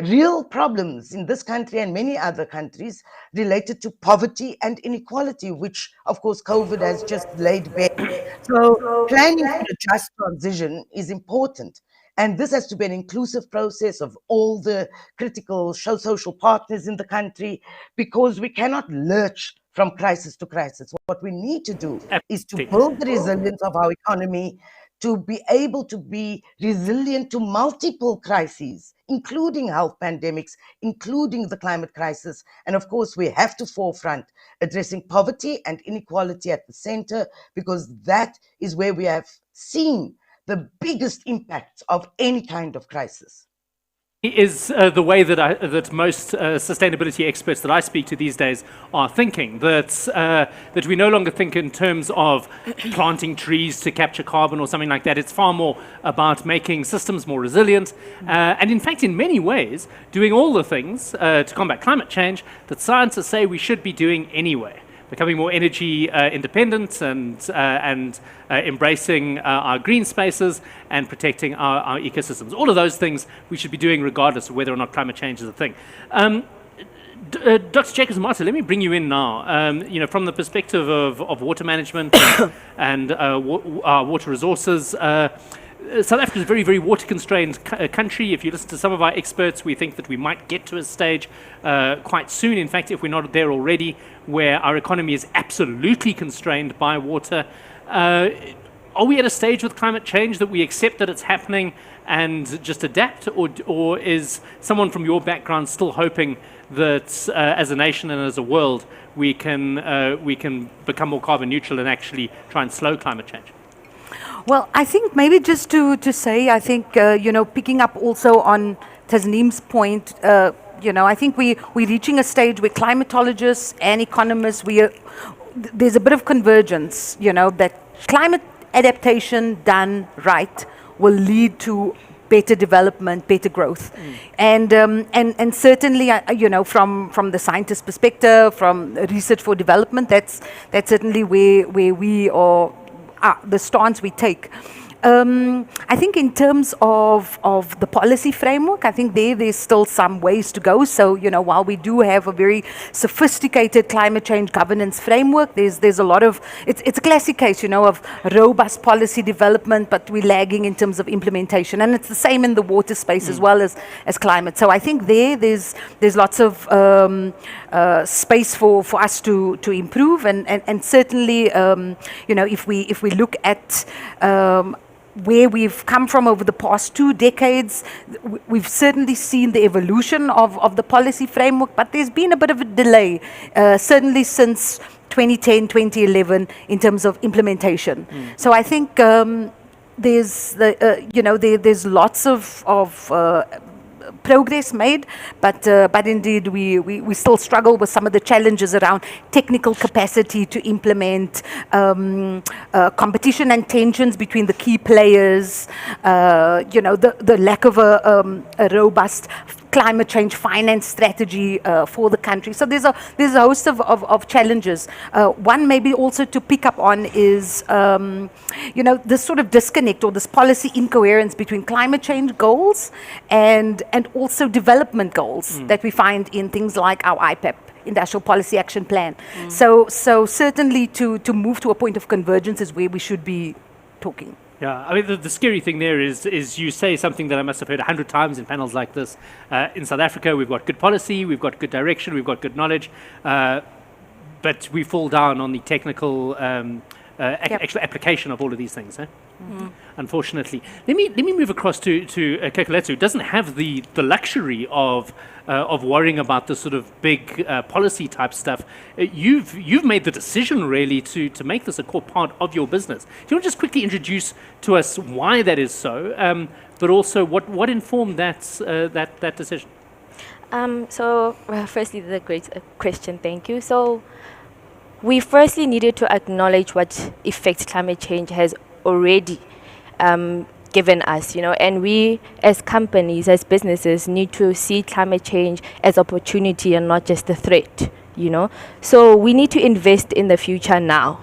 real problems in this country and many other countries related to poverty and inequality, which, of course, COVID has just laid bare. So planning for a just transition is important. And this has to be an inclusive process of all the critical social partners in the country, because we cannot lurch from crisis to crisis. What we need to do is to build the resilience of our economy, to be able to be resilient to multiple crises, including health pandemics, including the climate crisis. And of course, we have to forefront addressing poverty and inequality at the center, because that is where we have seen the biggest impact of any kind of crisis. Is the way that most sustainability experts that I speak to these days are thinking, that we no longer think in terms of planting trees to capture carbon or something like that. It's far more about making systems more resilient, and in fact, in many ways, doing all the things to combat climate change that scientists say we should be doing anyway. Becoming more energy independent and embracing our green spaces and protecting our ecosystems. All of those things we should be doing regardless of whether or not climate change is a thing. Dr. Jacobs-Martin, let me bring you in now. From the perspective of water management and water resources, South Africa is a very, very water-constrained country. If you listen to some of our experts, we think that we might get to a stage quite soon, in fact, if we're not there already, where our economy is absolutely constrained by water. Are we at a stage with climate change that we accept that it's happening and just adapt, or is someone from your background still hoping that as a nation and as a world we can become more carbon neutral and actually try and slow climate change? Well, I think maybe just to say, I think, picking up also on Tasneem's point, I think we're reaching a stage where climatologists and economists, there's a bit of convergence, that climate adaptation done right will lead to better development, better growth. And certainly, from the scientist perspective, from research for development, that's certainly where we are, the stance we take. I think in terms of the policy framework, I think there's still some ways to go. So, while we do have a very sophisticated climate change governance framework, there's a lot of, it's a classic case, of robust policy development, but we're lagging in terms of implementation. And it's the same in the water space as well as climate. So I think there's lots of space for us to improve. And certainly, if we look at where we've come from over the past 2 decades, we've certainly seen the evolution of the policy framework, but there's been a bit of a delay, certainly since 2010, 2011, in terms of implementation. So I think there's lots of progress made, but indeed we still struggle with some of the challenges around technical capacity to implement, competition and tensions between the key players, the lack of a robust climate change finance strategy for the country. So there's a host of challenges. One maybe also to pick up on is this sort of disconnect or this policy incoherence between climate change goals and also development goals that we find in things like our IPAP, Industrial Policy Action Plan. So certainly to move to a point of convergence is where we should be talking. Yeah, I mean, the scary thing there is you say something that I must have heard 100 times in panels like this. In South Africa, we've got good policy, we've got good direction, we've got good knowledge, but we fall down on the technical actual application of all of these things. Unfortunately, let me move across to Kekulethu, who doesn't have the luxury of worrying about the sort of big policy type stuff. You've made the decision really to make this a core part of your business. Do you want to just quickly introduce to us why that is so, but also what informed that decision? Firstly, the great question. Thank you. So, we firstly needed to acknowledge what effects climate change has already given us, and we as companies, as businesses, need to see climate change as opportunity and not just a threat, So we need to invest in the future now,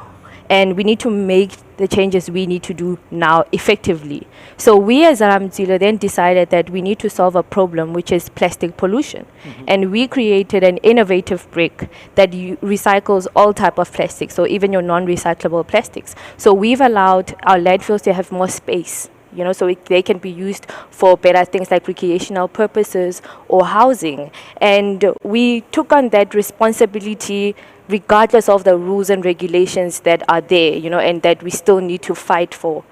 and we need to make the changes we need to do now effectively. So we as Zilo then decided that we need to solve a problem, which is plastic pollution. And we created an innovative brick that recycles all type of plastics, so even your non-recyclable plastics. So we've allowed our landfills to have more space, so they can be used for better things like recreational purposes or housing. And we took on that responsibility regardless of the rules and regulations that are there, and that we still need to fight for,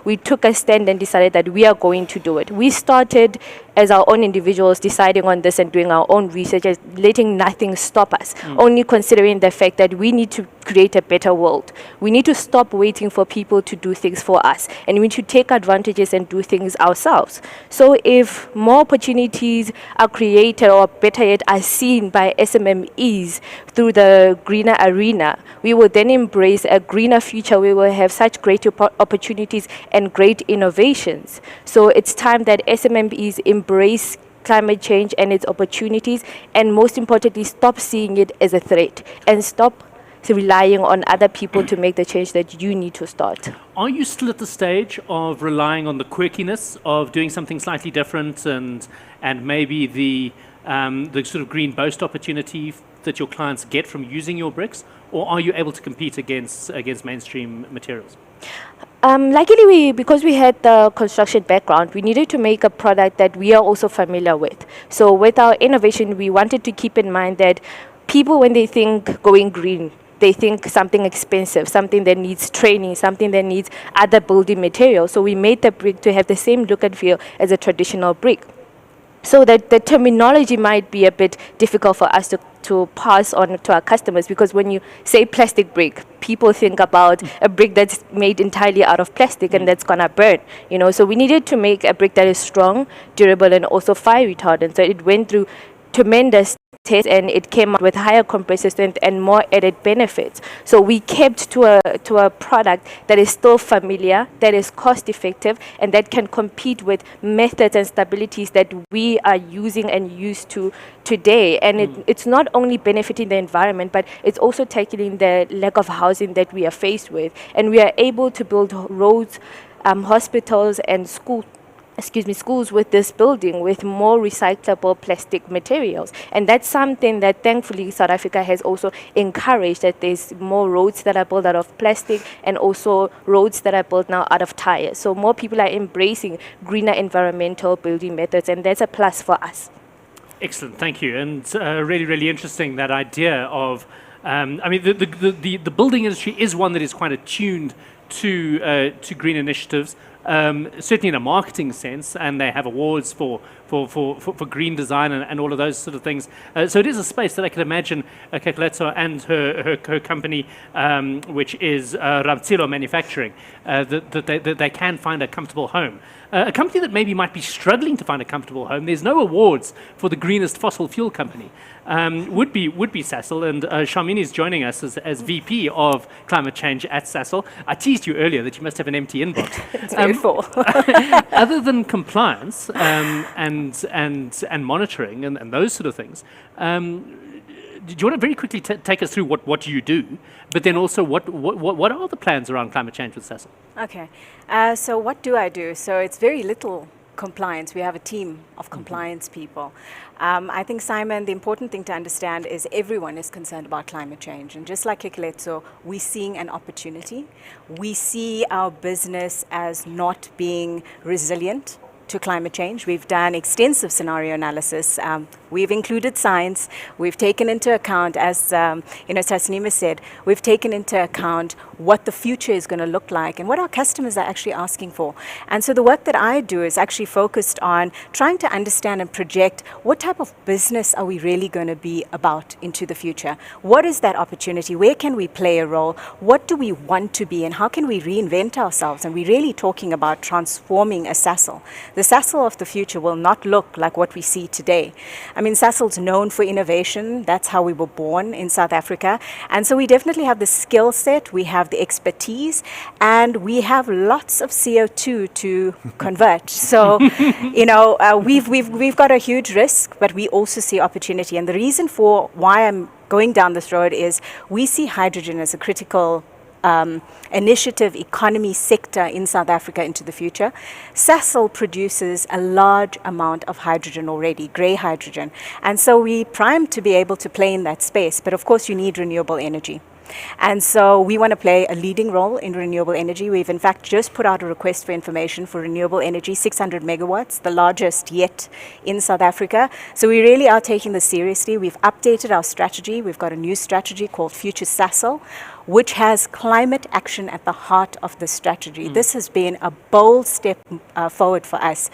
We took a stand and decided that we are going to do it. We started as our own individuals deciding on this and doing our own research, letting nothing stop us, only considering the fact that we need to create a better world. We need to stop waiting for people to do things for us, and we need to take advantages and do things ourselves. So if more opportunities are created, or better yet, are seen by SMMEs through the greener arena, we will then embrace a greener future. We will have such great opportunities and great innovations. So it's time that SMMEs embrace climate change and its opportunities, and most importantly, stop seeing it as a threat and stop relying on other people to make the change that you need to start. Are you still at the stage of relying on the quirkiness of doing something slightly different and maybe the sort of green boast opportunity that your clients get from using your bricks, or are you able to compete against mainstream materials? Luckily, because we had the construction background, we needed to make a product that we are also familiar with. So with our innovation, we wanted to keep in mind that people, when they think going green, they think something expensive, something that needs training, something that needs other building materials. So we made the brick to have the same look and feel as a traditional brick. So that the terminology might be a bit difficult for us to pass on to our customers, because when you say plastic brick, people think about a brick that's made entirely out of plastic and that's gonna burn, So we needed to make a brick that is strong, durable, and also fire retardant. So it went through tremendous tests, and it came out with higher compressor strength and more added benefits. So we kept to a product that is still familiar, that is cost effective, and that can compete with methods and stabilities that we are using and used to today. And it's not only benefiting the environment, but it's also tackling the lack of housing that we are faced with. And we are able to build roads hospitals and schools with this building with more recyclable plastic materials. And that's something that thankfully South Africa has also encouraged, that there's more roads that are built out of plastic and also roads that are built now out of tires. So more people are embracing greener environmental building methods, and that's a plus for us. Excellent, thank you. And really, really interesting, that idea of, I mean, the building industry is one that is quite attuned to green initiatives. Certainly in a marketing sense, and they have awards for green design and all of those sort of things. So it is a space that I can imagine Kekletso and her company, which is Ramtsilo Manufacturing, that they can find a comfortable home. A company that maybe might be struggling to find a comfortable home, there's no awards for the greenest fossil fuel company. Would be Sasol, and Shamini is joining us as VP of Climate Change at Sasol. I teased you earlier that you must have an empty inbox. It's very full. Other than compliance and monitoring and those sort of things, do you want to very quickly take us through what you do, but then also what are the plans around climate change with Sasol? Okay, so what do I do? So it's very little compliance. We have a team of compliance people. I think, Simon, the important thing to understand is everyone is concerned about climate change. And just like Kekletso, we're seeing an opportunity. We see our business as not being resilient to climate change. We've done extensive scenario analysis. We've included science. We've taken into account, as Tasneem said, we've taken into account what the future is going to look like and what our customers are actually asking for. And so the work that I do is actually focused on trying to understand and project what type of business are we really going to be about into the future. What is that opportunity? Where can we play a role? What do we want to be, and how can we reinvent ourselves? And we're really talking about transforming a Sasol. The Sasol of the future will not look like what we see today. I mean, Sasol's known for innovation. That's how we were born in South Africa. And so we definitely have the skill set, we have the expertise, and we have lots of CO2 to convert. So, we've got a huge risk, but we also see opportunity. And the reason for why I'm going down this road is we see hydrogen as a critical initiative economy sector in South Africa into the future. Sasol produces a large amount of hydrogen already, grey hydrogen. And so we're primed to be able to play in that space. But of course, you need renewable energy. And so we want to play a leading role in renewable energy. We've in fact just put out a request for information for renewable energy, 600 megawatts, the largest yet in South Africa. So we really are taking this seriously. We've updated our strategy. We've got a new strategy called Future Sasol, which has climate action at the heart of the strategy. This has been a bold step forward for us.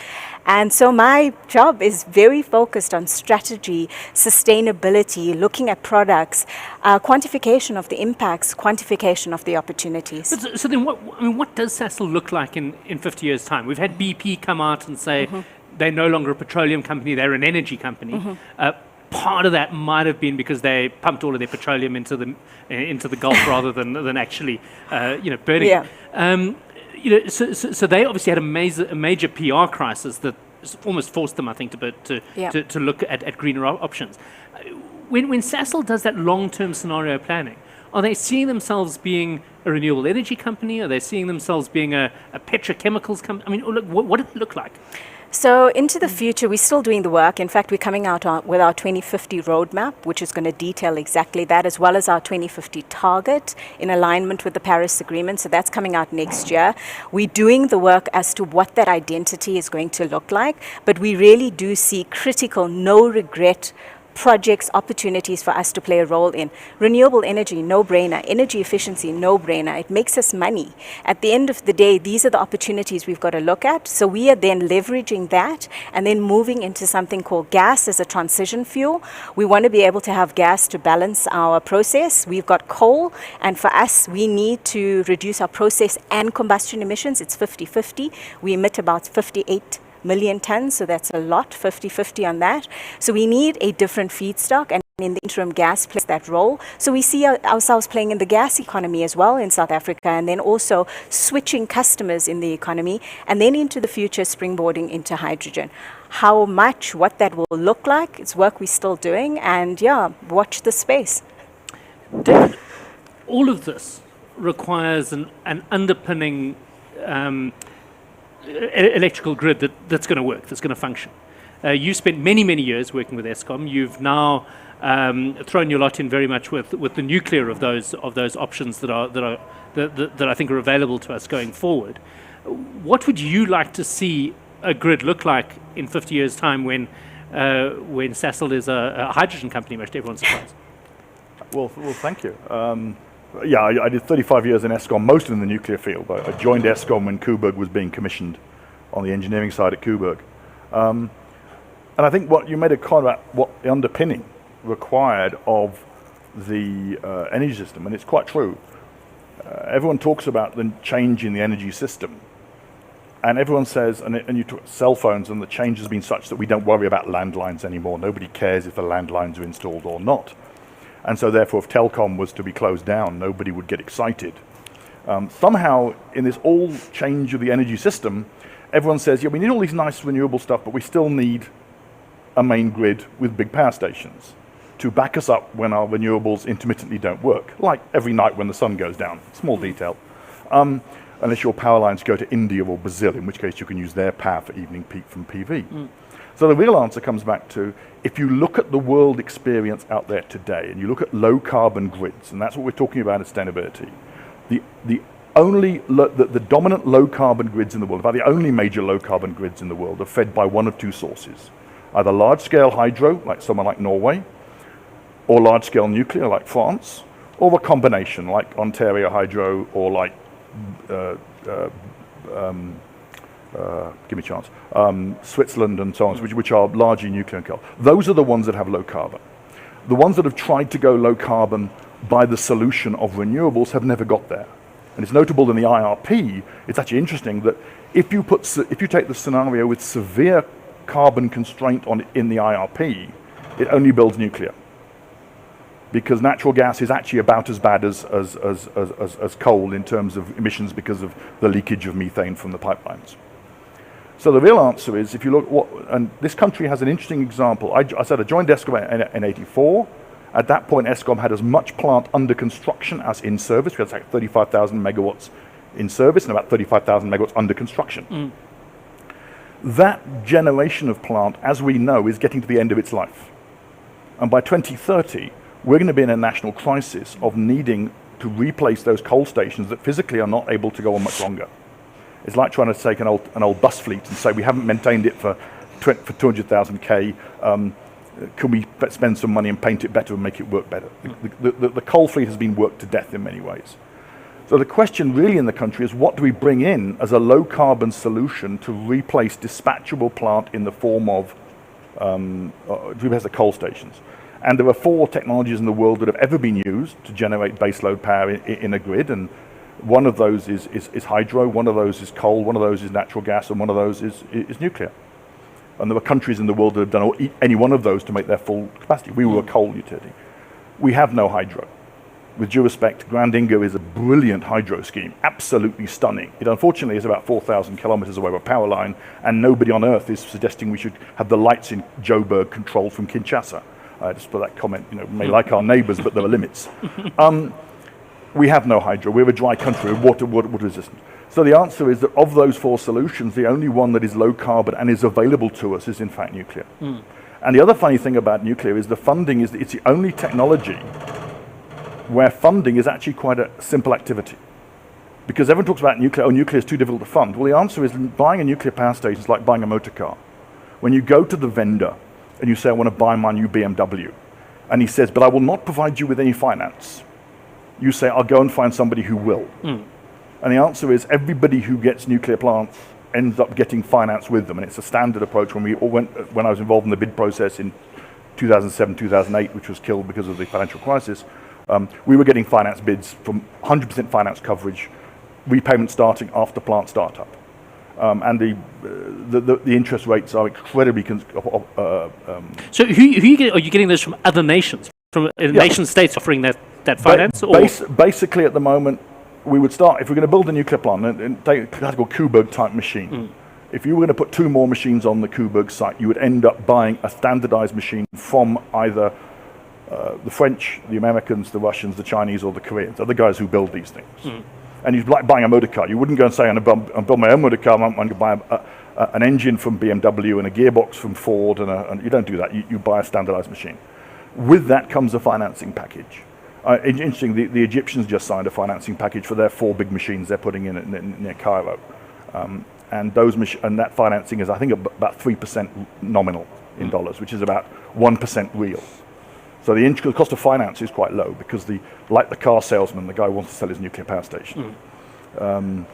And so my job is very focused on strategy, sustainability, looking at products, quantification of the impacts, quantification of the opportunities. So then what does Sasol look like in 50 years' time? We've had BP come out and say they're no longer a petroleum company, they're an energy company. Part of that might have been because they pumped all of their petroleum into the Gulf rather than actually burning. Yeah. So they obviously had a major PR crisis that almost forced them, I think, to look at greener options. When Sasol does that long-term scenario planning, are they seeing themselves being a renewable energy company? Are they seeing themselves being a petrochemicals company? I mean, what does it look like? So into the future, we're still doing the work. In fact, we're coming out with our 2050 roadmap, which is going to detail exactly that, as well as our 2050 target in alignment with the Paris Agreement. So that's coming out next year. We're doing the work as to what that identity is going to look like, but we really do see critical, no regret projects, opportunities for us to play a role in. Renewable energy, no-brainer. Energy efficiency, no-brainer. It makes us money. At the end of the day, these are the opportunities we've got to look at. So we are then leveraging that and then moving into something called gas as a transition fuel. We want to be able to have gas to balance our process. We've got coal, and for us, we need to reduce our process and combustion emissions. It's 50-50. We emit about 58 million tons, so that's a lot, 50-50 on that. So we need a different feedstock, and in the interim, gas plays that role. So we see ourselves playing in the gas economy as well in South Africa, and then also switching customers in the economy, and then into the future, springboarding into hydrogen. How much, what that will look like, it's work we're still doing, and watch the space. David, all of this requires an underpinning electrical grid that's going to work, that's going to function. You spent many, many years working with Eskom. You've now thrown your lot in very much with the nuclear of those options that I think are available to us going forward. What would you like to see a grid look like in 50 years' time when Sasol is a hydrogen company, much to everyone's surprise? Well, thank you. Yeah, I did 35 years in Eskom, mostly in the nuclear field. I joined Eskom when Koeberg was being commissioned on the engineering side at Koeberg. And I think what you made a comment about what the underpinning required of the energy system, and it's quite true. Everyone talks about the change in the energy system. And everyone says, and you talk cell phones, and the change has been such that we don't worry about landlines anymore. Nobody cares if the landlines are installed or not. And so therefore, if telecom was to be closed down, nobody would get excited. Somehow, in this all change of the energy system, everyone says, yeah, we need all these nice renewable stuff, but we still need a main grid with big power stations to back us up when our renewables intermittently don't work, like every night when the sun goes down. Small detail. Unless your power lines go to India or Brazil, in which case you can use their power for evening peak from PV. So the real answer comes back to, if you look at the world experience out there today, and you look at low carbon grids, and that's what we're talking about in sustainability, the dominant low carbon grids in the world, about the only major low carbon grids in the world, are fed by one of two sources. Either large scale hydro, like someone like Norway, or large scale nuclear, like France, or a combination, like Ontario Hydro, or like give me a chance, Switzerland and so on, which are largely nuclear and coal. Those are the ones that have low carbon. The ones that have tried to go low carbon by the solution of renewables have never got there. And it's notable in the IRP, it's actually interesting that if you take the scenario with severe carbon constraint in the IRP, it only builds nuclear. Because natural gas is actually about as bad as coal in terms of emissions because of the leakage of methane from the pipelines. So the real answer is, if you look, and this country has an interesting example. I said I joined Eskom in '84. At that point, Eskom had as much plant under construction as in service. We had like 35,000 megawatts in service and about 35,000 megawatts under construction. That generation of plant, as we know, is getting to the end of its life. And by 2030, we're going to be in a national crisis of needing to replace those coal stations that physically are not able to go on much longer. It's like trying to take an old bus fleet and say we haven't maintained it for 200,000 K. Can we spend some money and paint it better and make it work better? The coal fleet has been worked to death in many ways. So the question really in the country is, what do we bring in as a low carbon solution to replace dispatchable plant in the form of replace the coal stations? And there are 4 technologies in the world that have ever been used to generate baseload power in a grid, and one of those is hydro, one of those is coal, one of those is natural gas, and one of those is nuclear. And there were countries in the world that have done any one of those to make their full capacity. We were a coal utility. We have no hydro. With due respect, Grand Inga is a brilliant hydro scheme, absolutely stunning. It unfortunately is about 4,000 kilometers away with a power line, and nobody on earth is suggesting we should have the lights in Joburg controlled from Kinshasa. Just for that comment, may like our neighbors, but there are limits. We have no hydro. We're a dry country, water resistant. So the answer is that of those 4 solutions, the only one that is low carbon and is available to us is in fact nuclear. And the other funny thing about nuclear is the funding is that it's the only technology where funding is actually quite a simple activity. Because everyone talks about nuclear, nuclear is too difficult to fund. Well, the answer is buying a nuclear power station is like buying a motor car. When you go to the vendor and you say, I want to buy my new BMW, and he says, but I will not provide you with any finance. You say, I'll go and find somebody who will. And the answer is, everybody who gets nuclear plants ends up getting finance with them. And it's a standard approach. When I was involved in the bid process in 2007, 2008, which was killed because of the financial crisis, we were getting finance bids from 100% finance coverage, repayment starting after plant startup. And the interest rates are incredibly... So are you getting those from other nations? From nation states offering that finance? Basically, at the moment, we would start, if we're going to build a nuclear plant, and take a classical Koeberg type machine, if you were going to put 2 more machines on the Koeberg site, you would end up buying a standardized machine from either the French, the Americans, the Russians, the Chinese, or the Koreans. They're the guys who build these things. And you're like buying a motor car. You wouldn't go and say, I'm going to build my own motor car, I'm going to buy an engine from BMW and a gearbox from Ford, and you don't do that. You buy a standardized machine. With that comes a financing package. Interesting, the Egyptians just signed a financing package for their 4 big machines they're putting in near Cairo. And that financing is, I think, about 3% nominal in dollars, which is about 1% real. So the cost of finance is quite low because, like the car salesman, the guy wants to sell his nuclear power station. So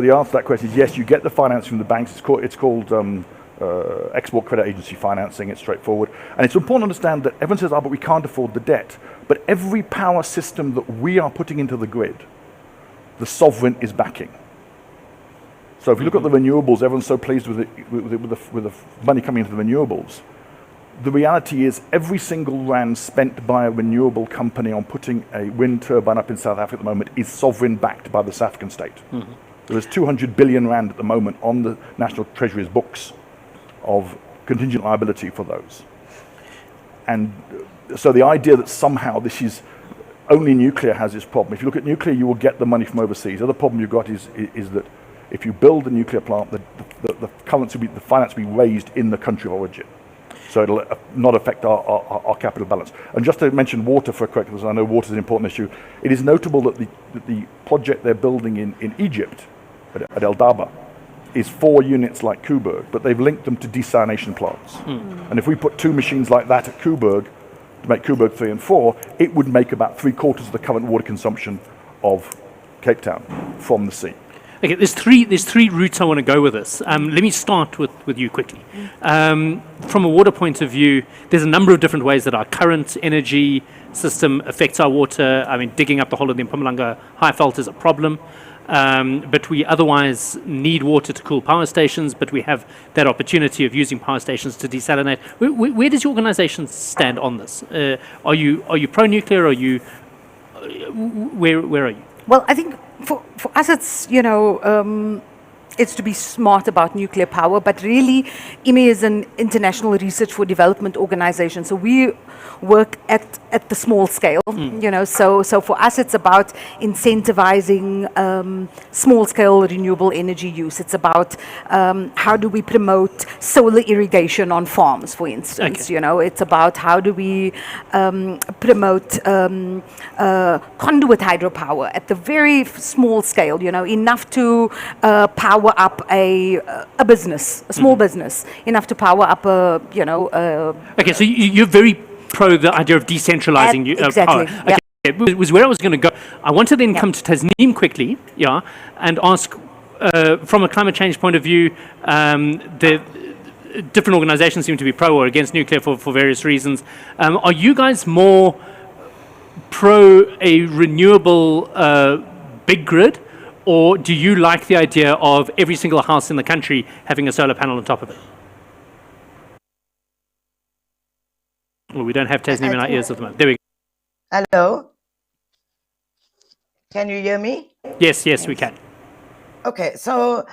the answer to that question is yes, you get the finance from the banks. It's called export credit agency financing. It's straightforward. And it's important to understand that everyone says, but we can't afford the debt. But every power system that we are putting into the grid, the sovereign is backing. So if you look at the renewables, everyone's so pleased with the money coming into the renewables. The reality is every single rand spent by a renewable company on putting a wind turbine up in South Africa at the moment is sovereign backed by the South African state. There is 200 billion rand at the moment on the National Treasury's books of contingent liability for those. And so the idea that somehow this is only nuclear has this problem. If you look at nuclear, you will get the money from overseas. The other problem you've got is that if you build a nuclear plant, the finance will be raised in the country of origin. So it'll not affect our capital balance. And just to mention water for a quick, because I know water is an important issue, it is notable that the project they're building in Egypt, at El Daba, is 4 units like Coburg, but they've linked them to desalination plants. And if we put 2 machines like that at Coburg, to make Coburg 3 and 4, it would make about 3/4 of the current water consumption of Cape Town from the sea. Okay, there's three routes I want to go with this. Let me start with you quickly. From a water point of view, there's a number of different ways that our current energy system affects our water. I mean, digging up the whole of the Mpumalanga Highveld is a problem. But we otherwise need water to cool power stations, but we have that opportunity of using power stations to desalinate. Where does your organization stand on this? Are you pro-nuclear? Are you where are you? Well, I think for us, it's, it's to be smart about nuclear power, but really, IME is an international research for development organization. So we work at the small scale, so for us, it's about incentivizing small scale renewable energy use. It's about how do we promote solar irrigation on farms, for instance, it's about how do we promote conduit hydropower at the very small scale, enough to power up a business, a small business, enough to power up Okay, so you're very pro the idea of decentralizing exactly, power. Okay, it was where I was going to go. I want to then come to Tasneem quickly, and ask from a climate change point of view, the different organizations seem to be pro or against nuclear for various reasons. Are you guys more pro a renewable big grid, or do you like the idea of every single house in the country having a solar panel on top of it? Well, we don't have Tasneem in our ears at the moment. There we go. Hello? Can you hear me? Yes, we can. Okay, so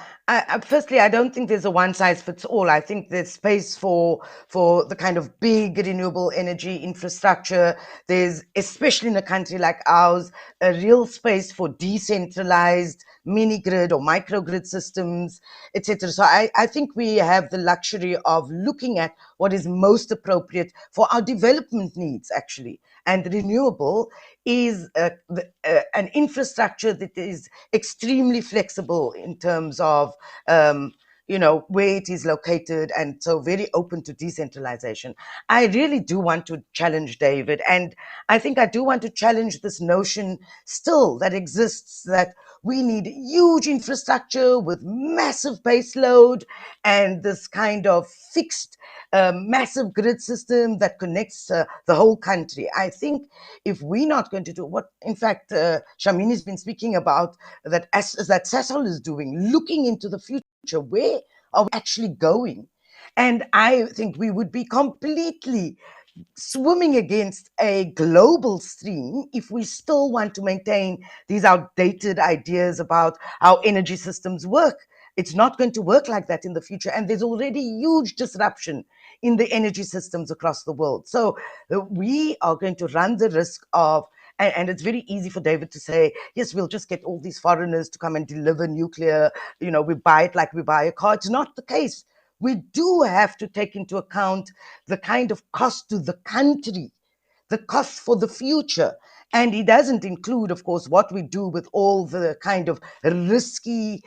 firstly, I don't think there's a one-size-fits-all. I think there's space for the kind of big renewable energy infrastructure. There's, especially in a country like ours, a real space for decentralized mini-grid or microgrid systems, etc. So I think we have the luxury of looking at what is most appropriate for our development needs, actually. And renewable is an infrastructure that is extremely flexible in terms of where it is located, and so very open to decentralization. I really do want to challenge David, and I think I do want to challenge this notion still that exists that we need huge infrastructure with massive base load and this kind of fixed massive grid system that connects the whole country. I think if we're not going to do what, in fact, Shamini has been speaking about, that Sasol is doing, looking into the future, where are we actually going? And I think we would be completely swimming against a global stream if we still want to maintain these outdated ideas about how energy systems work. It's not going to work like that in the future. And there's already huge disruption in the energy systems across the world. So we are going to run the risk of And it's very easy for David to say, yes, we'll just get all these foreigners to come and deliver nuclear, we buy it like we buy a car. It's not the case. We do have to take into account the kind of cost to the country, the cost for the future. And it doesn't include, of course, what we do with all the kind of risky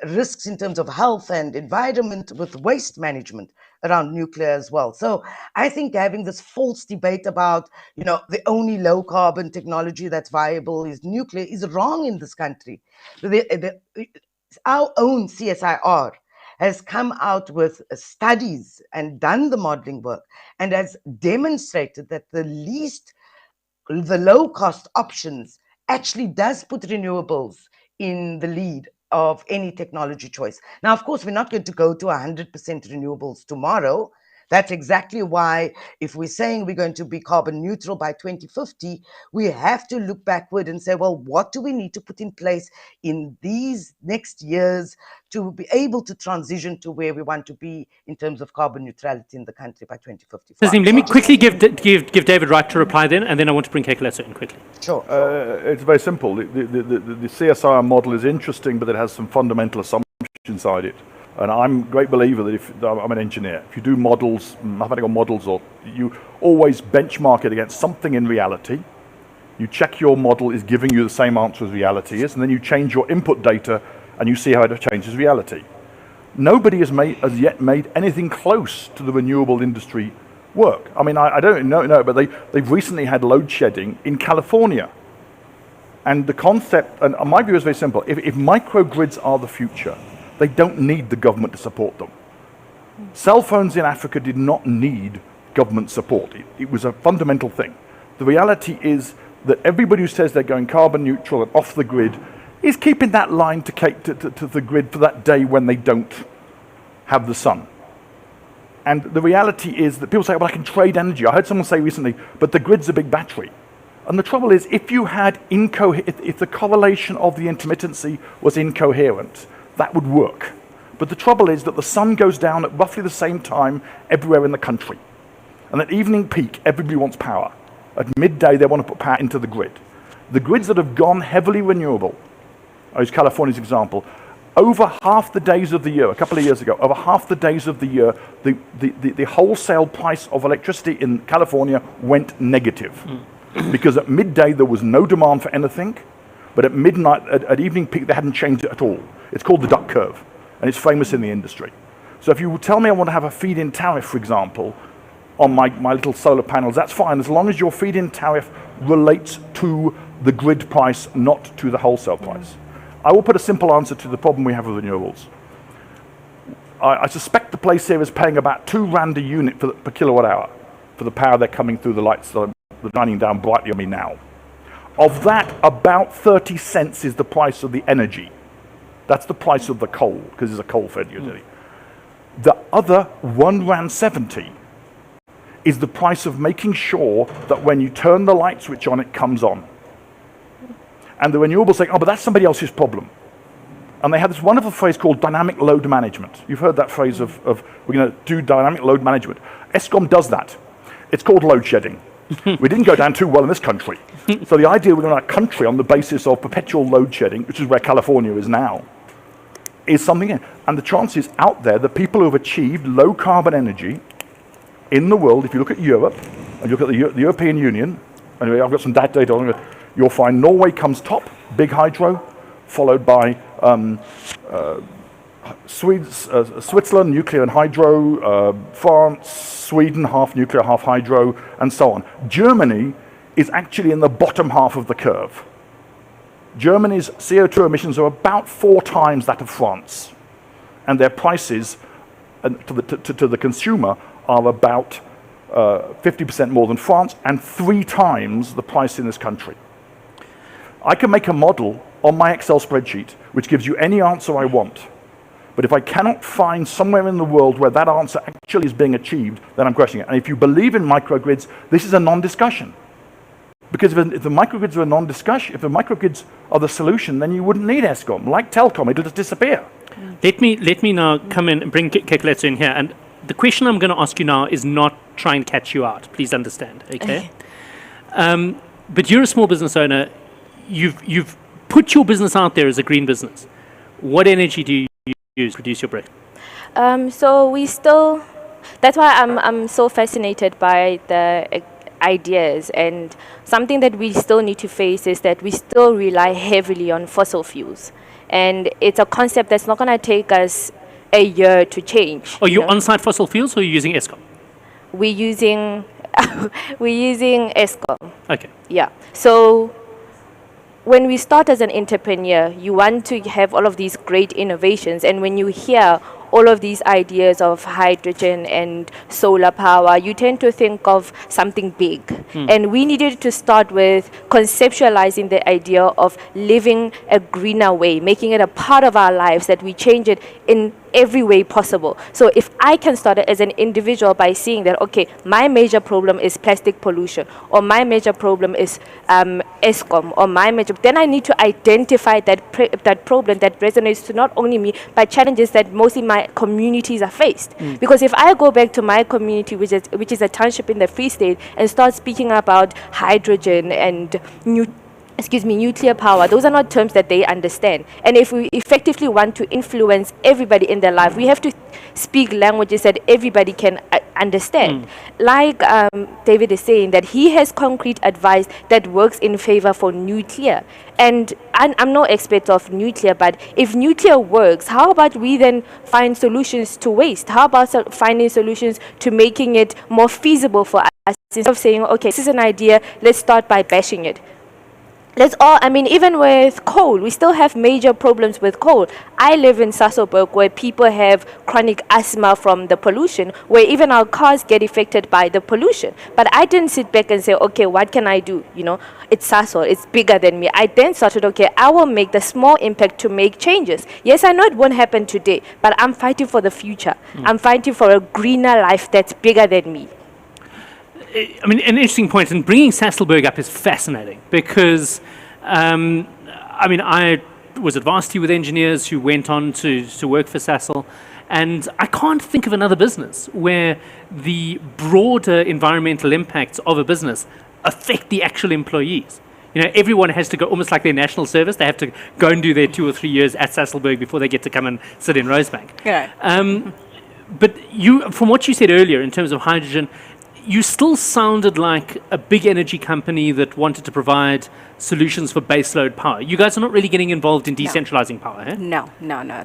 risks in terms of health and environment with waste management around nuclear as well. So I think having this false debate about, the only low carbon technology that's viable is nuclear is wrong in this country. Our own CSIR has come out with studies and done the modeling work and has demonstrated that the low cost options actually does put renewables in the lead of any technology choice. Now, of course, we're not going to go to 100% renewables tomorrow. That's exactly why if we're saying we're going to be carbon neutral by 2050, we have to look backward and say, well, what do we need to put in place in these next years to be able to transition to where we want to be in terms of carbon neutrality in the country by 2050? Nazim, let me quickly give David Wright to reply then, and then I want to bring Kekeleto in quickly. Sure. It's very simple. The CSIR model is interesting, but it has some fundamental assumptions inside it. And I'm a great believer that I'm an engineer, if you do models, mathematical models, or you always benchmark it against something in reality, you check your model is giving you the same answer as reality is, and then you change your input data and you see how it changes reality. Nobody has yet made anything close to the renewable industry work. I mean, I don't know, but they've recently had load shedding in California. And the concept, and my view is very simple, if microgrids are the future, they don't need the government to support them. Cell phones in Africa did not need government support. It was a fundamental thing. The reality is that everybody who says they're going carbon neutral and off the grid is keeping that line to the grid for that day when they don't have the sun. And the reality is that people say, well, I can trade energy. I heard someone say recently, but the grid's a big battery. And the trouble is, if the correlation of the intermittency was incoherent, that would work. But the trouble is that the sun goes down at roughly the same time everywhere in the country. And at evening peak, everybody wants power. At midday, they want to put power into the grid. The grids that have gone heavily renewable, I use California's example, over half the days of the year, a couple of years ago, over half the days of the year, the wholesale price of electricity in California went negative. Because at midday, there was no demand for anything, but at midnight, at evening peak, they hadn't changed it at all. It's called the duck curve, and it's famous in the industry. So if you tell me I want to have a feed-in tariff, for example, on my little solar panels, that's fine, as long as your feed-in tariff relates to the grid price, not to the wholesale price. I will put a simple answer to the problem we have with renewables. I suspect the place here is paying about 2 rand a unit per kilowatt hour for the power they're coming through the lights that are shining down brightly on me now. Of that, about 30 cents is the price of the energy. That's the price of the coal, because it's a coal-fed utility. The other 1.70 rand is the price of making sure that when you turn the light switch on, it comes on. And the renewables say, oh, but that's somebody else's problem. And they have this wonderful phrase called dynamic load management. You've heard that phrase of we're going to do dynamic load management. Eskom does that. It's called load shedding. We didn't go down too well in this country. So the idea we're going to run a country on the basis of perpetual load shedding, which is where California is now, is something. And the chances out there, the people who have achieved low carbon energy in the world, if you look at Europe, and you look at the European Union, anyway, I've got some data on it, you'll find Norway comes top, big hydro, followed by Switzerland, nuclear and hydro, France, Sweden, half nuclear, half hydro, and so on. Germany is actually in the bottom half of the curve. Germany's CO2 emissions are about 4 times that of France, and their prices to the consumer are about 50% more than France, and 3 times the price in this country. I can make a model on my Excel spreadsheet which gives you any answer I want. But if I cannot find somewhere in the world where that answer actually is being achieved, then I'm questioning it. And if you believe in microgrids, this is a non-discussion. Because if the microgrids are a non-discussion, if the microgrids are the solution, then you wouldn't need Eskom. Like Telkom, it'll just disappear. Let me now come in and bring Kekeleto in here. And the question I'm going to ask you now is not try and catch you out. Please understand, okay? But you're a small business owner. You've put your business out there as a green business. What energy do you use to produce your brick? So we still, that's why I'm so fascinated by the ideas, and something that we still need to face is that we still rely heavily on fossil fuels, and it's a concept that's not going to take us a year to change. Are you on-site fossil fuels, or are you using Eskom? We're using Eskom. Okay. Yeah. So when we start as an entrepreneur, you want to have all of these great innovations, and when you hear all of these ideas of hydrogen and solar power, you tend to think of something big. And we needed to start with conceptualizing the idea of living a greener way, making it a part of our lives, that we change it in every way possible. So if I can start it as an individual by seeing that, okay, my major problem is plastic pollution, or my major problem is Eskom, or my major, then I need to identify that problem that resonates to not only me, but challenges that mostly my communities are faced. Because if I go back to my community, which is a township in the Free State, and start speaking about hydrogen and nuclear power, those are not terms that they understand. And if we effectively want to influence everybody in their life, we have to speak languages that everybody can understand. Like David is saying, that he has concrete advice that works in favor for nuclear. And I'm no expert of nuclear, but if nuclear works, how about we then find solutions to waste? How about finding solutions to making it more feasible for us, instead of saying, okay, this is an idea, let's start by bashing it. Even with coal, we still have major problems with coal. I live in Sasolburg, where people have chronic asthma from the pollution, where even our cars get affected by the pollution. But I didn't sit back and say, okay, what can I do? It's Sasol, it's bigger than me. I then started, okay, I will make the small impact to make changes. Yes, I know it won't happen today, but I'm fighting for the future. I'm fighting for a greener life that's bigger than me. An interesting point, and bringing Sasolburg up is fascinating, because I was at varsity with engineers who went on to work for Sasol, and I can't think of another business where the broader environmental impacts of a business affect the actual employees. Everyone has to go, almost like their national service, they have to go and do their 2 or 3 years at Sasolburg before they get to come and sit in Rosebank. Yeah. But from what you said earlier in terms of hydrogen, you still sounded like a big energy company that wanted to provide solutions for baseload power. You guys are not really getting involved in decentralizing power, eh? No.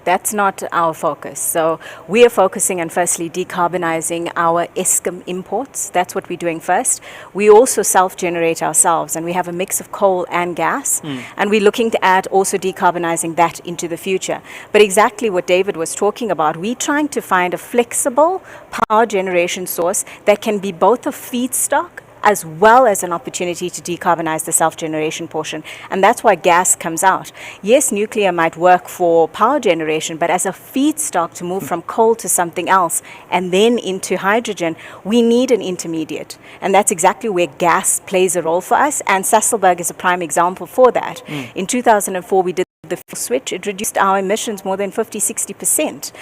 That's not our focus. So we are focusing on firstly decarbonizing our Eskom imports. That's what we're doing first. We also self-generate ourselves, and we have a mix of coal and gas. And we're looking to add also decarbonizing that into the future. But exactly what David was talking about, we're trying to find a flexible power generation source that can be both a feedstock as well as an opportunity to decarbonize the self-generation portion. And that's why gas comes out. Yes, nuclear might work for power generation, but as a feedstock to move from coal to something else and then into hydrogen, we need an intermediate. And that's exactly where gas plays a role for us. And Sasolburg is a prime example for that. In 2004, we did the fuel switch. It reduced our emissions more than 50-60%,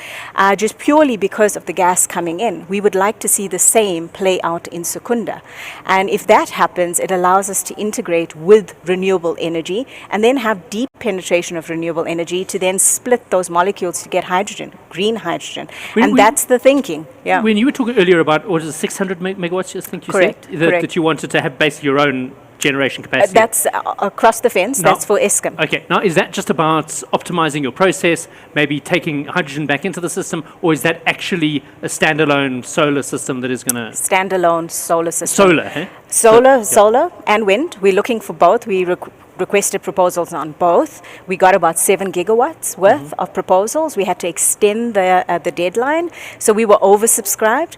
just purely because of the gas coming in. We would like to see the same play out in Secunda. And if that happens, it allows us to integrate with renewable energy and then have deep penetration of renewable energy to then split those molecules to get hydrogen, green hydrogen. That's the thinking. Yeah. When you were talking earlier about, what is it, 600 megawatts, I think you Correct. said, that you wanted to have basically your own generation capacity. That's across the fence. That's for Eskom. Okay. Now, is that just about optimizing your process, maybe taking hydrogen back into the system, or is that actually a standalone solar system that is going to... Standalone solar system. Solar, eh? Solar and wind. We're looking for both. We requested proposals on both. We got about 7 gigawatts worth of proposals. We had to extend the deadline, so we were oversubscribed.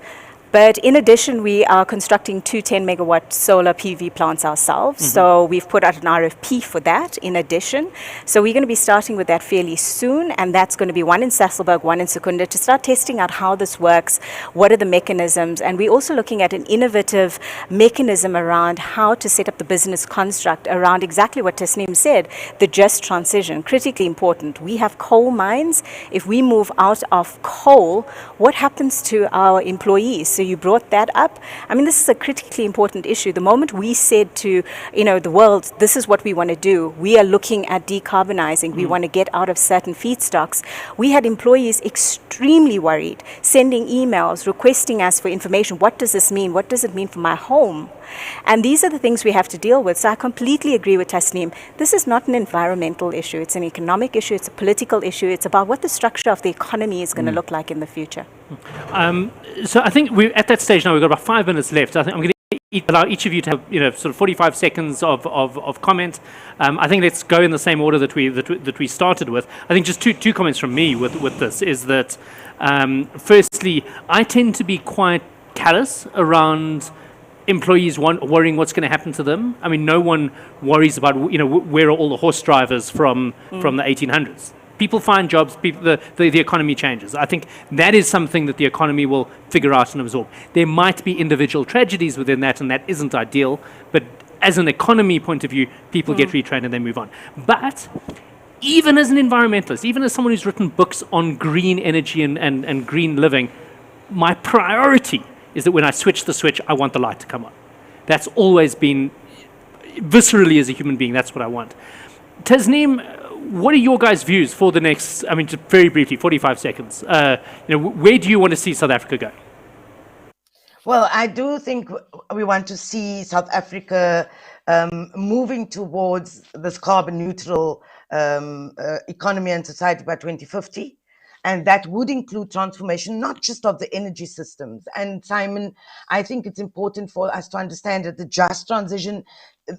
But in addition, we are constructing 2 10-megawatt solar PV plants ourselves. So we've put out an RFP for that in addition. So we're going to be starting with that fairly soon. And that's going to be one in Sasolburg, one in Secunda, to start testing out how this works, what are the mechanisms. And we're also looking at an innovative mechanism around how to set up the business construct around exactly what Tasneem said, the just transition, critically important. We have coal mines. If we move out of coal, what happens to our employees? So you brought that up. I mean, this is a critically important issue. The moment we said to, the world, this is what we want to do, we are looking at decarbonizing, we want to get out of certain feedstocks, we had employees extremely worried, sending emails, requesting us for information. What does this mean? What does it mean for my home? And these are the things we have to deal with. So I completely agree with Tasneem. This is not an environmental issue. It's an economic issue. It's a political issue. It's about what the structure of the economy is going to look like in the future. So I think we're at that stage now. We've got about 5 minutes left. I think I'm going to allow each of you to have sort of 45 seconds of comment. I think let's go in the same order that we started with. I think just two comments from me with this is that firstly, I tend to be quite callous around employees worrying what's going to happen to them. I mean, no one worries about where are all the horse drivers from the 1800s. People find jobs. The economy changes. I think that is something that the economy will figure out and absorb. There might be individual tragedies within that, and that isn't ideal. But as an economy point of view, people get retrained and they move on. But even as an environmentalist, even as someone who's written books on green energy and green living, my priority is that when I switch the switch, I want the light to come on. That's always been, viscerally as a human being, that's what I want. Tasneem, what are your guys' views for the next, just very briefly, 45 seconds. Where do you want to see South Africa go? Well, I do think we want to see South Africa moving towards this carbon neutral economy and society by 2050. And that would include transformation, not just of the energy systems. And Simon, I think it's important for us to understand that the just transition,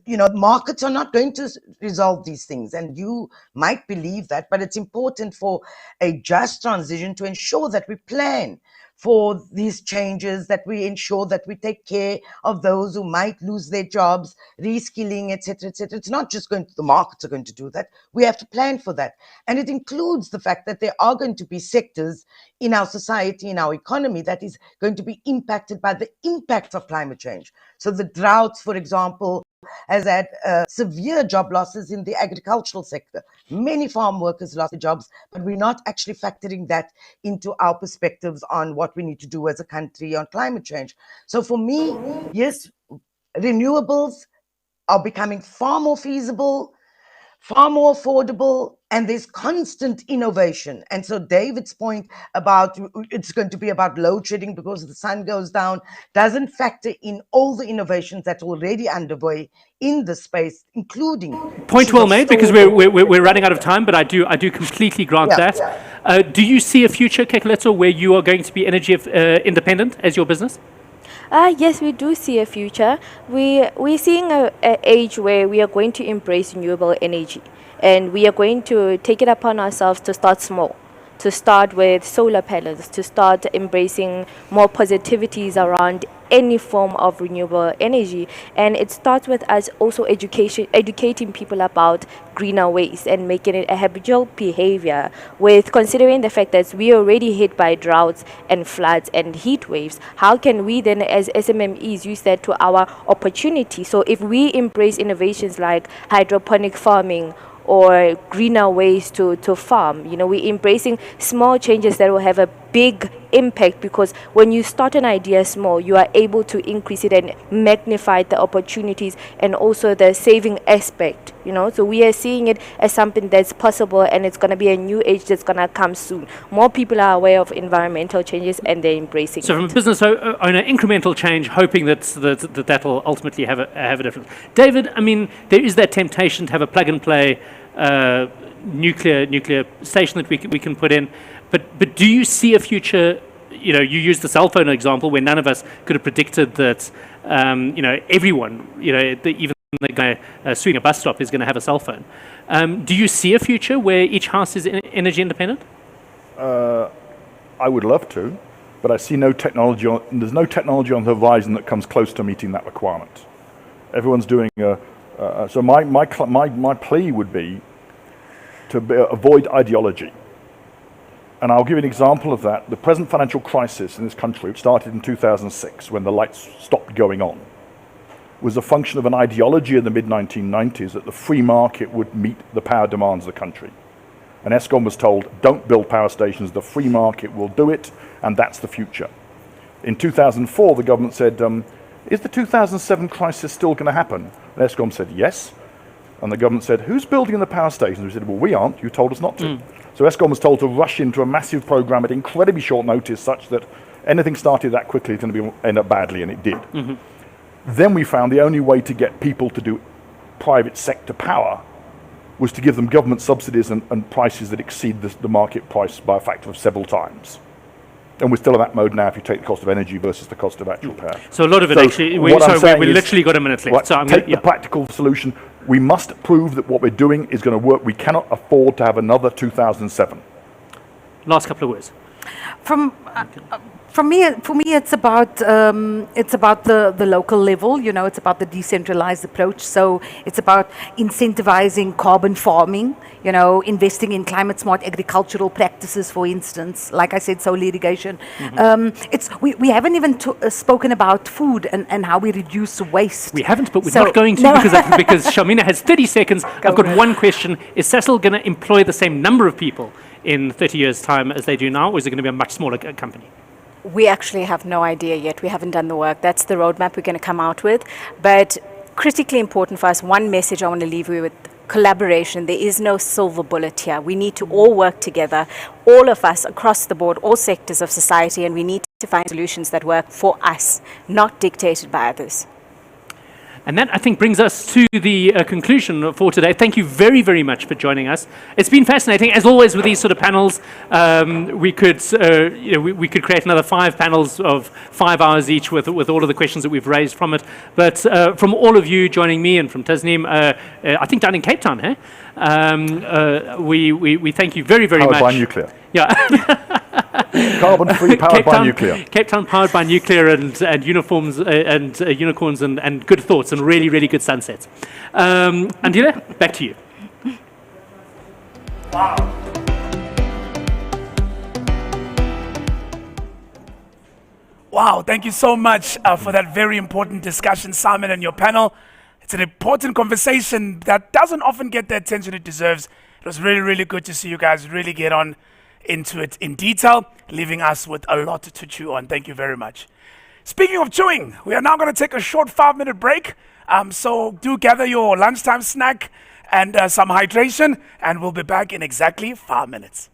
markets are not going to resolve these things. And you might believe that, but it's important for a just transition to ensure that we plan for these changes, that we ensure that we take care of those who might lose their jobs, reskilling, etc., etc. It's not just the markets are going to do that. We have to plan for that. And it includes the fact that there are going to be sectors in our society, in our economy, that is going to be impacted by the impact of climate change. So the droughts, for example, has had severe job losses in the agricultural sector. Many farm workers lost their jobs, but we're not actually factoring that into our perspectives on what we need to do as a country on climate change. So for me, yes, renewables are becoming far more feasible, far more affordable, and there's constant innovation. And so David's point about it's going to be about load shedding because the sun goes down doesn't factor in all the innovations that are already underway in the space, including point well made, because we're running out of time, but I do completely grant that. Do you see a future, Kekeleto, where you are going to be energy independent as your business? Yes, we do see a future. We're seeing an age where we are going to embrace renewable energy, and we are going to take it upon ourselves to start small, to start with solar panels, to start embracing more positivities around any form of renewable energy. And it starts with us also educating people about greener ways and making it a habitual behavior, with considering the fact that we are already hit by droughts and floods and heat waves. How can we then as SMMEs use that to our opportunity? So if we embrace innovations like hydroponic farming or greener ways to farm, we're embracing small changes that will have a big impact, because when you start an idea small, you are able to increase it and magnify the opportunities and also the saving aspect, So we are seeing it as something that's possible, and it's going to be a new age that's going to come soon. More people are aware of environmental changes and they're embracing So it. from a business owner, incremental change, hoping that will ultimately have a difference. David, there is that temptation to have a plug-and-play nuclear station that we can put in, but do you see a future? You used the cell phone example, where none of us could have predicted that everyone, even the guy suing a bus stop is going to have a cell phone. Do you see a future where each house is energy independent? I would love to, but I see no technology. There's no technology on the horizon that comes close to meeting that requirement. Everyone's doing so my plea would be to avoid ideology. And I'll give you an example of that. The present financial crisis in this country, which started in 2006 when the lights stopped going on, was a function of an ideology in the mid-1990s that the free market would meet the power demands of the country. And Eskom was told, don't build power stations, the free market will do it, and that's the future. In 2004, the government said, is the 2007 crisis still going to happen? And Eskom said, yes. And the government said, who's building the power stations? We said, well, we aren't. You told us not to. So Eskom was told to rush into a massive program at incredibly short notice, such that anything started that quickly is going to end up badly, and it did. Then we found the only way to get people to do private sector power was to give them government subsidies and prices that exceed the market price by a factor of several times. And we're still in that mode now if you take the cost of energy versus the cost of actual power. So a lot of it actually, we literally got a minute left. Right, so I'm take the practical solution. We must prove that what we're doing is going to work. We cannot afford to have another 2007. Last couple of words. For me, it's about the local level. You know, it's about the decentralized approach. So it's about incentivizing carbon farming. You know, investing in climate smart agricultural practices, for instance. Like I said, solar irrigation. We haven't even spoken about food and how we reduce waste. We haven't, but we're not going to because Shamina has 30 seconds. I've got one question. Is Sasol going to employ the same number of people in 30 years' time as they do now, or is it going to be a much smaller company? We actually have no idea yet. We haven't done the work. That's the roadmap we're going to come out with. But critically important for us, one message I want to leave you with: collaboration. There is no silver bullet here. We need to all work together, all of us across the board, all sectors of society, and we need to find solutions that work for us, not dictated by others. And that, I think, brings us to the conclusion for today. Thank you very, very much for joining us. It's been fascinating. As always with these sort of panels, we could create another 5 panels of 5 hours each with all of the questions that we've raised from it. But from all of you joining me and from Tasneem, I think down in Cape Town, we thank you very, very much. Powered by nuclear. Yeah. Carbon-free, powered by nuclear. Cape Town powered by nuclear and uniforms and unicorns and good thoughts and really, really good sunsets. Andile, back to you. Wow. Wow, thank you so much for that very important discussion, Simon, and your panel. It's an important conversation that doesn't often get the attention it deserves. It was really, really good to see you guys really get on into it in detail, leaving us with a lot to chew on. Thank you very much. Speaking of chewing, we are now going to take a short 5-minute break. So do gather your lunchtime snack and some hydration, and we'll be back in exactly 5 minutes.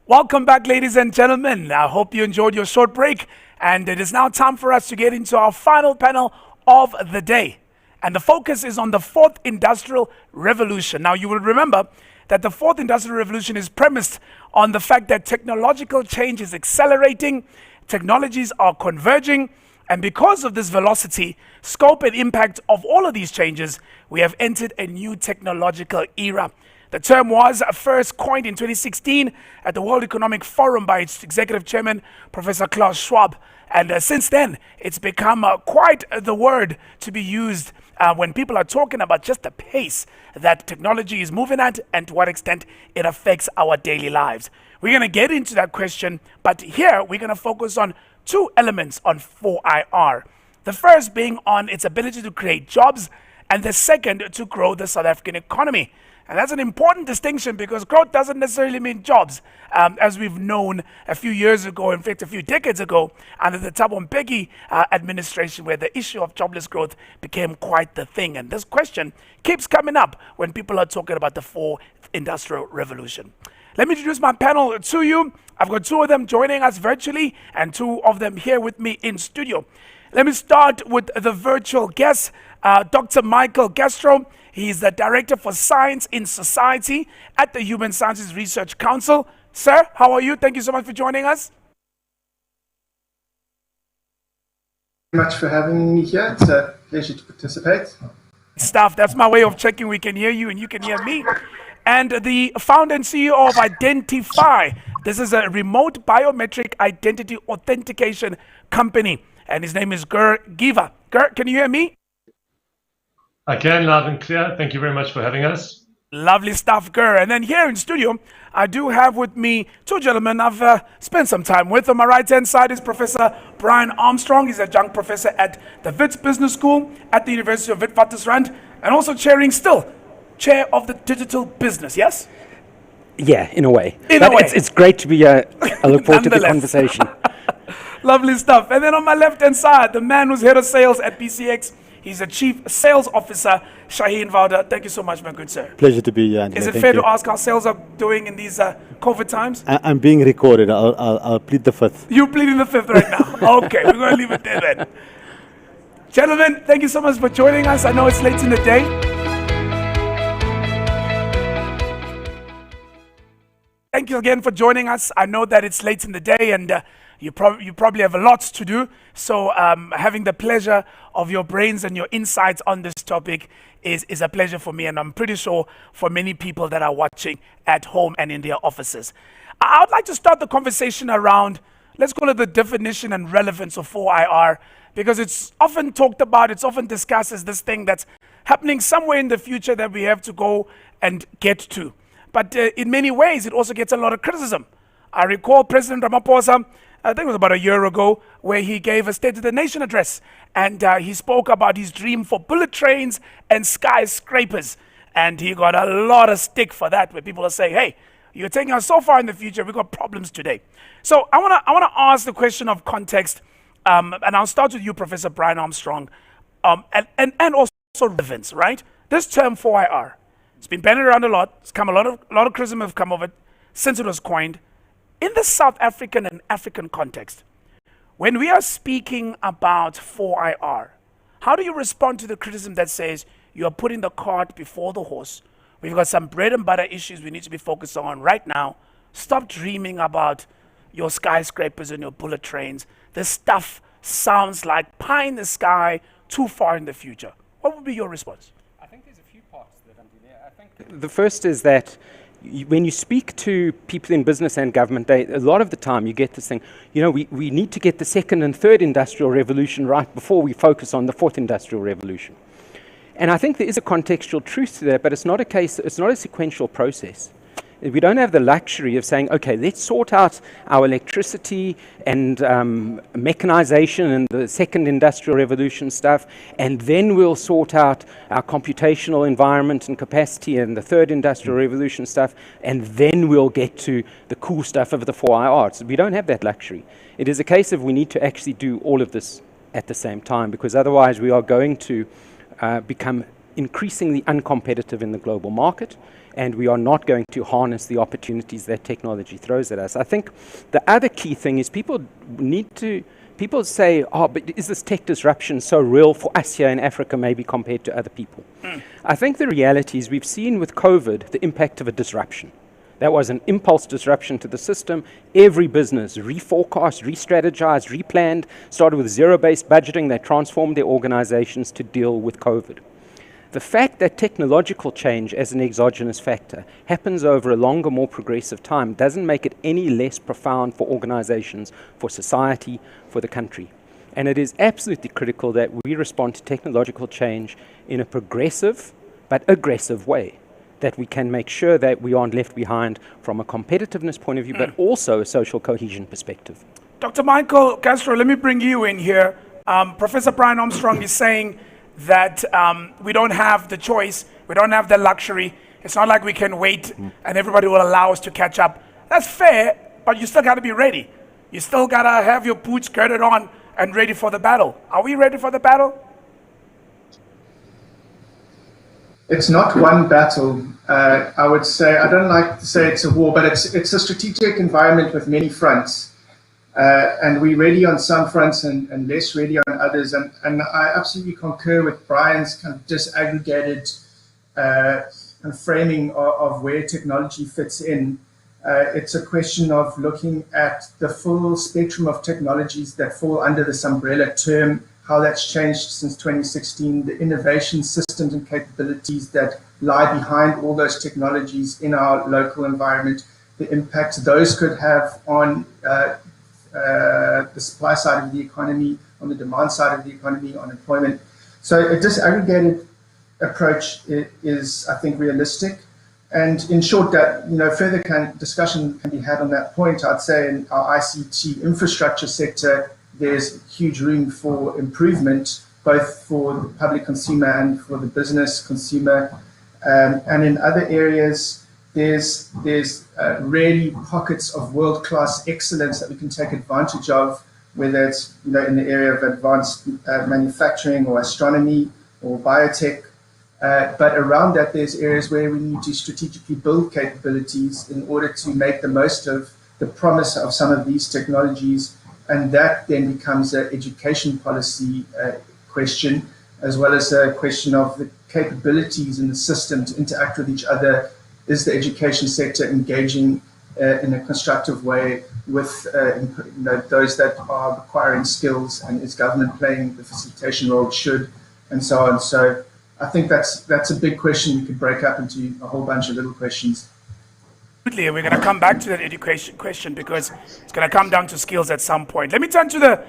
Welcome back, ladies and gentlemen. I hope you enjoyed your short break. And it is now time for us to get into our final panel of the day. And the focus is on the fourth industrial revolution. Now, you will remember that the fourth industrial revolution is premised on the fact that technological change is accelerating, technologies are converging, and because of this velocity, scope, and impact of all of these changes, we have entered a new technological era. The term was first coined in 2016 at the World Economic Forum by its executive chairman, Professor Klaus Schwab. And since then, it's become quite the word to be used when people are talking about just the pace that technology is moving at and to what extent it affects our daily lives. We're going to get into that question, but here we're going to focus on two elements on 4IR. The first being on its ability to create jobs, and the second to grow the South African economy. And that's an important distinction because growth doesn't necessarily mean jobs, as we've known a few years ago, in fact, a few decades ago, under the Thabo Mbeki administration, where the issue of jobless growth became quite the thing. And this question keeps coming up when people are talking about the fourth industrial revolution. Let me introduce my panel to you. I've got two of them joining us virtually and two of them here with me in studio. Let me start with the virtual guest, Dr. Michael Gastro. He is the Director for Science in Society at the Human Sciences Research Council. Sir, how are you? Thank you so much for joining us. Thank you very much for having me here. It's a pleasure to participate. Staff, that's my way of checking we can hear you and you can hear me. And the founder and CEO of Identify. This is a remote biometric identity authentication company. And his name is Gur Giva. Gur, can you hear me? I can, loud and clear. Thank you very much for having us. Lovely stuff, Gur. And then here in studio, I do have with me two gentlemen I've spent some time with. On my right-hand side is Professor Brian Armstrong. He's a young professor at the Wits Business School at the University of Witwatersrand, and also chair of the digital business, yes? Yeah, in a way. In a way. It's great to be here. I look forward to the conversation. Lovely stuff. And then on my left-hand side, the man who's head of sales at BCX. He's a Chief Sales Officer, Shaheen Vauda. Thank you so much, my good sir. Pleasure to be here, Andy. Is it fair to ask how sales are doing in these COVID times? I'm being recorded. I'll plead the fifth. You're pleading the fifth right now. Okay, we're going to leave it there then. Gentlemen, thank you so much for joining us. I know it's late in the day. Thank you again for joining us. I know that it's late in the day and you probably have a lot to do. So having the pleasure of your brains and your insights on this topic is a pleasure for me. And I'm pretty sure for many people that are watching at home and in their offices. I would like to start the conversation around, let's call it the definition and relevance of 4IR, because it's often talked about, it's often discussed as this thing that's happening somewhere in the future that we have to go and get to. But in many ways, it also gets a lot of criticism. I recall President Ramaphosa, I think it was about a year ago, where he gave a State of the Nation address. And he spoke about his dream for bullet trains and skyscrapers. And he got a lot of stick for that, where people are saying, hey, you're taking us so far in the future, we've got problems today. So I wanna ask the question of context, and I'll start with you, Professor Brian Armstrong, and also relevance, right? This term 4IR, it's been bandied around a lot. It's come a lot of criticism have come of it since it was coined. In the South African and African context, when we are speaking about 4IR, how do you respond to the criticism that says you are putting the cart before the horse? We've got some bread and butter issues we need to be focused on right now. Stop dreaming about your skyscrapers and your bullet trains. This stuff sounds like pie in the sky, too far in the future. What would be your response? I think there's a few parts to that, Andy. I think the first is that when you speak to people in business and government, a lot of the time you get this thing, we need to get the second and third industrial revolution right before we focus on the fourth industrial revolution. And I think there is a contextual truth to that, but it's not a sequential process. We don't have the luxury of saying, okay, let's sort out our electricity and mechanization and the second industrial revolution stuff, and then we'll sort out our computational environment and capacity and the third industrial revolution stuff, and then we'll get to the cool stuff of the 4IRs. We don't have that luxury. It is a case of we need to actually do all of this at the same time, because otherwise we are going to become increasingly uncompetitive in the global market, and we are not going to harness the opportunities that technology throws at us. I think the other key thing is people say, oh, but is this tech disruption so real for us here in Africa maybe compared to other people? I think the reality is we've seen with COVID the impact of a disruption. That was an impulse disruption to the system. Every business reforecast, re-strategized, replanned, started with zero-based budgeting. They transformed their organizations to deal with COVID. The fact that technological change as an exogenous factor happens over a longer, more progressive time doesn't make it any less profound for organizations, for society, for the country. And it is absolutely critical that we respond to technological change in a progressive but aggressive way, that we can make sure that we aren't left behind from a competitiveness point of view, but also a social cohesion perspective. Dr. Michael Castro, let me bring you in here. Professor Brian Armstrong is saying that we don't have the choice, we don't have the luxury. It's not like we can wait and everybody will allow us to catch up. That's fair, but you still got to be ready. You still got to have your boots girded on and ready for the battle. Are we ready for the battle? It's not one battle. I would say, I don't like to say it's a war, but it's a strategic environment with many fronts. And we're ready on some fronts and less ready on others. And I absolutely concur with Brian's kind of disaggregated kind of framing of where technology fits in. It's a question of looking at the full spectrum of technologies that fall under this umbrella term, how that's changed since 2016, the innovation systems and capabilities that lie behind all those technologies in our local environment, the impact those could have on the supply side of the economy, on the demand side of the economy, on employment. So a disaggregated approach is, I think, realistic. And in short, that further discussion can be had on that point. I'd say in our ICT infrastructure sector, there's huge room for improvement, both for the public consumer and for the business consumer. And in other areas, there's really pockets of world-class excellence that we can take advantage of, whether it's in the area of advanced manufacturing or astronomy or biotech. But around that, there's areas where we need to strategically build capabilities in order to make the most of the promise of some of these technologies. And that then becomes an education policy question, as well as a question of the capabilities in the system to interact with each other. Is the education sector engaging in a constructive way with those that are acquiring skills, and is government playing the facilitation role it should, and so on. So I think that's a big question. You could break up into a whole bunch of little questions. Absolutely, we're going to come back to that education question because it's going to come down to skills at some point. Let me turn to the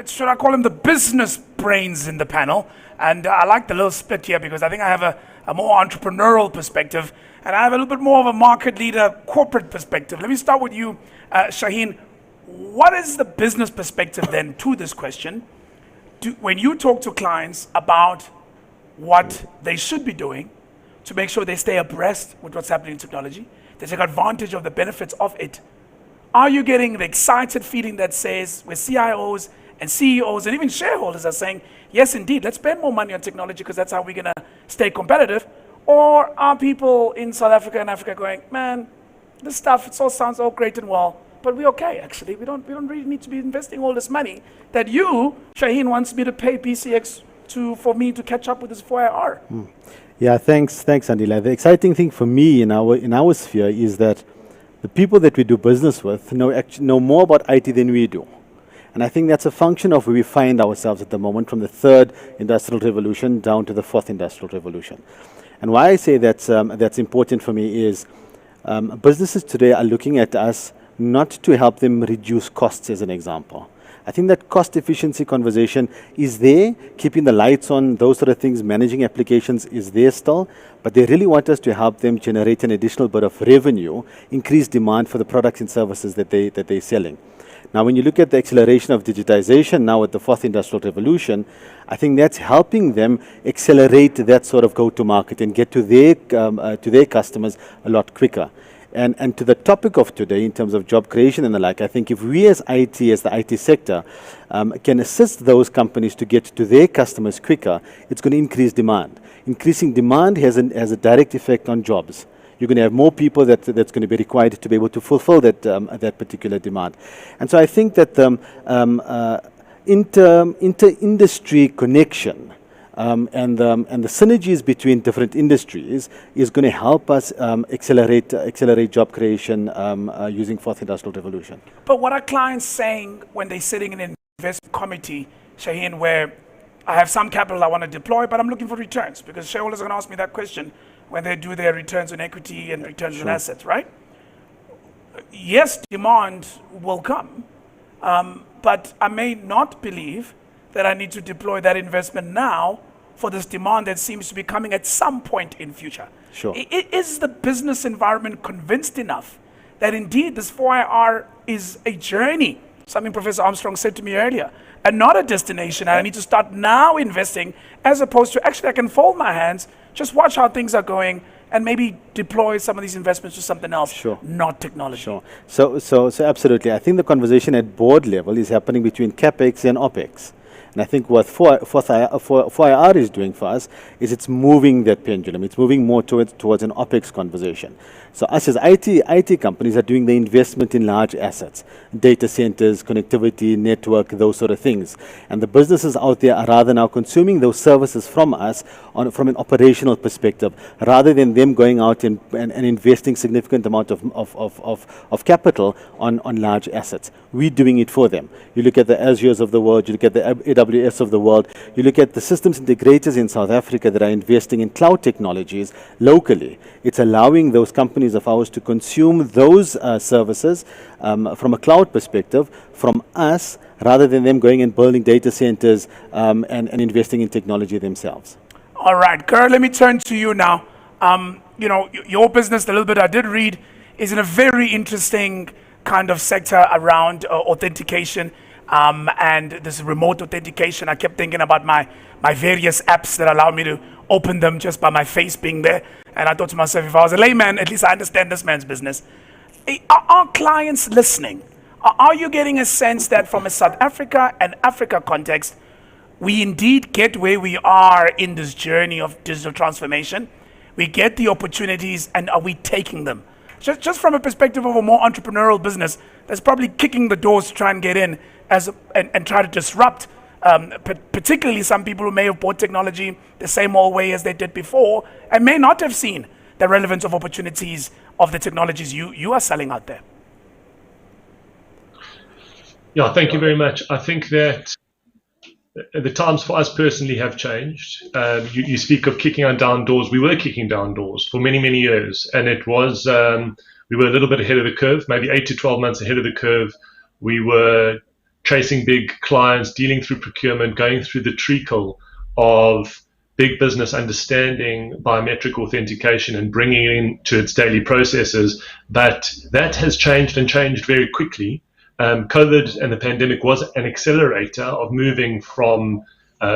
should I call them the business brains in the panel? And I like the little split here because I think I have a more entrepreneurial perspective, and I have a little bit more of a market leader, corporate perspective. Let me start with you, Shaheen. What is the business perspective then to this question? When you talk to clients about what they should be doing to make sure they stay abreast with what's happening in technology, they take advantage of the benefits of it, are you getting the excited feeling that says where CIOs and CEOs and even shareholders are saying, yes, indeed, let's spend more money on technology because that's how we're going to stay competitive? Or are people in South Africa and Africa going, man, this stuff, it all sounds all great and well, but we're okay, actually. We don't really need to be investing all this money that you, Shaheen, wants me to pay BCX for me to catch up with this 4IR. Yeah, thanks, Andile. The exciting thing for me in our sphere is that the people that we do business with know more about IT than we do. And I think that's a function of where we find ourselves at the moment, from the third industrial revolution down to the fourth industrial revolution. And why I say that's important for me is businesses today are looking at us not to help them reduce costs, as an example. I think that cost efficiency conversation is there, keeping the lights on, those sort of things, managing applications is there still, but they really want us to help them generate an additional bit of revenue, increase demand for the products and services that they're selling. Now, when you look at the acceleration of digitization now with the fourth industrial revolution, I think that's helping them accelerate that sort of go-to-market and get to their customers a lot quicker. And to the topic of today, in terms of job creation and the like, I think if we as IT, as the IT sector, can assist those companies to get to their customers quicker, it's going to increase demand. Increasing demand has a direct effect on jobs. You're going to have more people that's going to be required to be able to fulfill that particular demand. And so I think that the inter-industry connection and the synergies between different industries is going to help us accelerate job creation using Fourth Industrial Revolution. But what are clients saying when they're sitting in an investment committee, Shaheen, where I have some capital I want to deploy, but I'm looking for returns? Because shareholders are going to ask me that question when they do their returns on equity and returns on assets, right? Yes, demand will come, but I may not believe that I need to deploy that investment now for this demand that seems to be coming at some point in future. Sure. Is the business environment convinced enough that indeed this 4IR is a journey, something Professor Armstrong said to me earlier, and not a destination, and I need to start now investing, as opposed to actually I can fold my hands, just watch how things are going, and maybe deploy some of these investments to something else, sure, not technology. Sure. So absolutely. I think the conversation at board level is happening between CapEx and OpEx. And I think what 4IR is doing for us is it's moving that pendulum. It's moving more towards an OpEx conversation. So us as IT companies are doing the investment in large assets, data centers, connectivity, network, those sort of things. And the businesses out there are rather now consuming those services from us from an operational perspective, rather than them going out and investing significant amount of capital on large assets. We're doing it for them. You look at the Azures of the world, you look at the AWS of the world, you look at the systems integrators in South Africa that are investing in cloud technologies locally. It's allowing those companies of ours to consume those services from a cloud perspective from us, rather than them going and building data centers and investing in technology themselves. All right, Gert, let me turn to you now. You know, your business, the little bit I did read, is in a very interesting kind of sector around authentication and this remote authentication. I kept thinking about my various apps that allow me to open them just by my face being there. And I thought to myself, if I was a layman, at least I understand this man's business. Are clients listening? Are you getting a sense that from a South Africa and Africa context, we indeed get where we are in this journey of digital transformation? We get the opportunities, and are we taking them? Just from a perspective of a more entrepreneurial business that's probably kicking the doors to try and get in and try to disrupt, particularly some people who may have bought technology the same old way as they did before and may not have seen the relevance of opportunities of the technologies you are selling out there. Yeah, thank you very much. I think that the times for us personally have changed. You speak of kicking down doors. We were kicking down doors for many, many years, and it was we were a little bit ahead of the curve, maybe 8 to 12 months ahead of the curve. We were chasing big clients, dealing through procurement, going through the treacle of big business understanding biometric authentication and bringing it into its daily processes. But that has changed, and changed very quickly. COVID and the pandemic was an accelerator of moving from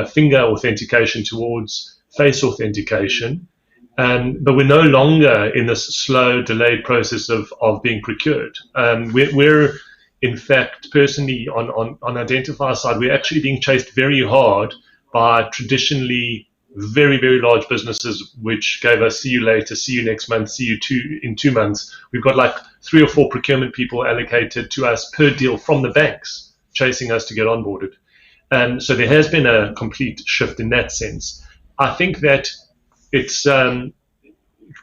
finger authentication towards face authentication. But we're no longer in this slow, delayed process of being procured. We're in fact, personally, on Identifier side, we're actually being chased very hard by traditionally very, very large businesses, which gave us see you later, see you next month, see you in 2 months. We've got like 3 or 4 procurement people allocated to us per deal from the banks, chasing us to get onboarded. So there has been a complete shift in that sense. I think that it's, do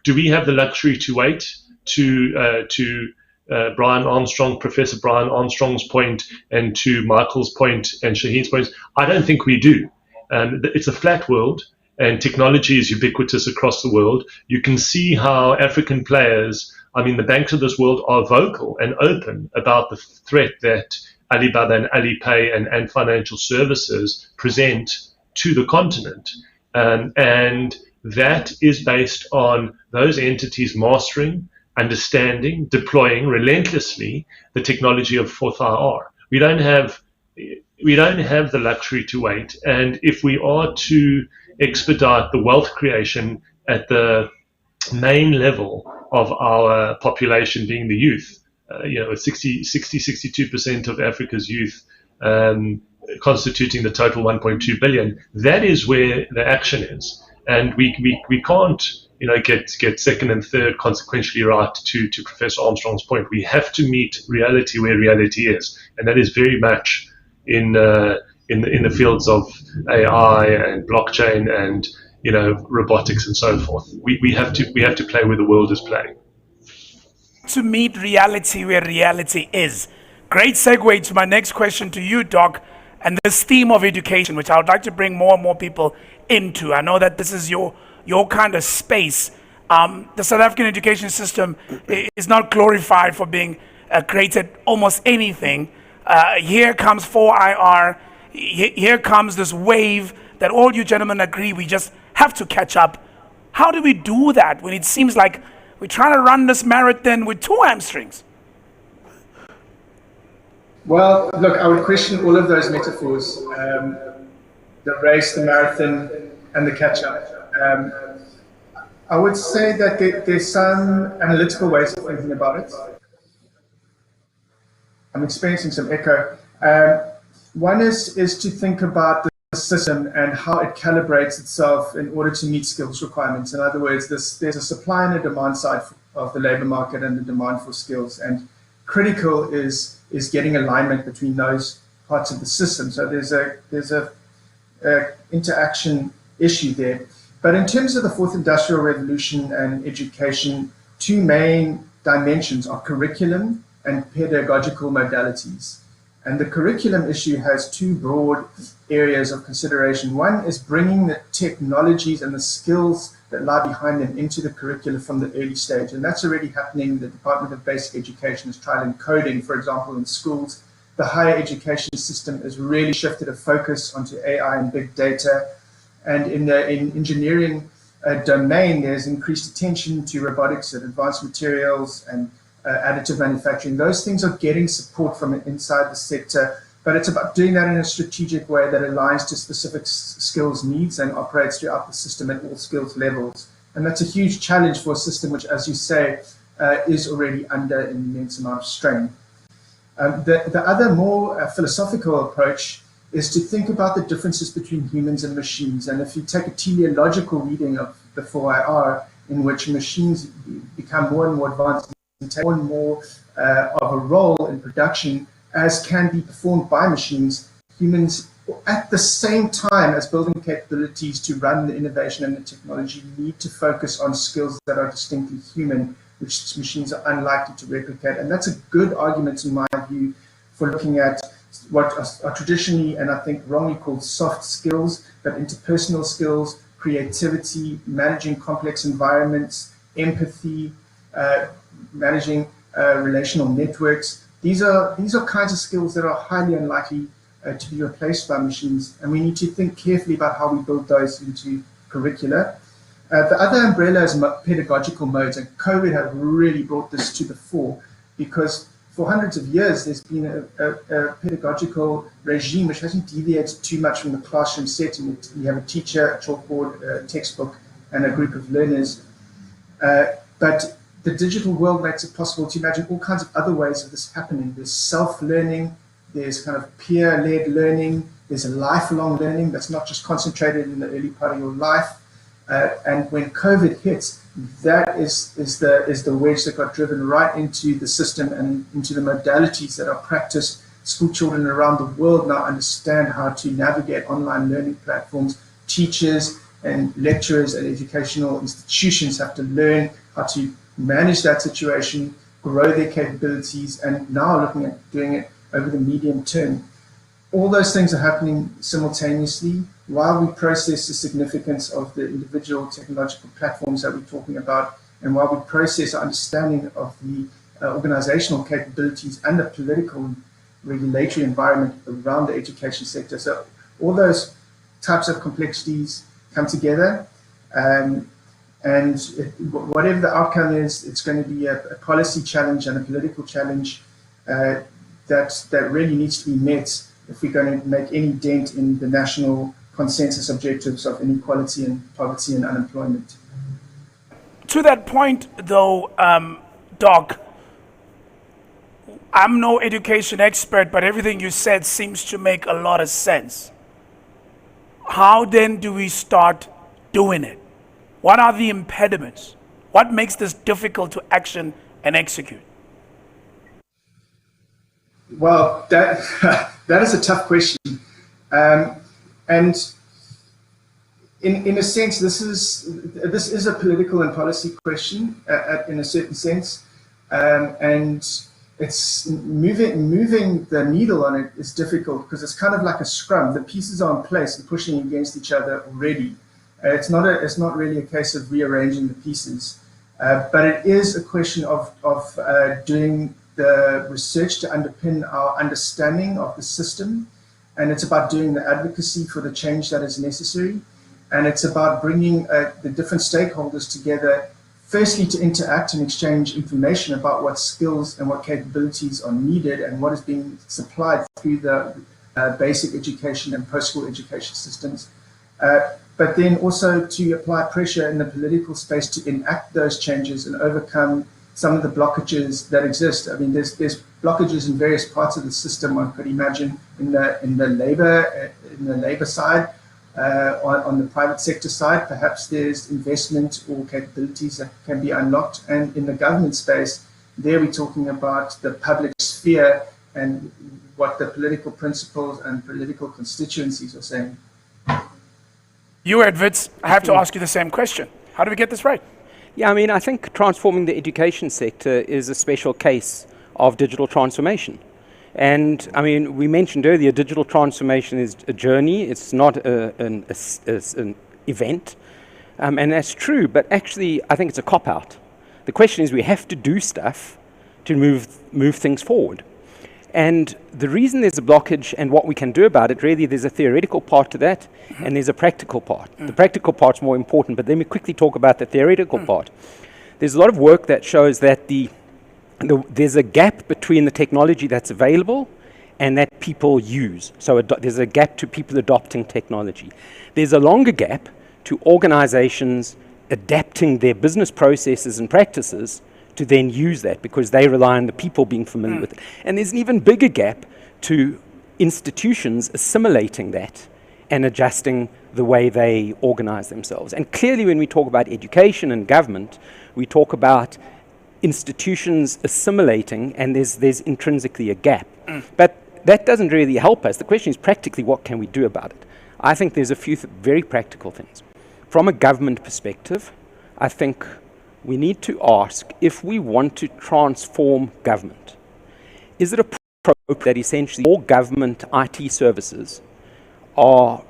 we have the luxury to wait to Brian Armstrong, Professor Brian Armstrong's point, and to Michael's point and Shaheen's point? I don't think we do. It's a flat world, and technology is ubiquitous across the world. You can see how African players, I mean, the banks of this world are vocal and open about the threat that Alibaba and Alipay and financial services present to the continent. And that is based on those entities mastering, understanding, deploying relentlessly the technology of 4IR. We don't have the luxury to wait. And if we are to expedite the wealth creation at the main level of our population being the youth. 62% of Africa's youth constituting the total 1.2 billion. That is where the action is, and we can't get second and third consequentially right to Professor Armstrong's point. We have to meet reality where reality is, and that is very much in the fields of AI and blockchain and robotics and so forth. We have to play where the world is playing. To meet reality where reality is. Great segue to my next question to you, Doc, and this theme of education, which I would like to bring more and more people into. I know that this is your kind of space. The South African education system is not glorified for being created almost anything. Here comes 4IR. Here comes this wave that all you gentlemen agree we just have to catch up. How do we do that when it seems like we're trying to run this marathon with 2 hamstrings? Well, look, I would question all of those metaphors, the race, the marathon, and the catch-up. I would say that there's some analytical ways of thinking about it. I'm experiencing some echo. One is to think about the system and how it calibrates itself in order to meet skills requirements. In other words, there's a supply and a demand side of the labor market and the demand for skills, and critical is getting alignment between those parts of the system. So there's a interaction issue there. But in terms of the fourth industrial revolution and education, 2 main dimensions are curriculum and pedagogical modalities. And the curriculum issue has 2 broad areas of consideration. One is bringing the technologies and the skills that lie behind them into the curricula from the early stage. And that's already happening. The Department of Basic Education has tried coding, for example, in schools. The higher education system has really shifted a focus onto AI and big data. And in the engineering domain, there's increased attention to robotics and advanced materials and additive manufacturing. Those things are getting support from inside the sector, but it's about doing that in a strategic way that aligns to specific skills needs and operates throughout the system at all skills levels. And that's a huge challenge for a system which, as you say, is already under an immense amount of strain. The other more philosophical approach is to think about the differences between humans and machines. And if you take a teleological reading of the 4IR, in which machines become more and more advanced, take more and more of a role in production as can be performed by machines, humans at the same time as building capabilities to run the innovation and the technology need to focus on skills that are distinctly human, which machines are unlikely to replicate. And that's a good argument in my view for looking at what are traditionally and I think wrongly called soft skills, but interpersonal skills, creativity, managing complex environments, empathy, managing relational networks. These are kinds of skills that are highly unlikely to be replaced by machines, and we need to think carefully about how we build those into curricula. The other umbrella is pedagogical modes, and COVID has really brought this to the fore, because for hundreds of years there's been a pedagogical regime which hasn't deviated too much from the classroom setting. You have a teacher, a chalkboard, a textbook, and a group of learners. But the digital world makes it possible to imagine all kinds of other ways of this happening. There's self-learning, there's kind of peer-led learning, there's a lifelong learning that's not just concentrated in the early part of your life. And when COVID hits, that is the wedge that got driven right into the system and into the modalities that are practiced. School children around the world now understand how to navigate online learning platforms. Teachers and lecturers at educational institutions have to learn how to manage that situation, grow their capabilities, and now looking at doing it over the medium term. All those things are happening simultaneously while we process the significance of the individual technological platforms that we're talking about, and while we process our understanding of the organizational capabilities and the political and regulatory environment around the education sector. So all those types of complexities come together, and whatever the outcome is, it's going to be a policy challenge and a political challenge that really needs to be met if we're going to make any dent in the national consensus objectives of inequality and poverty and unemployment. to that point, though, Doc, I'm no education expert, but everything you said seems to make a lot of sense. How then do we start doing it? What are the impediments? What makes this difficult to action and execute? Well, that is a tough question. And in a sense, this is a political and policy question in a certain sense. And it's moving the needle on it is difficult because it's kind of like a scrum. The pieces are in place and pushing against each other already. It's not really a case of rearranging the pieces, but it is a question of doing the research to underpin our understanding of the system, and it's about doing the advocacy for the change that is necessary, and it's about bringing the different stakeholders together. Firstly, to interact and exchange information about what skills and what capabilities are needed and what is being supplied through the basic education and post-school education systems. But then also to apply pressure in the political space to enact those changes and overcome some of the blockages that exist. I mean, there's blockages in various parts of the system. One could imagine in the labor side. On the private sector side, perhaps there's investment or capabilities that can be unlocked. And in the government space, there we're talking about the public sphere and what the political principles and political constituencies are saying. You, Edwards, I have to ask you the same question. How do we get this right? Yeah, I mean, I think transforming the education sector is a special case of digital transformation. And I mean, we mentioned earlier, digital transformation is a journey. It's not an event. And that's true, but actually, I think it's a cop-out. The question is, we have to do stuff to move things forward. And the reason there's a blockage and what we can do about it, really, there's a theoretical part to that, and there's a practical part. The practical part's more important, but let me quickly talk about the theoretical part. There's a lot of work that shows that there's a gap between the technology that's available and that people use. So there's a gap to people adopting technology. There's a longer gap to organizations adapting their business processes and practices to then use that because they rely on the people being familiar with it. And there's an even bigger gap to institutions assimilating that and adjusting the way they organize themselves. And clearly when we talk about education and government, we talk about institutions assimilating, and there's intrinsically a gap. But that doesn't really help us. The question is practically what can we do about it? I think there's a few very practical things. From a government perspective, I think we need to ask if we want to transform government. Is it appropriate that essentially all government IT services are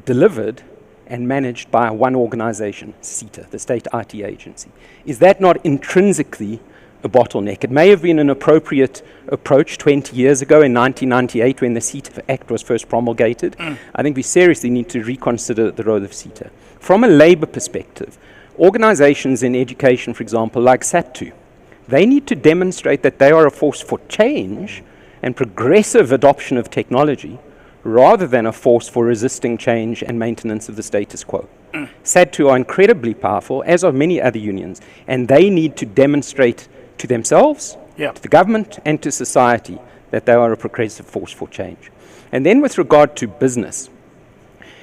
delivered and managed by one organization, SETA, the State IT Agency? Is that not intrinsically a bottleneck? It may have been an appropriate approach 20 years ago in 1998 when the SETA Act was first promulgated. I think we seriously need to reconsider the role of SETA. From a labor perspective, organizations in education, for example, like SAT2, they need to demonstrate that they are a force for change and progressive adoption of technology rather than a force for resisting change and maintenance of the status quo. SAT2 are incredibly powerful, as are many other unions, and they need to demonstrate to themselves, to the government, and to society that they are a progressive force for change. And then with regard to business,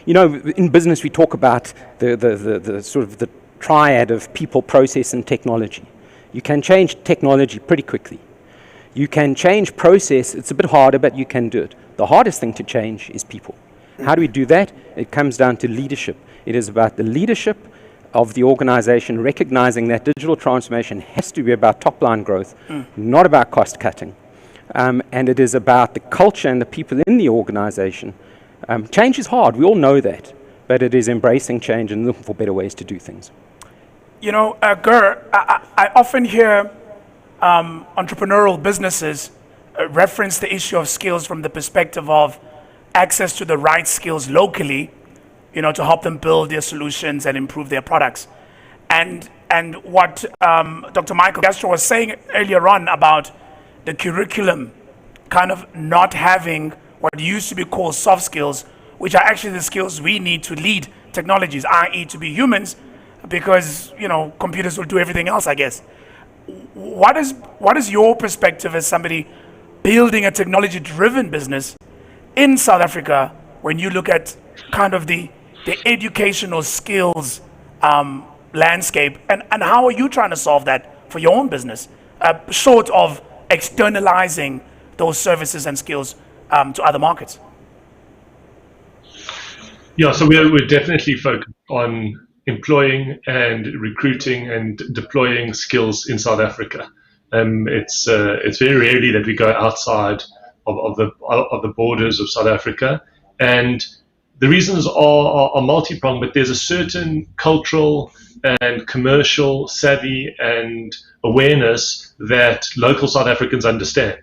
you know, in business we talk about the sort of the triad of people, process, and technology. You can change technology pretty quickly. You can change process, it's a bit harder, but you can do it. The hardest thing to change is people. How do we do that? It comes down to leadership. It is about the leadership of the organization recognizing that digital transformation has to be about top-line growth, not about cost cutting. And it is about the culture and the people in the organization. Change is hard, we all know that, but it is embracing change and looking for better ways to do things. You know, Gur, I often hear entrepreneurial businesses reference the issue of skills from the perspective of access to the right skills locally, you know, to help them build their solutions and improve their products. And what Dr. Michael Castro was saying earlier on about the curriculum kind of not having what used to be called soft skills, which are actually the skills we need to lead technologies, i.e. to be humans, because, computers will do everything else, I guess. What is your perspective as somebody building a technology-driven business in South Africa when you look at kind of the educational skills landscape, and how are you trying to solve that for your own business, short of externalizing those services and skills to other markets? Yeah, so we're definitely focused on employing and recruiting and deploying skills in South Africa. It's very rarely that we go outside of the borders of South Africa, and the reasons are multi-pronged, but there's a certain cultural and commercial savvy and awareness that local South Africans understand.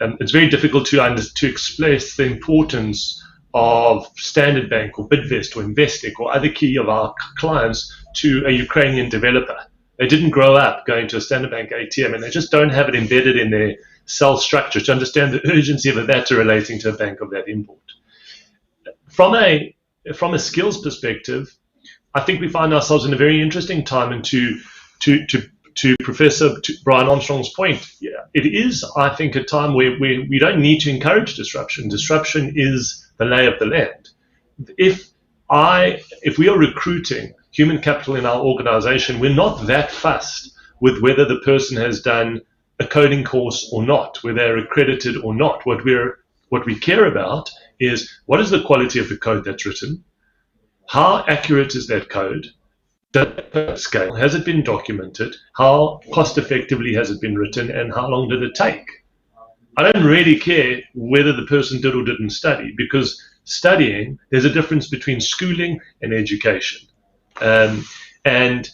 It's very difficult to express the importance of Standard Bank or Bidvest or Investec or other key of our clients to a Ukrainian developer. They didn't grow up going to a Standard Bank ATM, and they just don't have it embedded in their cell structure to understand the urgency of a data relating to a bank of that import. From a skills perspective, I think we find ourselves in a very interesting time, and to Professor Brian Armstrong's point, it is, I think, a time where we don't need to encourage disruption. Disruption is the lay of the land. If we are recruiting human capital in our organization, we're not that fussed with whether the person has done a coding course or not, whether they're accredited or not. What we care about is, what is the quality of the code that's written? How accurate is that code? Does it scale? Has it been documented? How cost effectively has it been written, and how long did it take? I don't really care whether the person did or didn't study, because studying, there's a difference between schooling and education. And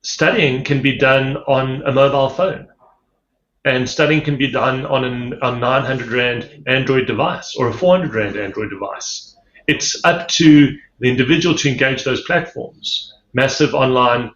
studying can be done on a mobile phone. And studying can be done on a 900 Rand Android device or a 400 Rand Android device. It's up to the individual to engage those platforms. Massive online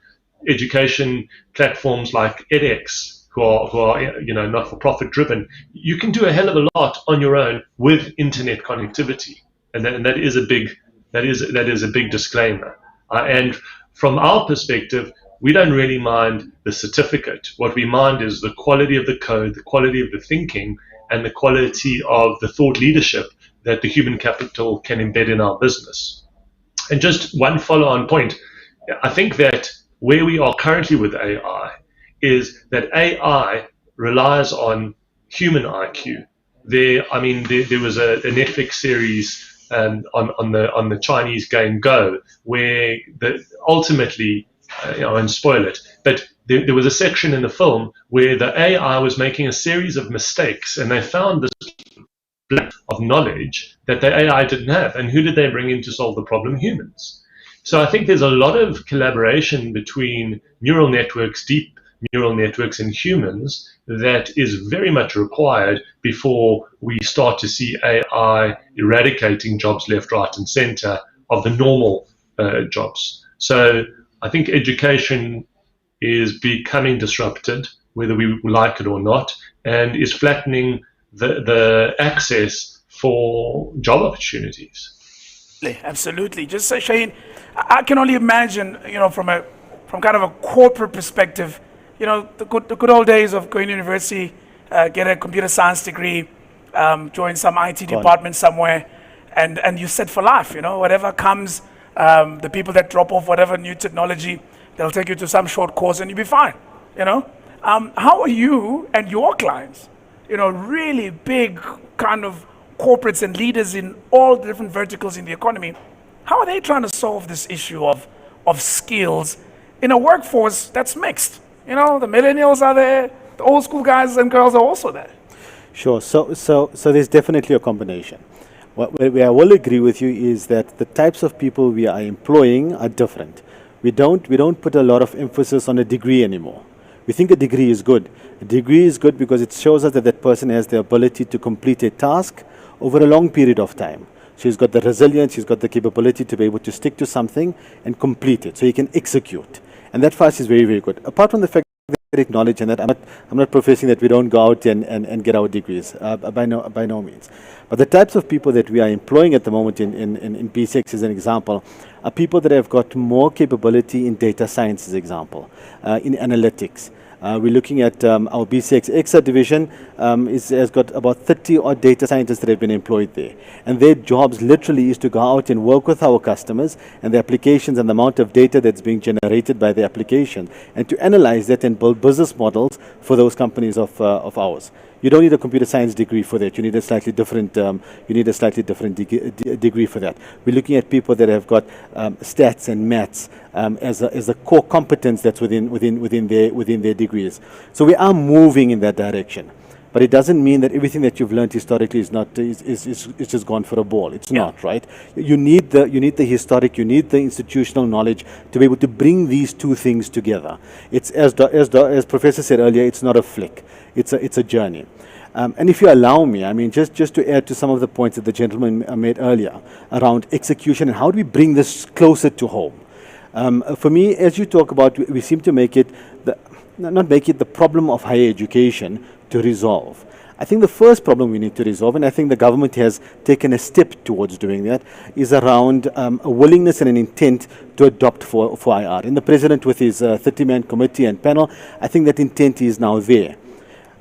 education platforms like edX, who are not-for-profit driven, you can do a hell of a lot on your own with internet connectivity, and that is a big disclaimer. And from our perspective, we don't really mind the certificate. What we mind is the quality of the code, the quality of the thinking, and the quality of the thought leadership that the human capital can embed in our business. And just one follow-on point, I think that where we are currently with AI is that AI relies on human IQ. There was a Netflix series on the Chinese game Go, where ultimately, I won't spoil it, but there was a section in the film where the AI was making a series of mistakes, and they found this black of knowledge that the AI didn't have. And who did they bring in to solve the problem? Humans. So I think there's a lot of collaboration between neural networks, deep neural networks, and humans that is very much required before we start to see AI eradicating jobs left, right, and center of the normal jobs. So I think education is becoming disrupted, whether we like it or not, and is flattening the access for job opportunities. Absolutely. Just say, Shane, I can only imagine, from kind of a corporate perspective, the good old days of going to university, get a computer science degree, join some IT department somewhere, and you set for life. Whatever comes, the people that drop off whatever new technology, they'll take you to some short course and you'll be fine. How are you and your clients, really big kind of corporates and leaders in all the different verticals in the economy, how are they trying to solve this issue of skills in a workforce that's mixed? The millennials are there, the old school guys and girls are also there. Sure. So there's definitely a combination. Where I will agree with you is that the types of people we are employing are different. We don't put a lot of emphasis on a degree anymore. We think a degree is good. A degree is good because it shows us that that person has the ability to complete a task over a long period of time. She's got the resilience, she's got the capability to be able to stick to something and complete it, so you can execute. And that for us is very, very good. Apart from the fact that we acknowledge, and that I'm not professing that we don't go out and get our degrees, by no means. But the types of people that we are employing at the moment in BCX, as an example, are people that have got more capability in data science, as example, in analytics. We're looking at our BCX EXA division has got about 30 odd data scientists that have been employed there. And their jobs literally is to go out and work with our customers and the applications and the amount of data that's being generated by the application, and to analyze that and build business models for those companies of ours. You don't need a computer science degree for that. You need a slightly different degree for that. We're looking at people that have got stats and maths as a core competence that's within their degrees. So we are moving in that direction. But it doesn't mean that everything that you've learned historically is just gone for a ball. It's not, right? You need the historic, you need the institutional knowledge to be able to bring these two things together. It's as Professor said earlier, it's not a flick. It's a journey. And if you allow me, I mean, just to add to some of the points that the gentleman made earlier around execution and how do we bring this closer to home. For me, as you talk about, we seem to make it not make it the problem of higher education to resolve. I think the first problem we need to resolve, and I think the government has taken a step towards doing that, is around a willingness and an intent to adopt for IR. And the President with his 30-man committee and panel, I think that intent is now there.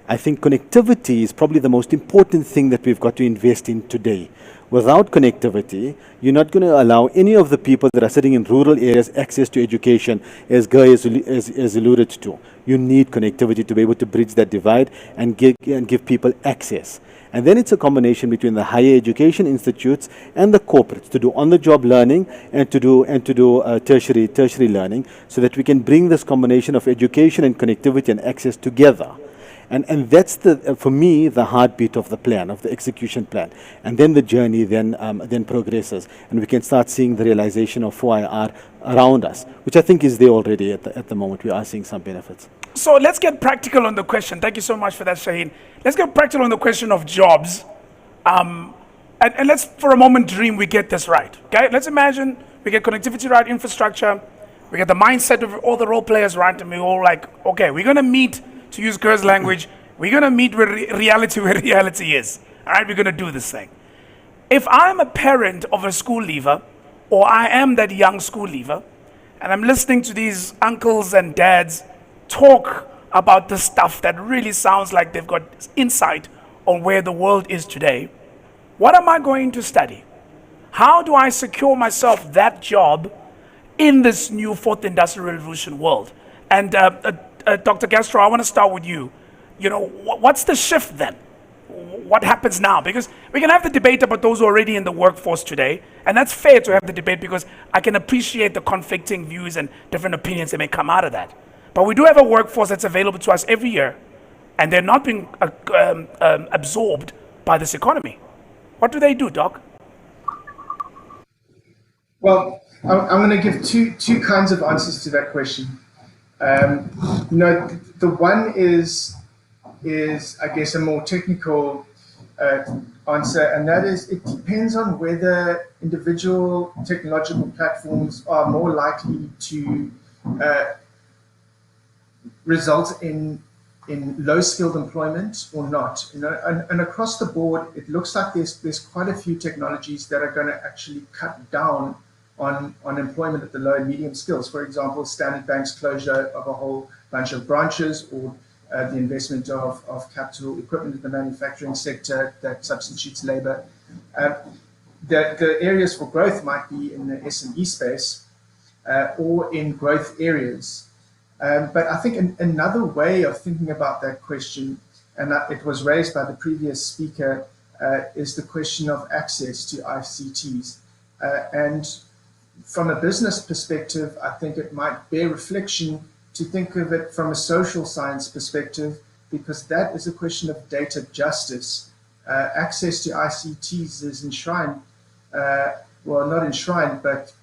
I think connectivity is probably the most important thing that we've got to invest in today. Without connectivity, you're not going to allow any of the people that are sitting in rural areas access to education, as Guy has alluded to. You need connectivity to be able to bridge that divide and give people access. And then it's a combination between the higher education institutes and the corporates to do on-the-job learning and to do tertiary learning, so that we can bring this combination of education and connectivity and access together. And that's for me, the heartbeat of the plan, of the execution plan. And then the journey then progresses, and we can start seeing the realization of 4IR around us, which I think is there already at the moment. We are seeing some benefits. So let's get practical on the question. Thank you so much for that, Shaheen. Let's get practical on the question of jobs. And let's, for a moment, dream we get this right. Okay? Let's imagine we get connectivity right, infrastructure, we get the mindset of all the role players right, and we're all like, okay, we're going to meet, to use Kerr's language, we're going to meet where reality is. All right, we're going to do this thing. If I'm a parent of a school leaver, or I am that young school leaver, and I'm listening to these uncles and dads talk about the stuff that really sounds like they've got insight on where the world is today, what am I going to study? How do I secure myself that job in this new fourth industrial revolution world? And Dr. Castro, I want to start with you. You know, what's the shift then? What happens now? Because we can have the debate about those who are already in the workforce today, and that's fair to have the debate because I can appreciate the conflicting views and different opinions that may come out of that. But we do have a workforce that's available to us every year, and they're not being absorbed by this economy. What do they do, Doc? Well, I'm going to give two kinds of answers to that question. The one is I guess a more technical answer, and that is it depends on whether individual technological platforms are more likely to result in low-skilled employment or not. You know, and across the board, it looks like there's quite a few technologies that are going to actually cut down on employment at the low and medium skills. For example, Standard Bank's closure of a whole bunch of branches, or the investment of capital equipment in the manufacturing sector that substitutes labor. The areas for growth might be in the SME space or in growth areas. But I think another way of thinking about that question, and it was raised by the previous speaker, is the question of access to ICTs. And from a business perspective, I think it might bear reflection to think of it from a social science perspective, because that is a question of data justice. Access to ICTs is enshrined, well, not enshrined, but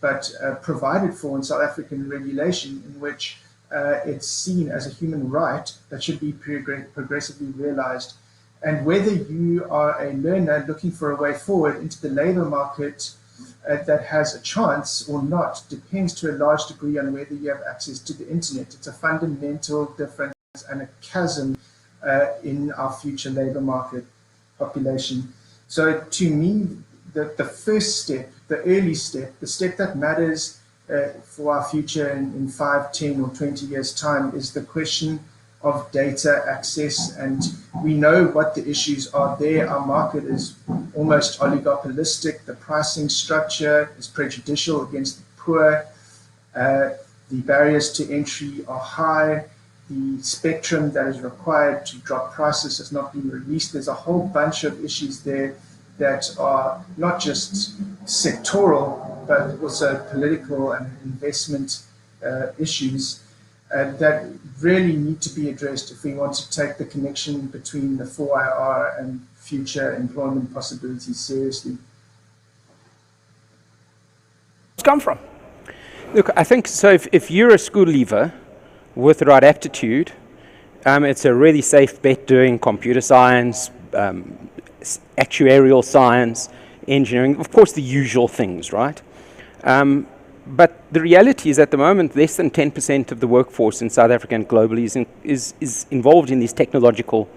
provided for in South African regulation, in which it's seen as a human right that should be progressively realized. And whether you are a learner looking for a way forward into the labor market that has a chance or not depends to a large degree on whether you have access to the internet. It's a fundamental difference and a chasm in our future labor market population. So to me, the first step, the early step, the step that matters for our future in 5, 10 or 20 years' time is the question of data access. And we know what the issues are there. Our market is almost oligopolistic. The pricing structure is prejudicial against the poor. The barriers to entry are high. The spectrum that is required to drop prices has not been released. There's a whole bunch of issues there that are not just sectoral, but also political and investment issues that really need to be addressed if we want to take the connection between the 4IR and future employment possibilities seriously. Where's it come from? Look, I think so. If you're a school leaver with the right aptitude, it's a really safe bet doing computer science, actuarial science, engineering, of course the usual things, right? But the reality is at the moment less than 10% of the workforce in South Africa and globally is involved in these technological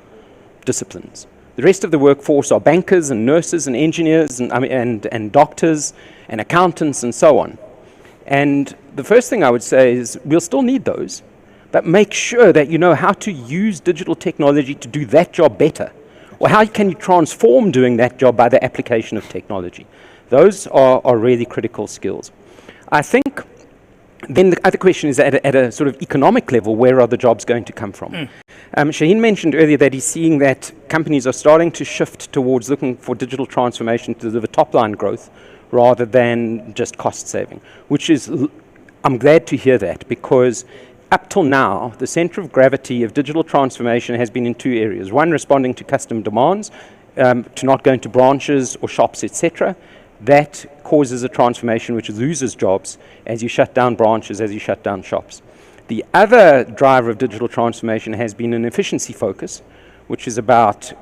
disciplines. The rest of the workforce are bankers and nurses and engineers and doctors and accountants and so on. And the first thing I would say is we'll still need those, but make sure that you know how to use digital technology to do that job better. Or how can you transform doing that job by the application of technology? Those are really critical skills. I think then the other question is at a sort of economic level, where are the jobs going to come from? Shaheen mentioned earlier that he's seeing that companies are starting to shift towards looking for digital transformation to deliver top-line growth rather than just cost saving, which is, I'm glad to hear that, because up till now, the center of gravity of digital transformation has been in two areas. One, responding to customer demands, to not going to branches or shops, etc. That causes a transformation which loses jobs as you shut down branches, as you shut down shops. The other driver of digital transformation has been an efficiency focus, which is about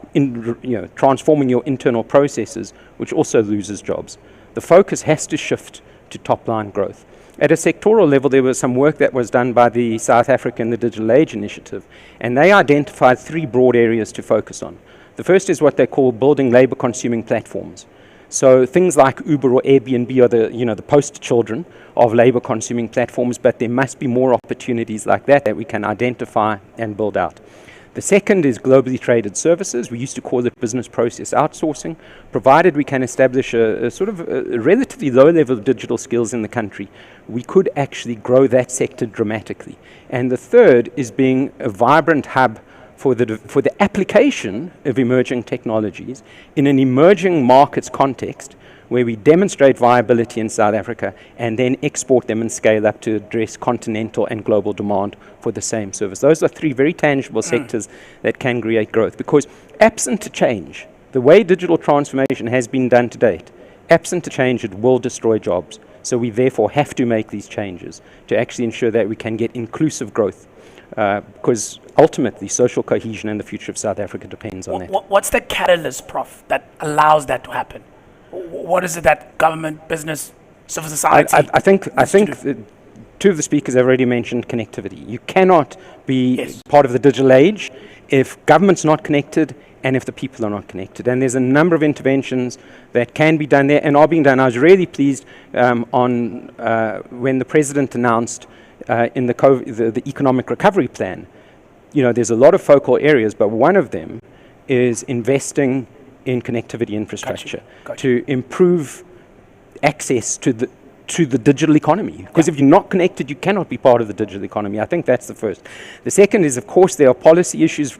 transforming your internal processes, which also loses jobs. The focus has to shift to top-line growth. At a sectoral level, there was some work that was done by the South African Digital Age Initiative, and they identified 3 broad areas to focus on. The first is what they call building labor-consuming platforms. So things like Uber or Airbnb are the poster children of labor-consuming platforms, but there must be more opportunities like that we can identify and build out. The second is globally traded services. We used to call it business process outsourcing. Provided we can establish a sort of a relatively low level of digital skills in the country, we could actually grow that sector dramatically. And the third is being a vibrant hub for the application of emerging technologies in an emerging markets context where we demonstrate viability in South Africa and then export them and scale up to address continental and global demand for the same service. Those are 3 very tangible sectors that can create growth, because absent to change, the way digital transformation has been done to date, absent to change, it will destroy jobs. So we therefore have to make these changes to actually ensure that we can get inclusive growth, because ultimately social cohesion and the future of South Africa depends on that. What's the catalyst, Prof, that allows that to happen? What is it that government, business, civil society? I think 2 of the speakers have already mentioned connectivity. You cannot be part of the digital age if government's not connected and if the people are not connected. And there's a number of interventions that can be done there and are being done. I was really pleased when the President announced in the economic recovery plan, there's a lot of focal areas, but one of them is investing in connectivity infrastructure to improve access to the digital economy. Because if you're not connected, you cannot be part of the digital economy. I think that's the first. The second is, of course, there are policy issues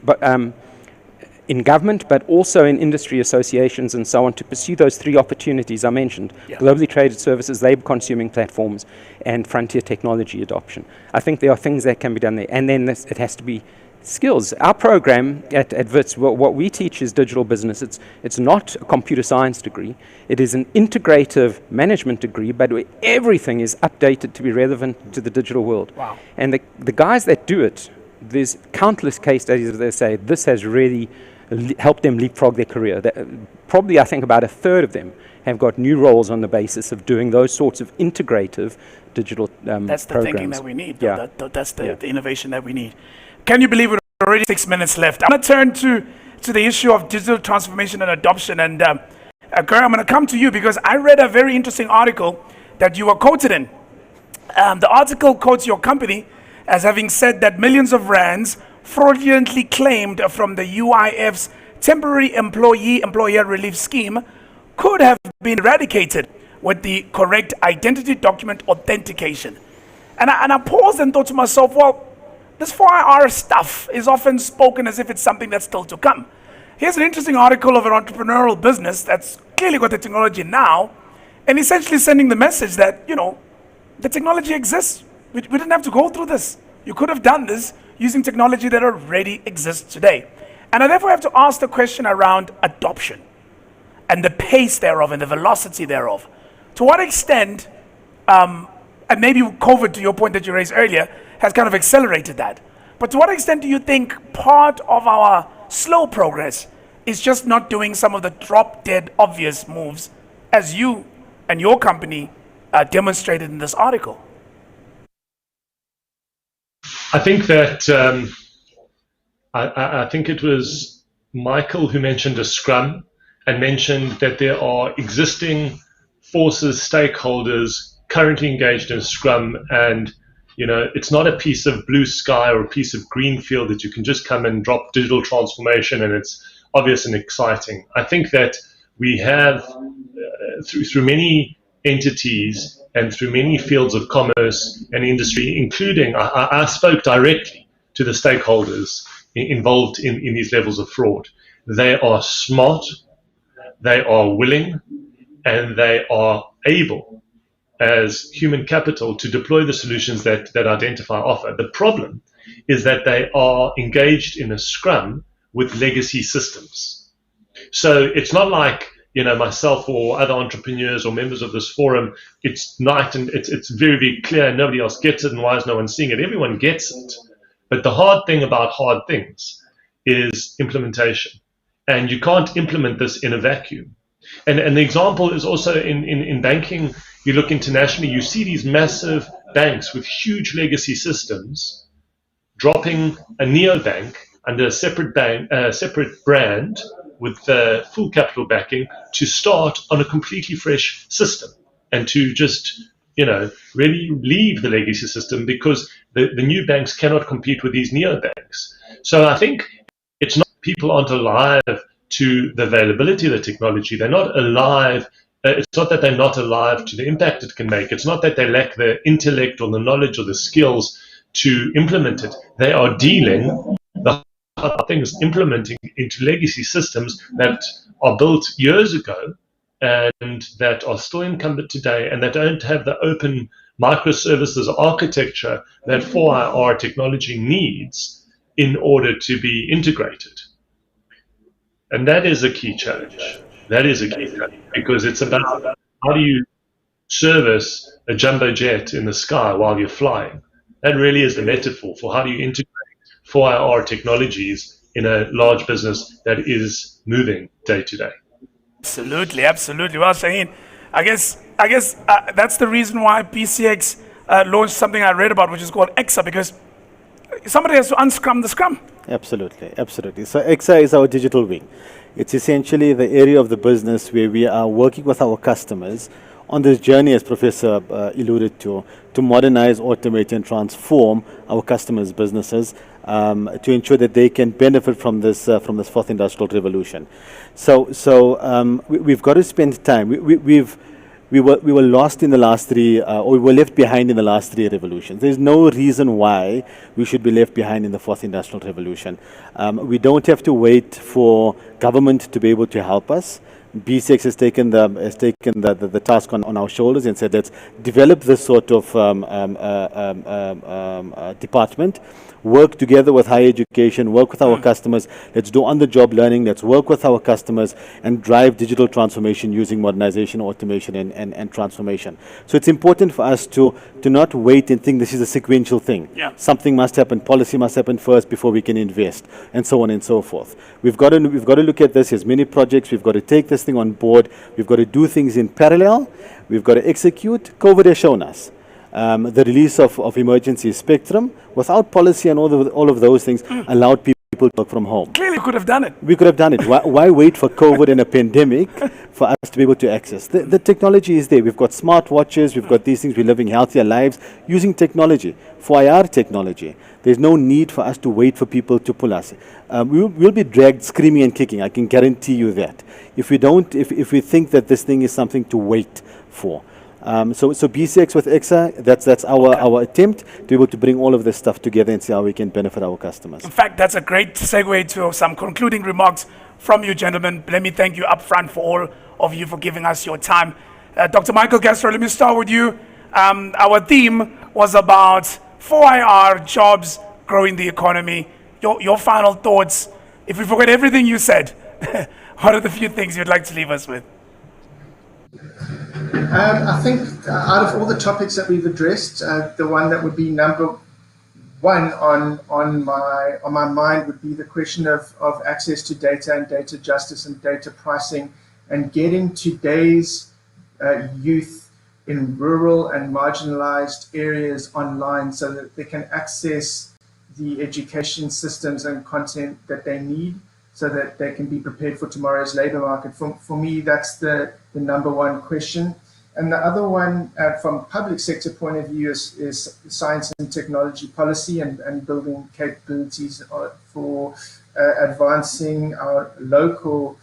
in government, but also in industry associations and so on, to pursue those 3 opportunities I mentioned: globally traded services, labor-consuming platforms, and frontier technology adoption. I think there are things that can be done there. And then it has to be skills. Our program at WITS, what we teach is digital business. It's not a computer science degree. It is an integrative management degree, but where everything is updated to be relevant to the digital world. Wow. And the guys that do it, there's countless case studies that they say this has really helped them leapfrog their career. Probably, I think, about 1/3 of them have got new roles on the basis of doing those sorts of integrative digital That's the programs. thinking that we need. Yeah. That's the innovation that we need. Can you believe we're already 6 minutes left? I'm going to turn to the issue of digital transformation and adoption. And Kerr, I'm going to come to you because I read a very interesting article that you were quoted in. The article quotes your company as having said that millions of rands fraudulently claimed from the UIF's temporary employer relief scheme could have been eradicated with the correct identity document authentication. And I paused and thought to myself, well, this 4IR stuff is often spoken as if it's something that's still to come. Here's an interesting article of an entrepreneurial business that's clearly got the technology now, and essentially sending the message that, you know, the technology exists. We didn't have to go through this. You could have done this using technology that already exists today. And I therefore have to ask the question around adoption and the pace thereof and the velocity thereof. To what extent, and maybe COVID, to your point that you raised earlier, has kind of accelerated that. But to what extent do you think part of our slow progress is just not doing some of the drop-dead obvious moves as you and your company demonstrated in this article? I think that I think it was Michael who mentioned a scrum and mentioned that there are existing forces, stakeholders currently engaged in a scrum, and you know, it's not a piece of blue sky or a piece of green field that you can just come and drop digital transformation and it's obvious and exciting. I think that we have through many entities and through many fields of commerce and industry, including I spoke directly to the stakeholders involved in these levels of fraud. They are smart, they are willing, and they are able as human capital to deploy the solutions that Identify offer. The problem is that they are engaged in a scrum with legacy systems. So it's not like, you know, myself or other entrepreneurs or members of this forum, it's night and it's very, very clear and nobody else gets it, and why is no one seeing it? Everyone gets it. But the hard thing about hard things is implementation. And you can't implement this in a vacuum. And the example is also in banking. You look internationally, you see these massive banks with huge legacy systems dropping a neobank under a separate brand with full capital backing to start on a completely fresh system and to just, you know, really leave the legacy system because the new banks cannot compete with these neobanks. So I think it's not people aren't alive to the availability of the technology. They're not alive. It's not that they're not alive to the impact it can make. It's not that they lack the intellect or the knowledge or the skills to implement it. They are dealing the hard things, implementing into legacy systems that are built years ago and that are still incumbent today and that don't have the open microservices architecture that 4IR technology needs in order to be integrated. And that is a key challenge. That is a key challenge because it's about how do you service a jumbo jet in the sky while you're flying. That really is the metaphor for how do you integrate 4IR technologies in a large business that is moving day to day. Absolutely, absolutely. Well, Shaheen, I guess that's the reason why BCX launched something I read about, which is called EXA, because somebody has to unscrum the scrum. Absolutely, absolutely. So EXA is our digital wing. It's essentially the area of the business where we are working with our customers on this journey, as Professor alluded to modernize, automate, and transform our customers' businesses to ensure that they can benefit from this fourth industrial revolution. So we've got to spend time. We were lost in the last three, or we were left behind in the last three revolutions. There's no reason why we should be left behind in the fourth industrial revolution. We don't have to wait for government to be able to help us. BCX has taken the task on our shoulders and said, let's develop this sort of department, work together with higher education, work with our customers, let's do on-the-job learning, let's work with our customers and drive digital transformation using modernization, automation, and transformation. So it's important for us to not wait and think this is a sequential thing. Yeah. Something must happen, policy must happen first before we can invest, and so on and so forth. We've got to look at this as many projects. We've got to take this thing on board. We've got to do things in parallel. We've got to execute. COVID has shown us. The release of emergency spectrum without policy and all of those things allowed people people to work from home. Clearly, you could have done it. We could have done it. Why wait for COVID and a pandemic for us to be able to access? The technology is there. We've got smartwatches. We've got these things. We're living healthier lives using technology. For IR technology, there's no need for us to wait for people to pull us. We'll be dragged screaming and kicking. I can guarantee you that. If we think that this thing is something to wait for. So BCX with Absa, that's our attempt to be able to bring all of this stuff together and see how we can benefit our customers. In fact, that's a great segue to some concluding remarks from you, gentlemen. Let me thank you up front for all of you for giving us your time. Dr. Michael Castro, let me start with you. Our theme was about 4IR, jobs, growing the economy. Your final thoughts. If we forget everything you said, what are the few things you'd like to leave us with? I think out of all the topics that we've addressed, the one that would be number one on my mind would be the question of access to data and data justice and data pricing, and getting today's youth in rural and marginalized areas online so that they can access the education systems and content that they need so that they can be prepared for tomorrow's labor market. For me, that's the number one question. And the other one, from a public sector point of view, is science and technology policy and building capabilities for advancing our local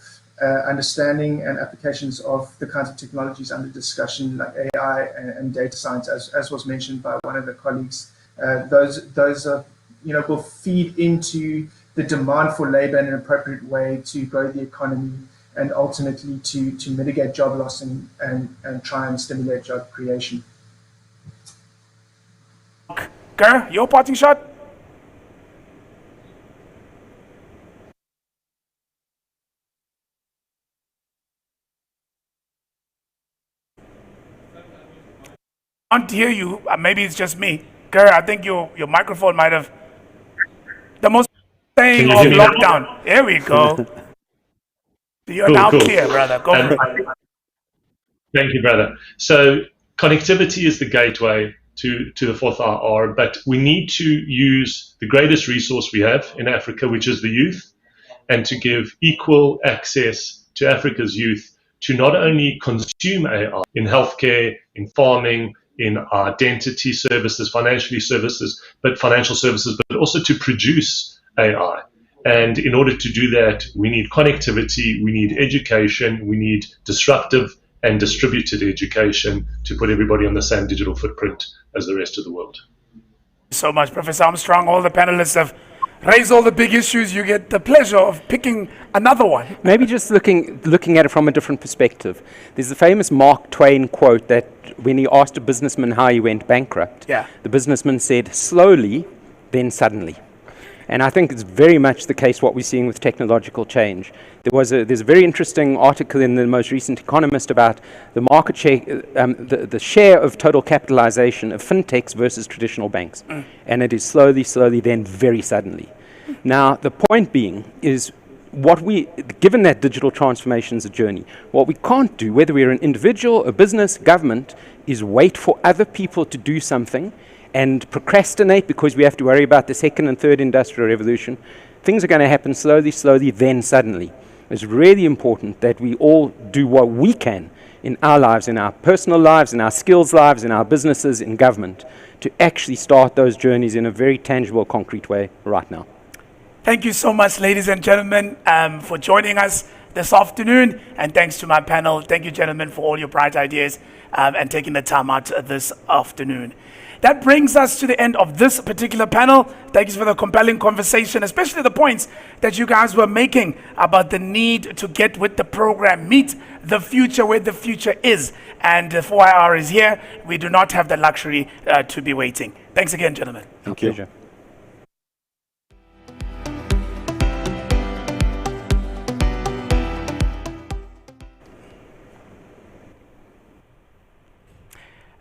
understanding and applications of the kinds of technologies under discussion, like AI and data science, as was mentioned by one of the colleagues. Those are, will feed into the demand for labor in an appropriate way to grow the economy and ultimately to mitigate job loss and try and stimulate job creation. Ger, your parting shot? I can't hear you. Maybe it's just me. Ger, I think your microphone might have... The most saying of lockdown. Here we go. You're now clear, brother. Go for it. Thank you, brother. So connectivity is the gateway to the fourth IR, but we need to use the greatest resource we have in Africa, which is the youth, and to give equal access to Africa's youth to not only consume AI in healthcare, in farming, in identity services, financial services, but also to produce AI. And in order to do that, we need connectivity, we need education, we need disruptive and distributed education to put everybody on the same digital footprint as the rest of the world. So much, Professor Armstrong. All the panelists have raised all the big issues. You get the pleasure of picking another one. Maybe just looking at it from a different perspective. There's the famous Mark Twain quote that when he asked a businessman how he went bankrupt, the businessman said, slowly, then suddenly. And I think it's very much the case what we're seeing with technological change. There's a very interesting article in the most recent Economist about the market share, the share of total capitalization of fintechs versus traditional banks. And it is slowly, then very suddenly. Now, the point being is given that digital transformation is a journey, what we can't do, whether we're an individual, a business, government, is wait for other people to do something and procrastinate because we have to worry about the second and third industrial revolution. Things are going to happen slowly, then suddenly. It's really important that we all do what we can in our lives, in our personal lives, in our skills lives, in our businesses, in government, to actually start those journeys in a very tangible, concrete way right now. Thank you so much, ladies and gentlemen, for joining us this afternoon. And thanks to my panel. Thank you, gentlemen, for all your bright ideas and taking the time out this afternoon. That brings us to the end of this particular panel. Thank you for the compelling conversation, especially the points that you guys were making about the need to get with the program, meet the future where the future is. And 4IR is here. We do not have the luxury to be waiting. Thanks again, gentlemen. Thank you. Pleasure.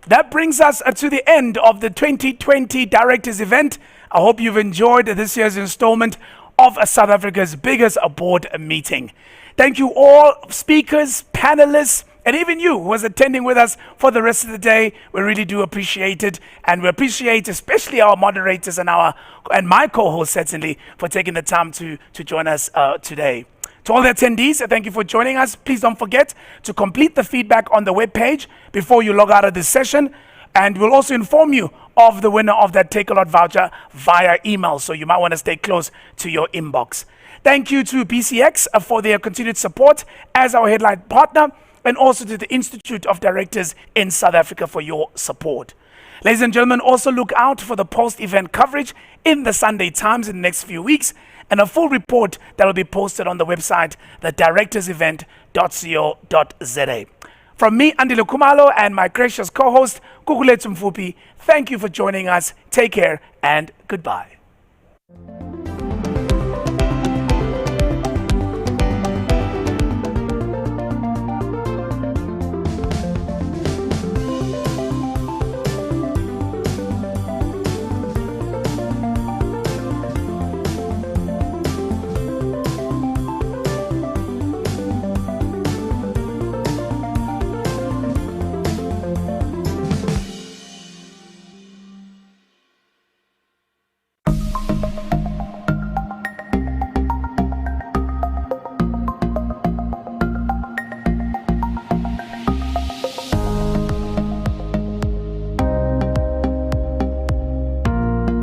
That brings us to the end of the 2020 Directors event. I hope you've enjoyed this year's installment of South Africa's biggest board meeting. Thank you all, speakers, panelists, and even you who was attending with us for the rest of the day. We really do appreciate it, and we appreciate especially our moderators and my co-host certainly for taking the time to join us today. To all the attendees, thank you for joining us. Please don't forget to complete the feedback on the webpage before you log out of this session, and we'll also inform you of the winner of that Take A Lot voucher via email, so you might want to stay close to your inbox. Thank you to BCX for their continued support as our headline partner, and also to the Institute of Directors in South Africa for your support. Ladies and gentlemen, also look out for the post-event coverage in the Sunday Times in the next few weeks, and a full report that will be posted on the website, thedirectorsevent.co.za. From me, Andile Khumalo, and my gracious co-host, Kukulethu Mfupi, thank you for joining us. Take care and goodbye.